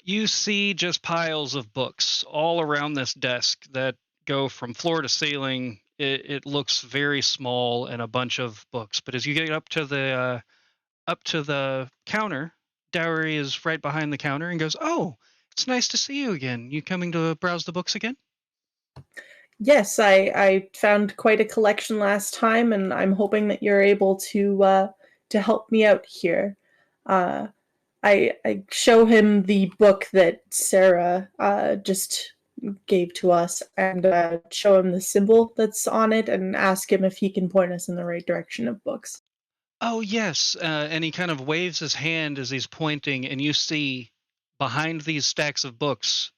you see just piles of books all around this desk that go from floor to ceiling. It looks very small and a bunch of books. But as you get up to the counter, Dowry is right behind the counter and goes, "Oh, it's nice to see you again. You coming to browse the books again?" Yes, I found quite a collection last time, and I'm hoping that you're able to help me out here. I show him the book that Sarah just gave to us, and show him the symbol that's on it, and ask him if he can point us in the right direction of books. Oh, yes. And he kind of waves his hand as he's pointing, and you see behind these stacks of books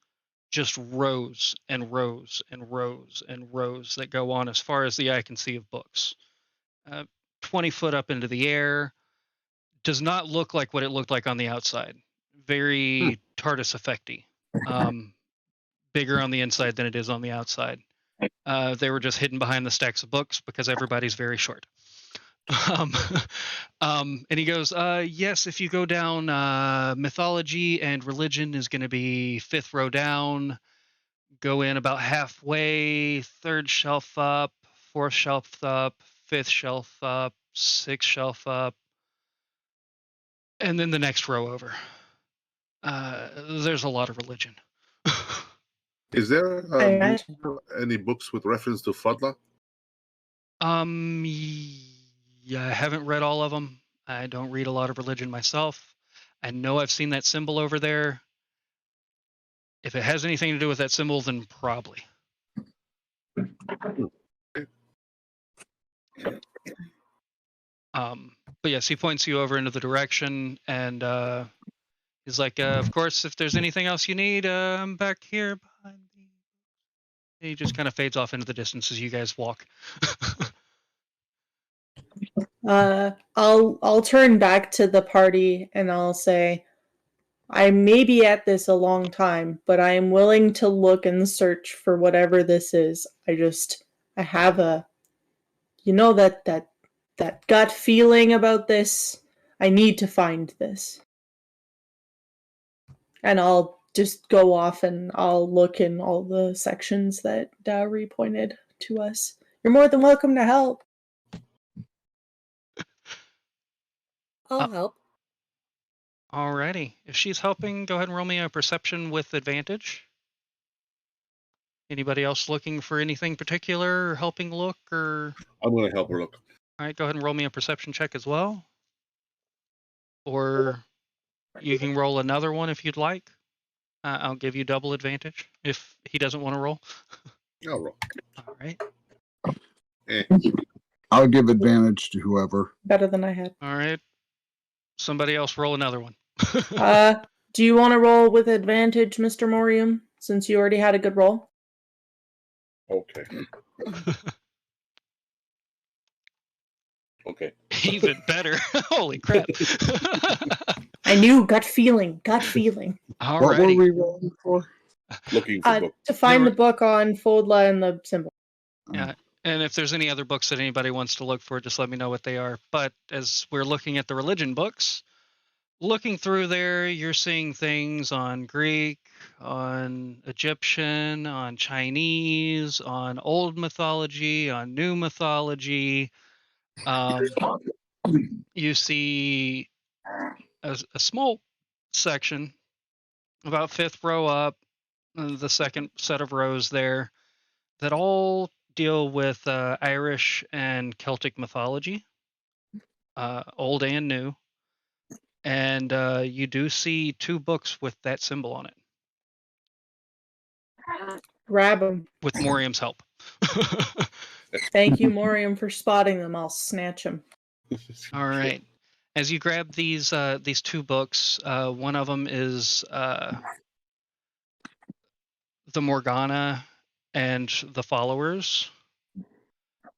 just rows and rows and rows and rows that go on as far as the eye can see of books. 20 foot up into the air. Does not look like what it looked like on the outside. Very TARDIS effecty. Bigger on the inside than it is on the outside. They were just hidden behind the stacks of books because everybody's very short. And he goes, yes, if you go down, mythology and religion is going to be 5th row down. Go in about halfway, 3rd shelf up, 4th shelf up, 5th shelf up, 6th shelf up, and then the next row over. There's a lot of religion. Is there any books with reference to Fadla? Yeah, I haven't read all of them. I don't read a lot of religion myself. I know I've seen that symbol over there. If it has anything to do with that symbol, then probably. But yes, he points you over into the direction, and he's like, of course, if there's anything else you need, I'm back here behind me. He just kind of fades off into the distance as you guys walk. I'll turn back to the party and I'll say, I may be at this a long time, but I am willing to look and search for whatever this is. I have that gut feeling about this. I need to find this. And I'll just go off and I'll look in all the sections that Dowry pointed to us. You're more than welcome to help. I'll help. Alrighty. If she's helping, go ahead and roll me a perception with advantage. Anybody else looking for anything particular or helping look or? I'm going to help her look. Alright, go ahead and roll me a perception check as well. Or you can roll another one if you'd like. I'll give you double advantage if he doesn't want to roll. I'll roll. Alright. I'll give advantage to whoever. Better than I had. Alright. Somebody else roll another one. Do you want to roll with advantage, Mr. Morium, since you already had a good roll? Okay. Okay. Even better. Holy crap. I knew, gut feeling. All What were righty. we rolling for? Looking for books. To find There the book on Foldla and the symbol. Yeah. And if there's any other books that anybody wants to look for, just let me know what they are. But as we're looking at the religion books, looking through there, you're seeing things on Greek, on Egyptian, on Chinese, on old mythology, on new mythology. You see a small section, about fifth row up, the second set of rows there, that all deal with Irish and Celtic mythology, old and new. And you do see 2 books with that symbol on it, Grab them. with Morium's help. Thank you, Morium, for spotting them. I'll snatch them. All right. As you grab these 2 books, one of them is the Morgana and the Followers.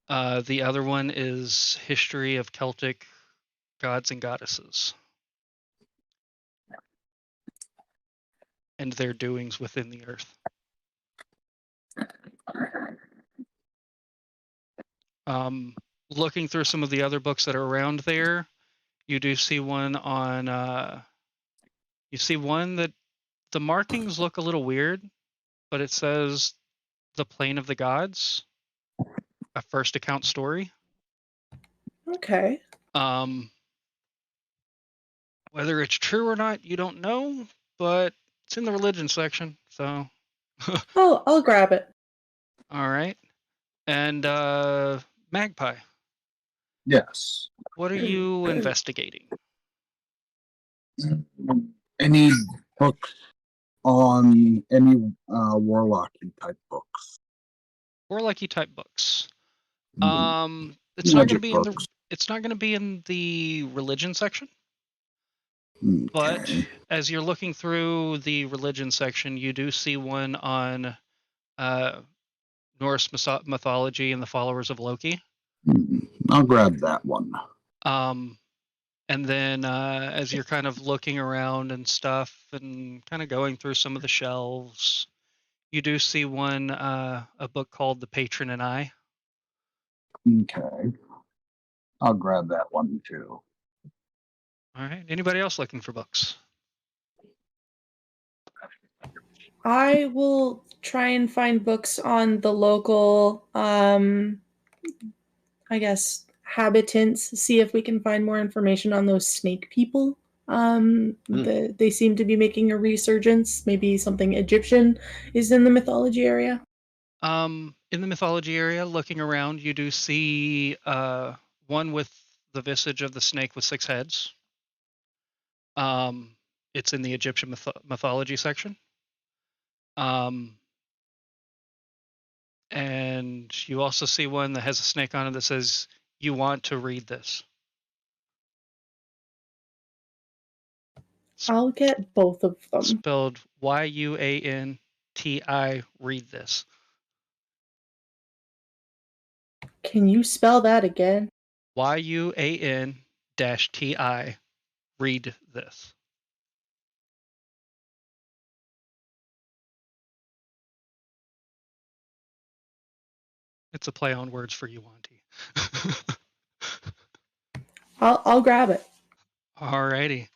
The other one is History of Celtic Gods and Goddesses and their doings within the earth. Looking through some of the other books that are around there, you do see one on you see one that the markings look a little weird, but it says The Plane of the Gods, a first account story. Okay. Whether it's true or not, you don't know, but it's in the religion section, so I'll grab it. all right. And Magpie, Yes. what are you investigating? Any books on any warlocky type books? Warlocky type books. Mm, It's not going to magic be in the books. it's not going to be in the religion section, but Okay. as you're looking through the religion section, you do see one on Norse mythology and the followers of Loki. I'll grab that one. And then as you're kind of looking around and stuff and kind of going through some of the shelves, you do see one, a book called The Patron and I. Okay. I'll grab that one too. All right. Anybody else looking for books? I will try and find books on the local, I guess, habitants, see if we can find more information on those snake people. They seem to be making a resurgence. Maybe something Egyptian is in the mythology area. In the mythology area, looking around, you do see one with the visage of the snake with 6 heads. It's in the Egyptian mythology section. And you also see one that has a snake on it that says, "You want to read this." I'll get both of them. Spelled YUANTI, read this. Can you spell that again? YUAN-TI, read this. It's a play on words for Yuanti. I'll grab it. Alrighty.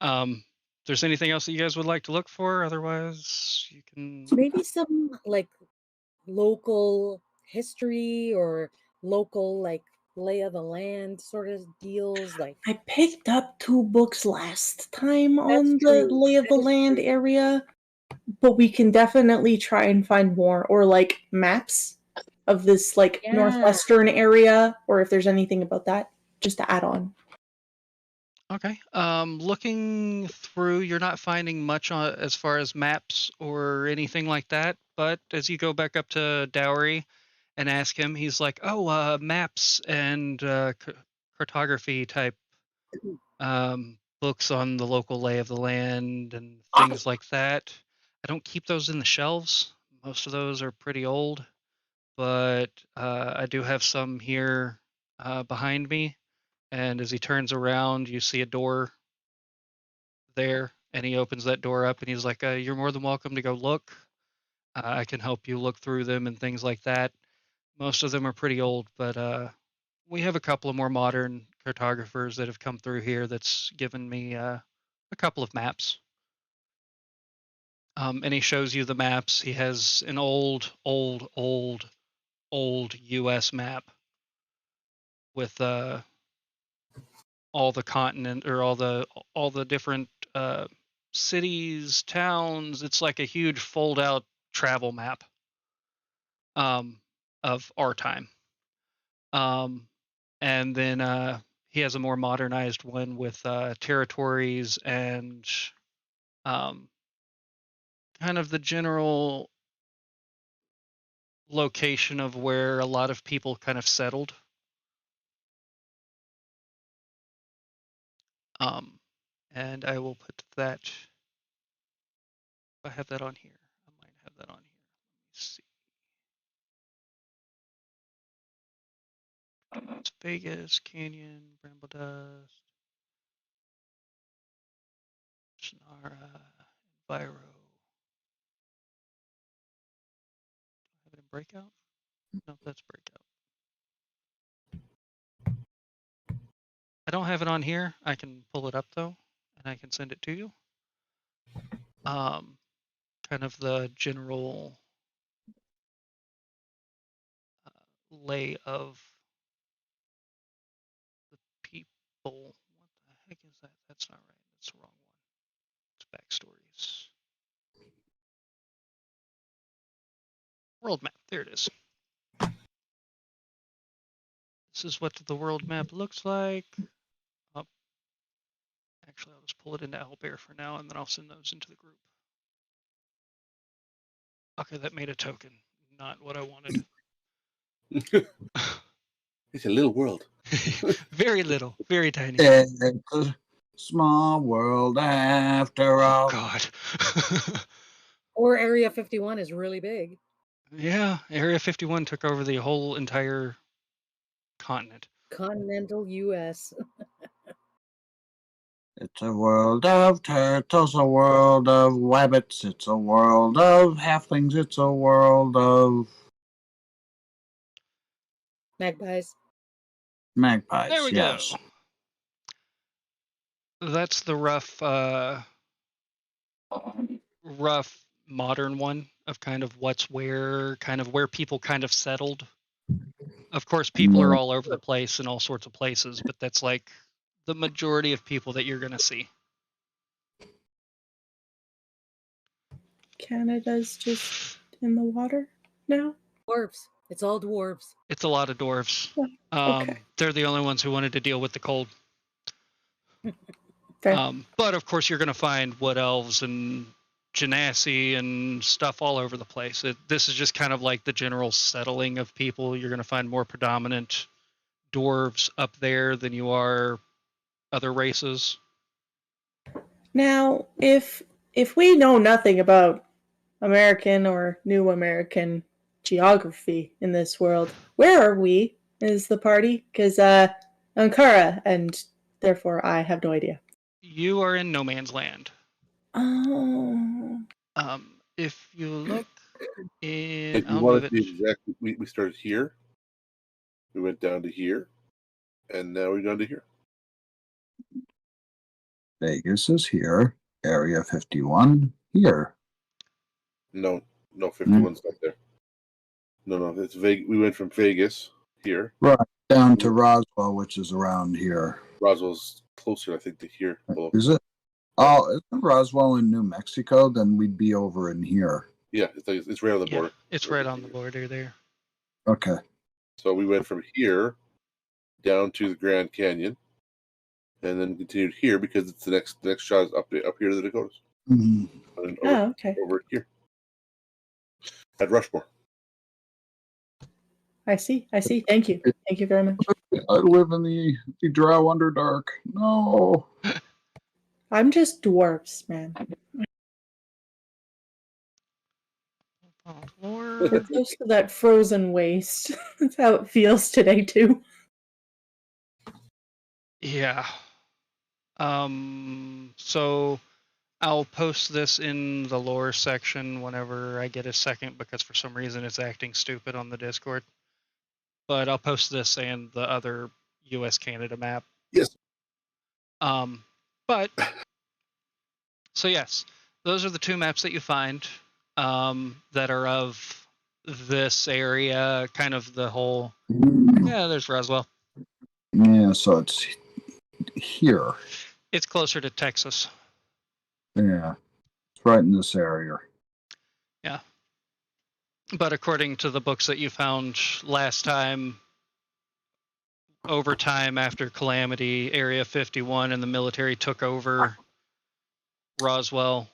If there's anything else that you guys would like to look for, otherwise you can. Maybe some like local history or local like lay of the land sort of deals. Like I picked up 2 books last time on true. the lay of the That is land true. area, but we can definitely try and find more, or like maps of this like Yeah. northwestern area, or if there's anything about that, just to add on. Okay. Looking through, you're not finding much as far as maps or anything like that. But as you go back up to Dowry and ask him, he's like, "Oh, maps and cartography type books on the local lay of the land and things like that. I don't keep those in the shelves. Most of those are pretty old, but I do have some here behind me." And as he turns around, you see a door there, and he opens that door up and he's like, "You're more than welcome to go look. I can help you look through them and things like that. Most of them are pretty old, but we have a couple of more modern cartographers that have come through here that's given me a couple of maps." And he shows you the maps. He has an old U.S. map with all the continent or all the different cities, towns. It's like a huge fold-out travel map of our time. And then he has a more modernized one with territories and kind of the general location of where a lot of people kind of settled. And I will put that. I have that on here. I might have that on here. Let me see. It's Vegas, Canyon, Bramble Dust, Sonara, Viro. Have it in Breakout? No, that's Breakout. I don't have it on here. I can pull it up though, and I can send it to you. Kind of the general lay of the people. What the heck is that? That's not right. That's the wrong one. It's backstories. World map. There it is. This is what the world map looks like. Oh, actually, I'll just pull it into Owlbear for now, and then I'll send those into the group. Okay, that made a token. Not what I wanted. It's a little world. Very little. Very tiny. It's a small world after all. Oh, God. Or Area 51 is really big. Yeah, Area 51 took over the whole entire continent. Continental U.S. It's a world of turtles, a world of wabbits, it's a world of halflings, it's a world of Magpies. magpies. There we yes. go. That's the rough modern one of kind of what's where, kind of where people kind of settled. Of course, people are all over the place in all sorts of places, but that's like the majority of people that you're going to see. Canada's just in the water now? Dwarves. It's all dwarves. It's a lot of dwarves. Okay. They're the only ones who wanted to deal with the cold. Fair. But of course, you're going to find wood elves and genasi and stuff all over the place. This is just kind of like the general settling of people. You're going to find more predominant dwarves up there than you are other races. Now, if we know nothing about American or New American geography in this world, where are we as the party? Because Ankara, and therefore I have no idea. You are in no man's land. Oh. If you look in, If you want to be exact, we started here. We went down to here, and now we're down to here. Vegas is here. Area 51 here. No, 51's not there. No, it's Vegas. We went from Vegas here. Right, down to Roswell, which is around here. Roswell's closer, I think, to here. Below. Is it? Oh, isn't Roswell in New Mexico? Then we'd be over in here. Yeah, it's right on the border. It's right on the border there. Okay. So we went from here down to the Grand Canyon, and then continued here because it's the next shot is up here to the Dakotas. Mm-hmm. And Okay. over here at Rushmore. I see. Thank you. Thank you very much. I live in the Drow Underdark. No. I'm just dwarves, man. We're close to that frozen waste. That's how it feels today, too. Yeah. So I'll post this in the lore section whenever I get a second, because for some reason it's acting stupid on the Discord. But I'll post this and the other US-Canada map. Yes. But so yes, those are the two maps that you find that are of this area, kind of the whole. Yeah, there's Roswell. Yeah, so it's here. It's closer to Texas. Yeah, it's right in this area. Yeah. But according to the books that you found last time, over time after Calamity, Area 51 and the military took over Roswell,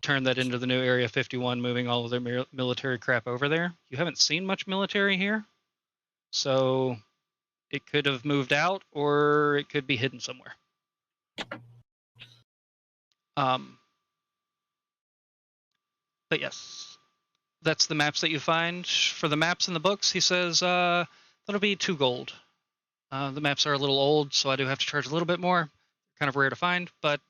turned that into the new Area 51, moving all of their military crap over there. You haven't seen much military here, so it could have moved out or it could be hidden somewhere. But yes, that's the maps that you find. For the maps in the books, he says that'll be 2 gold. The maps are a little old, so I do have to charge a little bit more. Kind of rare to find, but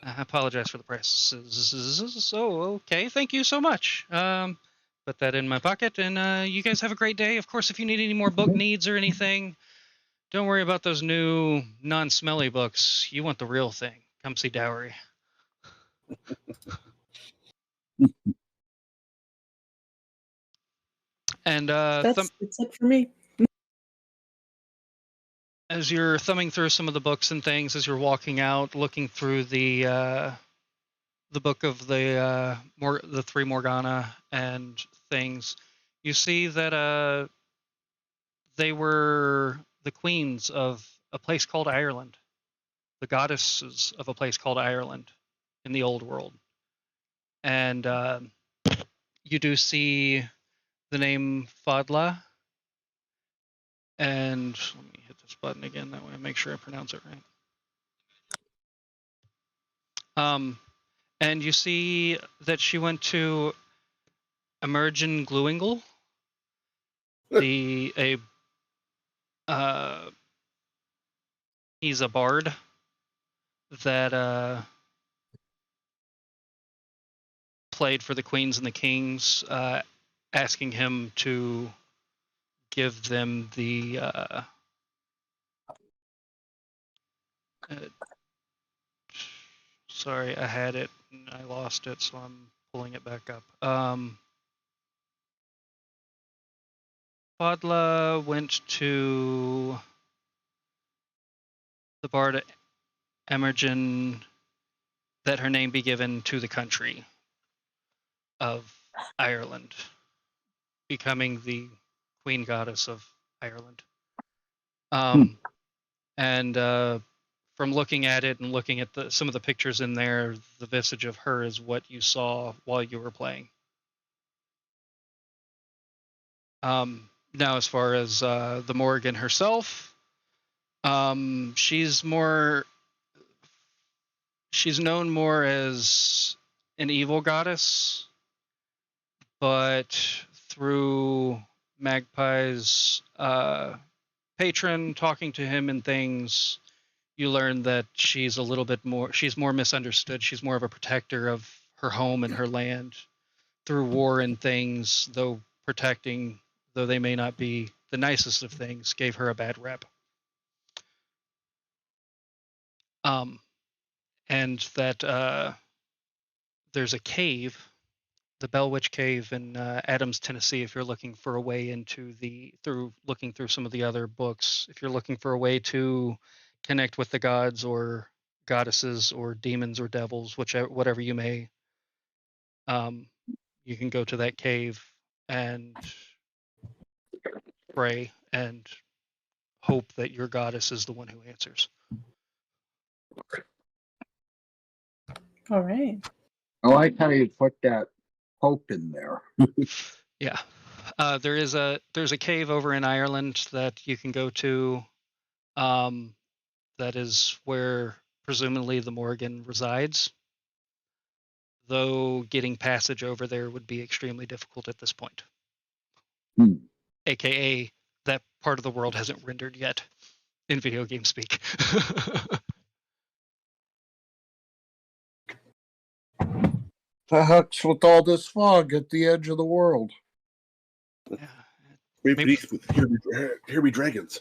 I apologize for the price. So, okay, thank you so much. Put that in my pocket, and you guys have a great day. Of course, if you need any more book needs or anything, don't worry about those new non-smelly books. You want the real thing. Come see Dowry. And That's it for me. As you're thumbing through some of the books and things, as you're walking out, looking through the book of the 3 Morgana and things, you see that they were the queens of a place called Ireland, the goddesses of a place called Ireland in the old world. And you do see the name Fadla. And let me hit this button again, that way I make sure I pronounce it right. And you see that she went to Emergen Gluingle, he's a bard that played for the queens and the kings, asking him to give them the sorry, I had it and I lost it, so I'm pulling it back up. Fadla went to the bard Emergen that her name be given to the country of Ireland, becoming the queen goddess of Ireland. And from looking at it and looking at some of the pictures in there, the visage of her is what you saw while you were playing. Now, as far as the Morrigan herself, she's known more as an evil goddess, but through Magpie's patron, talking to him and things, you learn that she's more misunderstood. She's more of a protector of her home and her land through war and things, though they may not be the nicest of things, gave her a bad rep. And that there's a cave, the Bell Witch Cave in Adams, Tennessee, if you're looking for a way looking through some of the other books, if you're looking for a way to connect with the gods or goddesses or demons or devils, whatever you may, you can go to that cave and pray and hope that your goddess is the one who answers. All right. I like how you put that hope in there. Yeah. There's a cave over in Ireland that you can go to. That is where presumably the Morrigan resides, though getting passage over there would be extremely difficult at this point. AKA, that part of the world hasn't rendered yet, in video game speak. The heck's with all this fog at the edge of the world? Yeah. Maybe here be dragons.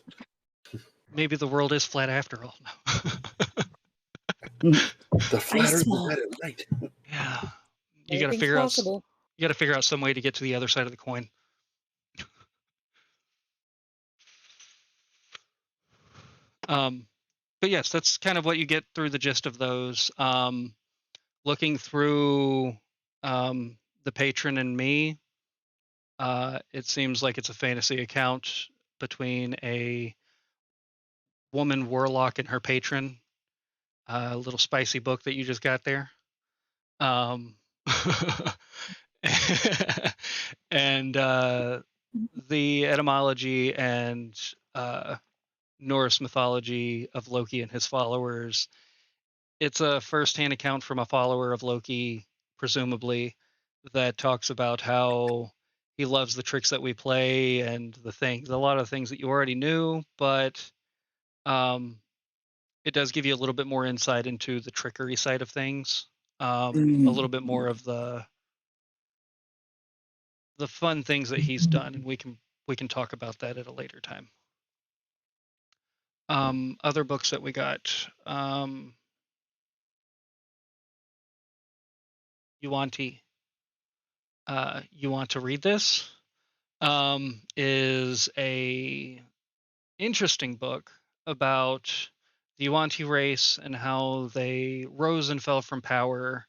Maybe the world is flat after all. The flatter the better, right? Yeah. You got to Anything's figure out. possible. You got to figure out some way to get to the other side of the coin. But yes, that's kind of what you get through the gist of those. Looking through the patron and me, it seems like it's a fantasy account between a woman warlock and her patron. A little spicy book that you just got there. And the etymology and Norse mythology of Loki and his followers. It's a first-hand account from a follower of Loki, presumably, that talks about how he loves the tricks that we play and a lot of things that you already knew, but it does give you a little bit more insight into the trickery side of things, a little bit more of the fun things that he's done, and we can talk about that at a later time. Other books that we got. You want to read this? Is a interesting book about the Yuan-Ti race and how they rose and fell from power,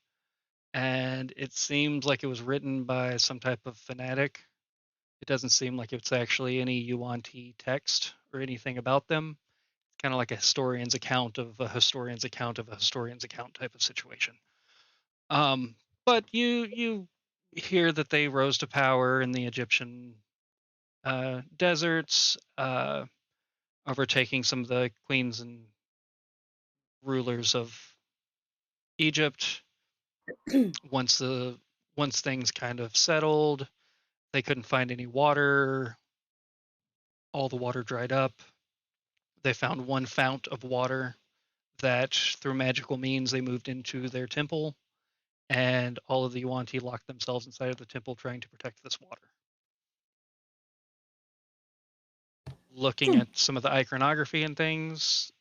and it seems like it was written by some type of fanatic. It doesn't seem like it's actually any Yuan-Ti text or anything about them. It's kind of like a historian's account of a historian's account of a historian's account type of situation. But you hear that they rose to power in the Egyptian deserts, overtaking some of the queens and rulers of Egypt. Once things kind of settled, they couldn't find any water. All the water dried up. They found one fount of water that, through magical means, they moved into their temple, and all of the Yuan-Ti locked themselves inside of the temple trying to protect this water. Looking at some of the iconography and things,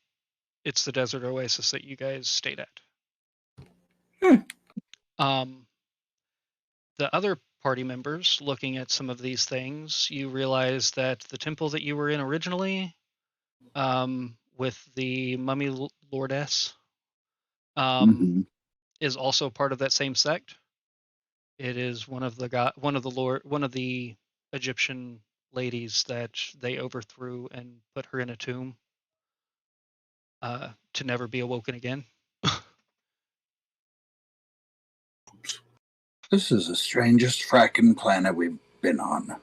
it's the desert oasis that you guys stayed at. The other party members, looking at some of these things, you realize that the temple that you were in originally, with the mummy lordess, is also part of that same sect. It is one of the Egyptian ladies that they overthrew and put her in a tomb, to never be awoken again. This is the strangest fracking planet we've been on.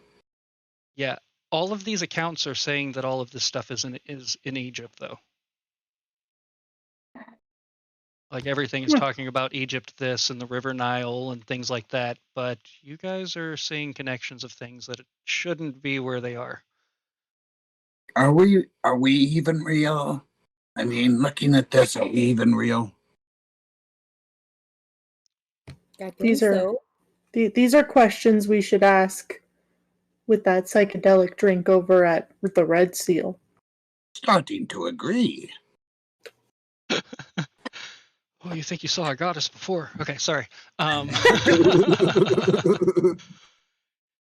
Yeah, all of these accounts are saying that all of this stuff is in Egypt, though. Like, everything is talking about Egypt, this, and the River Nile, and things like that, but you guys are seeing connections of things that shouldn't be where they are. Are we even real? I mean, looking at this, are we even real? These are questions we should ask with that psychedelic drink over at the Red Seal. Starting to agree. Oh, you think you saw a goddess before? Okay, sorry.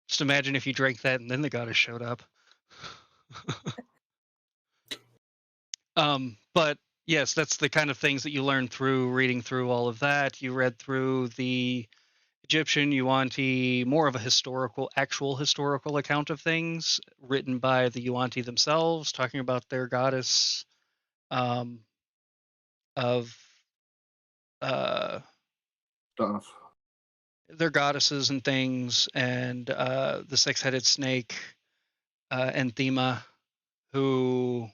Just imagine if you drank that and then the goddess showed up. But yes, that's the kind of things that you learn through reading through all of that. You read through the Egyptian Yuan-Ti, more of a actual historical account of things written by the Yuan-Ti themselves, talking about their goddess, of Stuff. their goddesses and things, and the six-headed snake, Anthema, who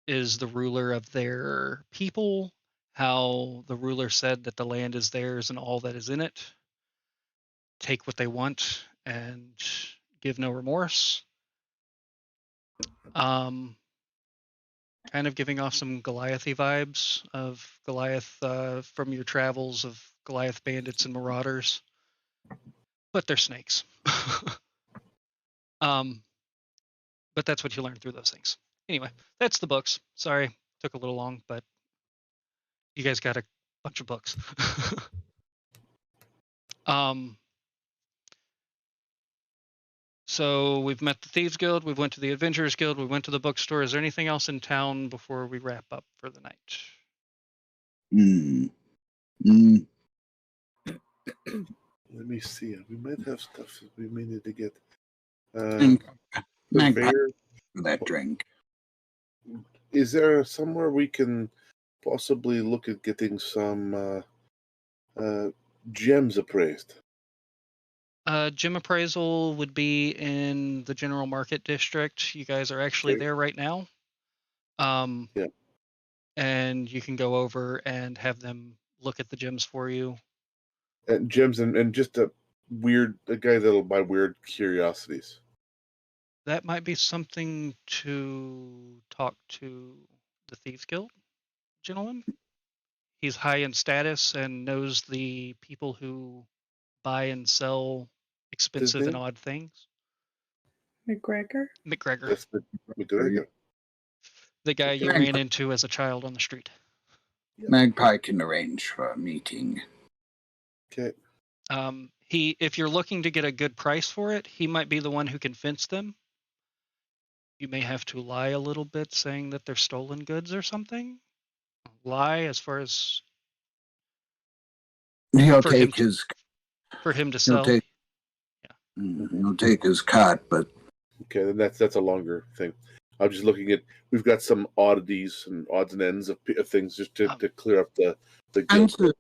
is the ruler of their people, how the ruler said that the land is theirs and all that is in it. Take what they want and give no remorse. Kind of giving off some Goliath-y vibes of Goliath, from your travels of Goliath bandits and marauders, but they're snakes. But that's what you learn through those things. Anyway, that's the books. Sorry, took a little long, but you guys got a bunch of books. So we've met the Thieves Guild, we went to the Adventurers Guild, we went to the bookstore. Is there anything else in town before we wrap up for the night? Let me see. We might have stuff that we may need to get. Magpie for that drink. Is there somewhere we can possibly look at getting some gems appraised? Gem appraisal would be in the general market district. You guys are actually there right now. Yeah. And you can go over and have them look at the gems for you. And gems and just a guy that'll buy weird curiosities. That might be something to talk to the Thieves Guild gentleman. He's high in status and knows the people who buy and sell expensive and odd things. McGregor? McGregor. That's McGregor. The guy you ran into as a child on the street. Magpie can arrange for a meeting. Okay. If you're looking to get a good price for it, he might be the one who can fence them. You may have to lie a little bit, saying that they're stolen goods or something. Lie as far as He'll for take him his. For him to sell. He'll take his cut, but okay, then that's a longer thing. I'm just looking at. We've got some oddities and odds and ends of things just to clear up the guild.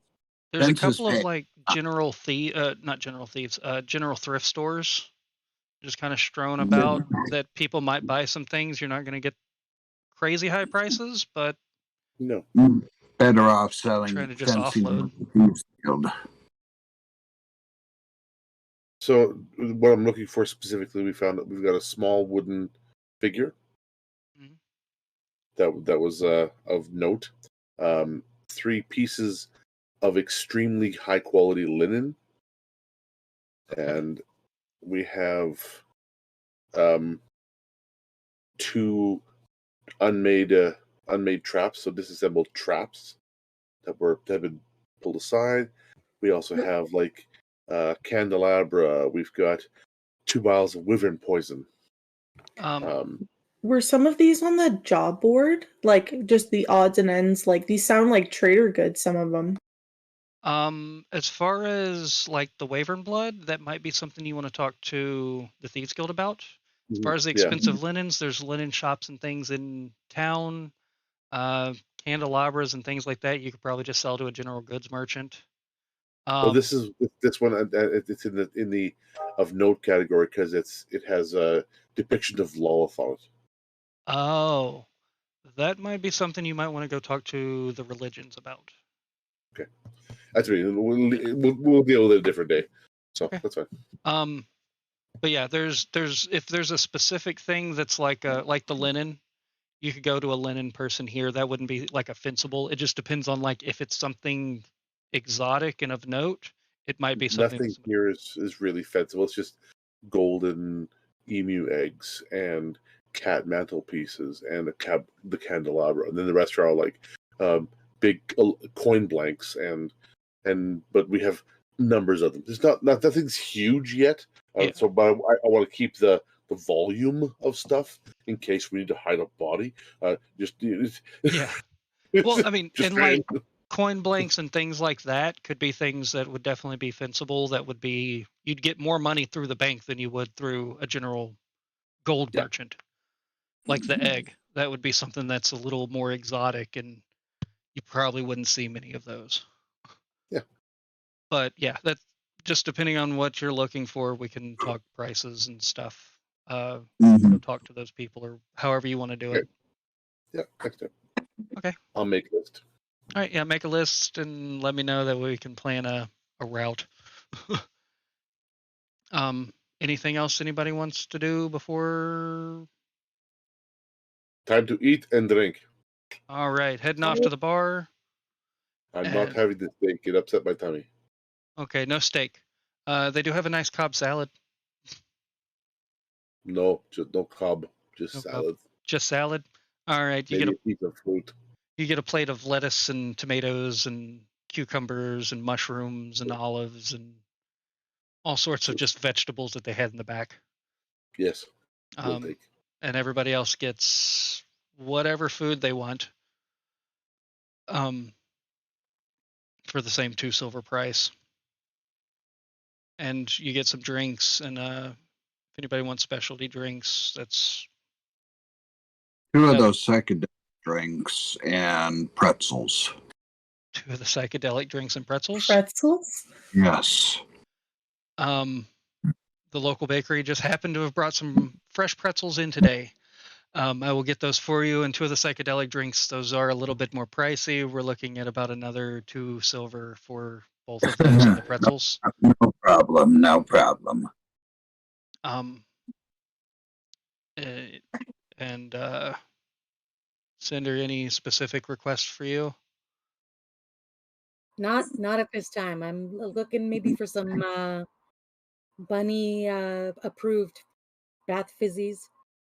There's a couple of like general thrift stores just kind of strewn about that people might buy some things. You're not going to get crazy high prices, but no, better off selling trying to just offload. So what I'm looking for specifically, we found that we've got a small wooden figure that was of note. 3 pieces of extremely high quality linen, and we have 2 unmade traps, so disassembled traps that have been pulled aside. We also have like candelabra. We've got 2 vials of wyvern poison. Were some of these on the job board? Like just the odds and ends? Like these sound like trader goods, some of them. As far as like the wyvern blood, that might be something you want to talk to the Thieves Guild about. As far as the expensive linens, there's linen shops and things in town. Candelabras and things like that you could probably just sell to a general goods merchant. This one. It's in the of note category because it has a depiction of Lolith on it. Oh, that might be something you might want to go talk to the religions about. Okay, that's me. We'll deal with it a different day. So that's fine. But yeah, if there's a specific thing that's like the linen, you could go to a linen person here. That wouldn't be like a fencible. It just depends on like if it's something exotic and of note. It might be something. Nothing here is really fencible. It's just golden emu eggs and cat mantelpieces and the candelabra, and then the rest are all like big coin blanks but we have numbers of them. There's nothing's huge yet, so but I want to keep the volume of stuff in case we need to hide a body. Yeah. Well, I mean, and like coin blanks and things like that could be things that would definitely be fencible. That would be, you'd get more money through the bank than you would through a general gold merchant. Like the egg, that would be something that's a little more exotic, and you probably wouldn't see many of those. Yeah. But yeah, that just depending on what you're looking for, we can talk prices and stuff. Go talk to those people or however you want to do it. Yeah, next time. Okay. I'll make a list. All right, yeah, make a list and let me know that we can plan a route. Anything else anybody wants to do before? Time to eat and drink. All right, heading off to the bar. I'm not having this thing. It upset my tummy. Okay, no steak. They do have a nice Cobb salad. No, just no cob, just No Cobb. salad. Just salad. All right, you Maybe get a piece of fruit. you get a plate of lettuce and tomatoes and cucumbers and mushrooms and olives and all sorts of just vegetables that they had in the back. Yes, we'll Um, take. and everybody else gets whatever food they want. For the same 2 silver price. And you get some drinks, and if anybody wants specialty drinks, that's 2 of those psychedelic drinks and pretzels. 2 of the psychedelic drinks and pretzels. Pretzels? Yes. The local bakery just happened to have brought some fresh pretzels in today. I will get those for you. And 2 of the psychedelic drinks, those are a little bit more pricey. We're looking at about another 2 silver for both of those and the pretzels. No problem. No problem. And Cinder, any specific requests for you? Not at this time. I'm looking maybe for some bunny approved bath fizzies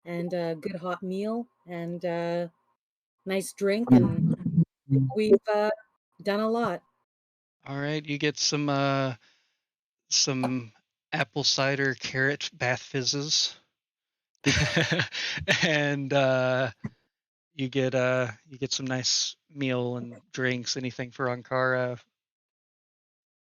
and a good hot meal and nice drink, and we've done a lot. All right, you get some apple cider carrot bath fizzes. And you get some nice meal and drinks, anything for Ankara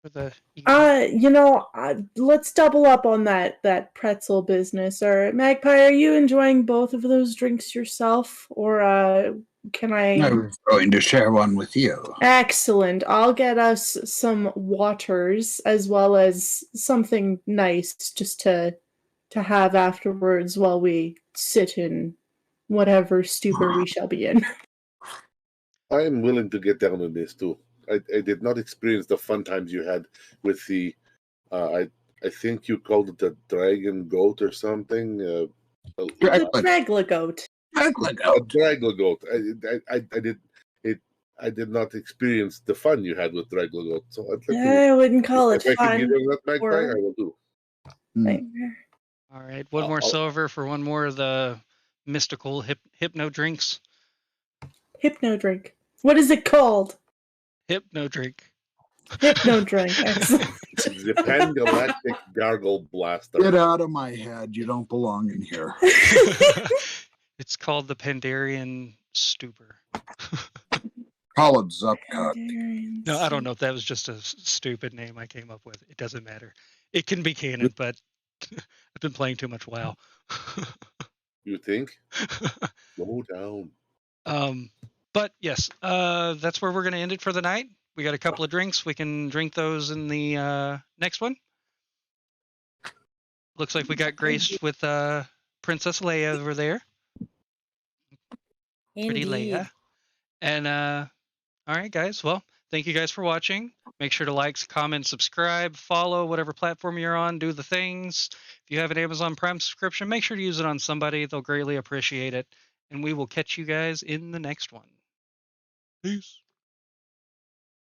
for the evening? Let's double up on that pretzel business. Or Magpie, are you enjoying both of those drinks yourself, or can I? I was going to share one with you. Excellent. I'll get us some waters as well as something nice just to have afterwards while we sit in whatever stupor we shall be in. I am willing to get down on this too. I did not experience the fun times you had with the. I think you called it the dragon goat or something. The Draglagoat. A Draglagoat. I did not experience the fun you had with Draglagoat. So I wouldn't call it if I fun. can give that Magpie, I will do. Nightmare. All right, one more silver for one more of the mystical hypno drinks. Hypno drink. What is it called? Hypno drink. Hypno drink. Excellent. The Pan-Galactic Gargle Blaster. Get out of my head. You don't belong in here. It's called the Pandarian Stupor. Call it Zupcut. No, I don't know if that was just a stupid name I came up with. It doesn't matter. It can be canon, but I've been playing too much WoW. You think? Slow down. But yes, that's where we're going to end it for the night. We got a couple of drinks. We can drink those in the next one. Looks like we got graced with Princess Leia over there. Pretty Leia. And all right, guys. Well, thank you guys for watching. Make sure to like, comment, subscribe, follow whatever platform you're on. Do the things. If you have an Amazon Prime subscription, make sure to use it on somebody. They'll greatly appreciate it. And we will catch you guys in the next one. Peace.